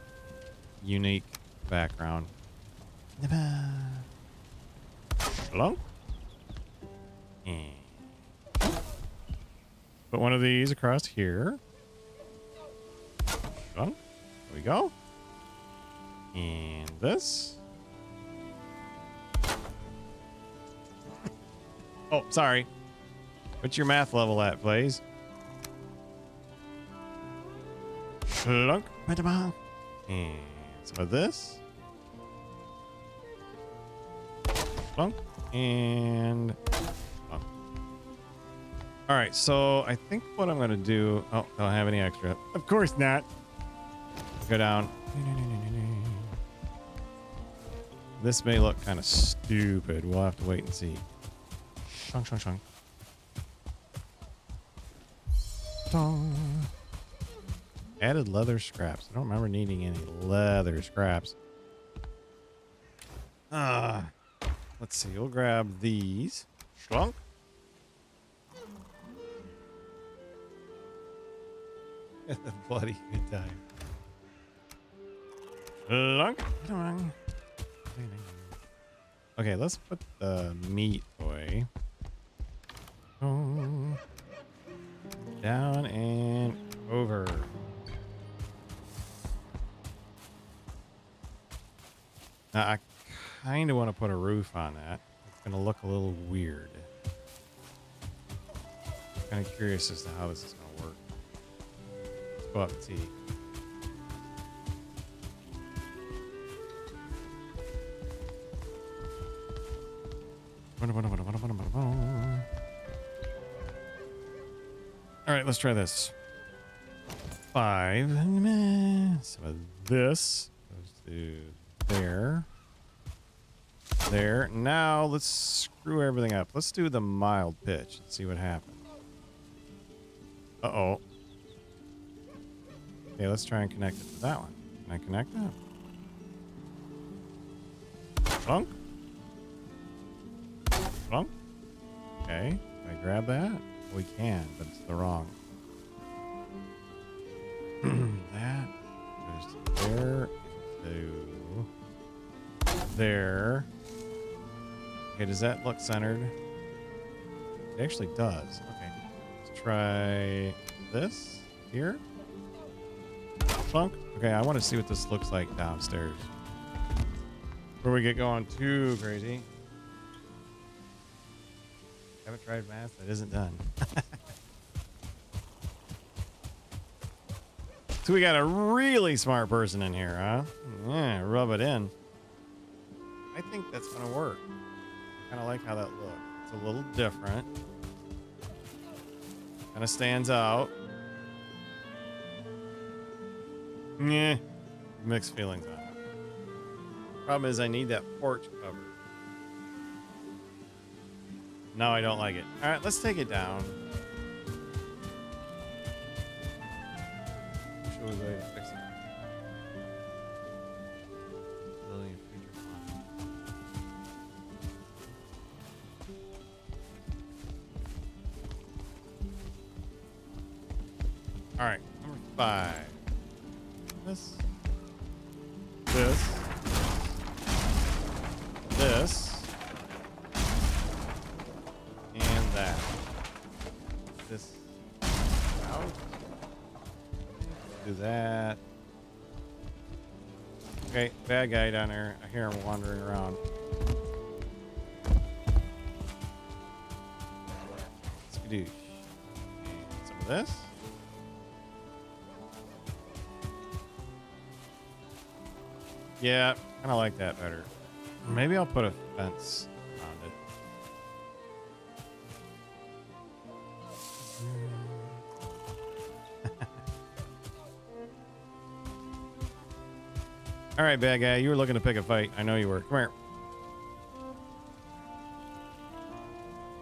unique background. Hello? Put one of these across here. There we go. And this. Oh, sorry. What's your math level at, please? Clunk. And some of this. Clunk. And clunk. All right, so I think what I'm going to do... Oh, don't have any extra. Of course not. Go down. This may look kind of stupid. We'll have to wait and see. Shunk, shunk, shunk. Dong. Added leather scraps. I don't remember needing any leather scraps. Let's see. We'll grab these. Schlunk. The bloody good time. Schlunk. Okay, let's put the meat away. Oh. Down and over. Now, I kind of want to put a roof on that. gonna look a little weird. Kind of curious as to how this is gonna work. Let's go up and see. All right, let's try this. 5. Some of this goes to there. There. Now let's screw everything up. Let's do the mild pitch and see what happens. Uh-oh. Okay, let's try and connect it to that one. Can I connect that? Plunk. Plunk. Okay. Can I grab that? We can, but it's the wrong. That goes to there, to there. Okay, does that look centered? It actually does. Okay. Let's try this here. Plunk. Okay, I want to see what this looks like downstairs. Before we get going too crazy. Haven't tried math that isn't done. So we got a really smart person in here, huh? Yeah, rub it in. I think that's gonna work. I kind of like how that looks. It's a little different. Kind of stands out. Yeah, mixed feelings on it. Problem is I need that porch covered. No, I don't like it. All right, let's take it down. Show a way to fix it. Building a future plan. All right, number 5. This. And that. This out. Do that. Okay, bad guy down there. I hear him wandering around. Skadoosh. And some of this. Yeah, kind of like that better. Maybe I'll put a fence around it. All right, bad guy. You were looking to pick a fight. I know you were. Come here.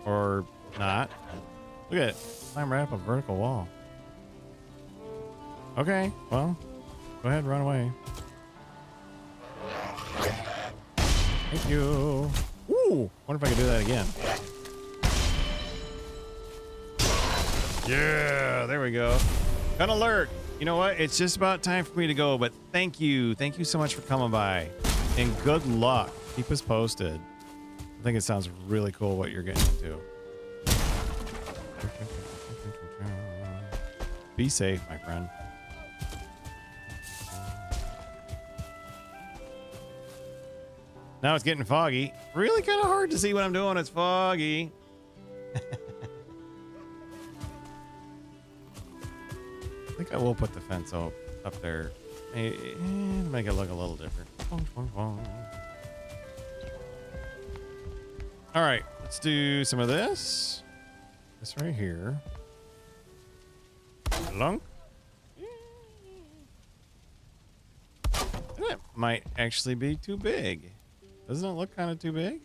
Or not. Look at it. Climb right up a vertical wall. Okay, well, go ahead and run away. Thank you. Ooh, wonder if I can do that again. Yeah, there we go. Got an alert. You know what? It's just about time for me to go, but thank you. Thank you so much for coming by. And good luck. Keep us posted. I think it sounds really cool what you're getting into. Be safe, my friend. Now it's getting foggy. Really kind of hard to see what I'm doing. It's foggy. I think I will put the fence up there. Make it look a little different. All right, let's do some of this. This right here. Lunk. That might actually be too big. Doesn't it look kind of too big?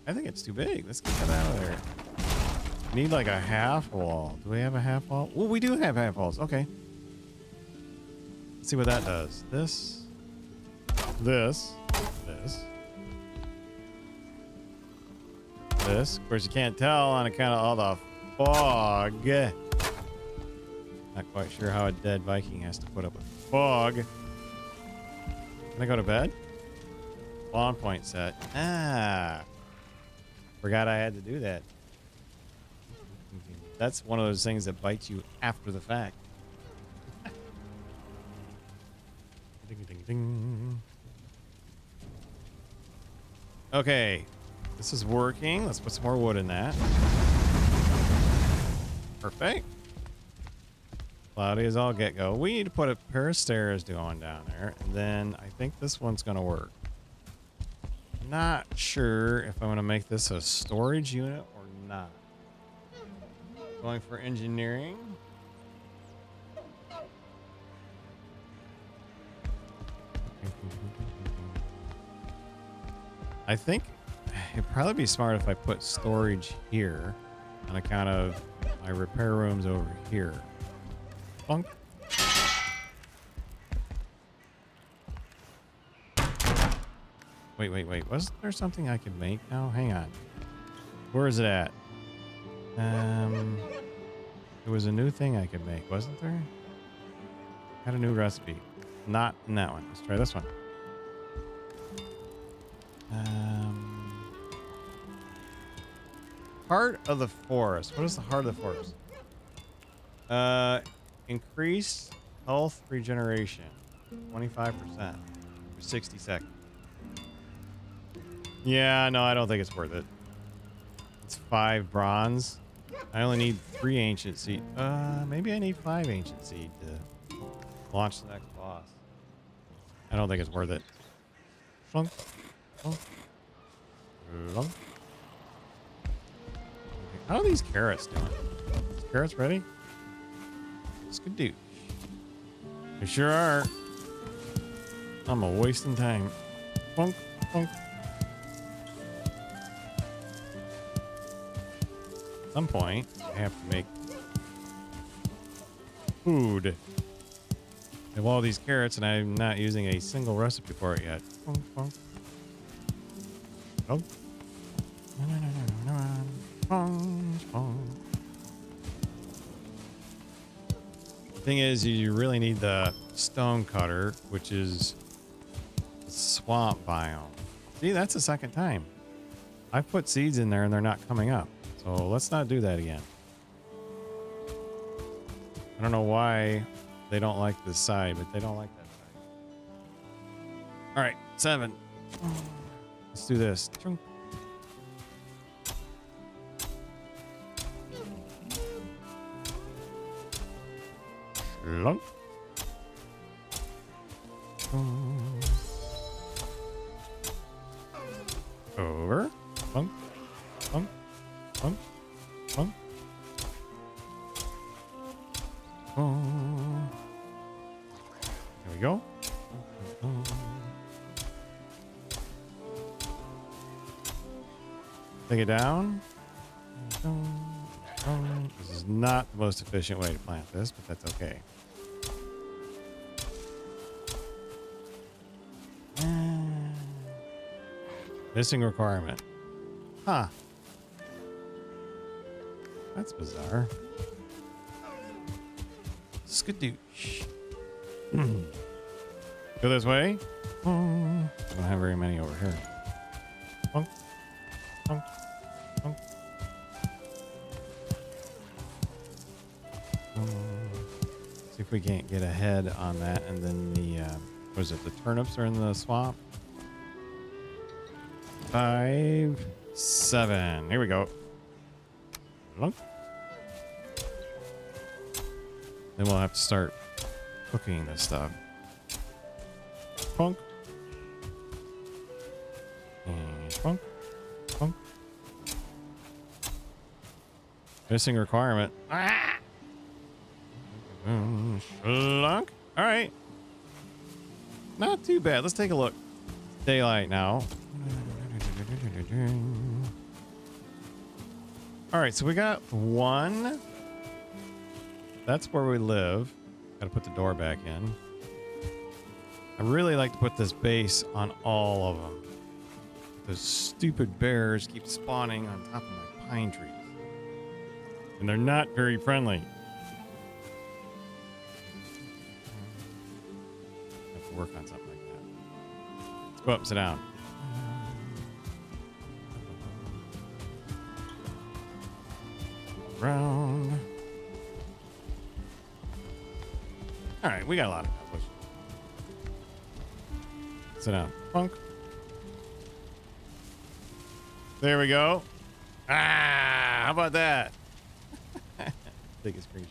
I think it's too big. Let's get that out of there. Need like a half wall. Do we have a half wall? Well, we do have half walls. Okay. Let's see what that does. This. This. Of course, you can't tell on account of all the fog. Not quite sure how a dead Viking has to put up with fog. Can I go to bed? Spawn point set. Ah. Forgot I had to do that. That's one of those things that bites you after the fact. Ding, ding, ding. Okay. This is working. Let's put some more wood in that. Perfect. Cloudy as all get go. We need to put a pair of stairs going down there, and then I think this one's gonna work. Not sure if I'm gonna make this a storage unit or not. Going for engineering. I think it'd probably be smart if I put storage here on account of my repair rooms over here. Bonk. Wait. Wasn't there something I could make now? Hang on. Where is it at? There was a new thing I could make, wasn't there? Had a new recipe. Not in that one. Let's try this one. Heart of the forest. What is the heart of the forest? Increase health regeneration. 25% for 60 seconds. Yeah, no, I don't think it's worth it. It's 5 bronze. I only need 3 ancient seed. Maybe I need 5 ancient seed to launch the next boss. I don't think it's worth it. Flunk. Flunk. Flunk. How are these carrots doing? Is carrots ready? Skadoosh. They sure are. I'm a wasting time. Flunk. Flunk. At some point, I have to make food. I have all these carrots, and I'm not using a single recipe for it yet. Funk, funk. Oh. The thing is, you really need the stone cutter, which is the swamp biome. See, that's the second time. I've put seeds in there, and they're not coming up. So let's not do that again. I don't know why they don't like this side, but they don't like that side. All right, 7. Let's do this. Lump. Over. Bump. Bump. Bump. Bump. There we go. Take it down. This is not the most efficient way to plant this, but that's okay. Missing requirement. Huh. That's bizarre. Skadoosh. Go this way. I don't have very many over here. Punk. Punk. Punk. See if we can't get ahead on that. And then the, what is it? The turnips are in the swamp. 5, 7. Here we go. Then we'll have to start cooking this stuff. Punk. And punk. Punk. Missing requirement. Ah! Slunk. All right. Not too bad. Let's take a look. Daylight now. All right, so we got 1. That's where we live. Got to put the door back in. I really like to put this base on all of them. Those stupid bears keep spawning on top of my pine trees. And they're not very friendly. Have to work on something like that. Let's go up and sit down. Round. All right, we got a lot of accomplishments. Sit down. Punk. There we go. Ah, how about that? Take a screenshot.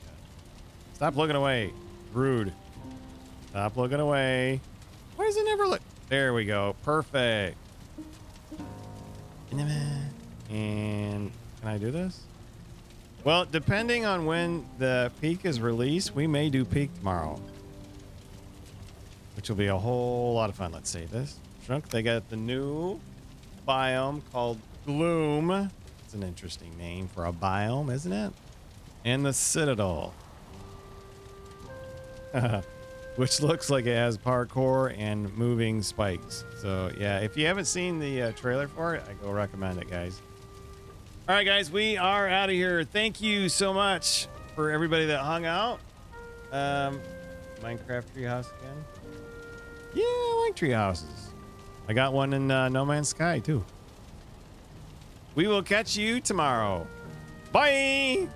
Stop looking away. Rude. Stop looking away. Why does it never look? There we go. Perfect. And can I do this? Well, depending on when the peak is released, we may do peak tomorrow, which will be a whole lot of fun. Let's save this. Shrunk, they got the new biome called Gloom. It's an interesting name for a biome, isn't it? And the Citadel, which looks like it has parkour and moving spikes. So yeah, if you haven't seen the trailer for it, I go recommend it, guys. All right, guys, we are out of here. Thank you so much for everybody that hung out. Minecraft treehouse again. Yeah, I like tree houses. I got one in No Man's Sky too. We will catch you tomorrow. Bye.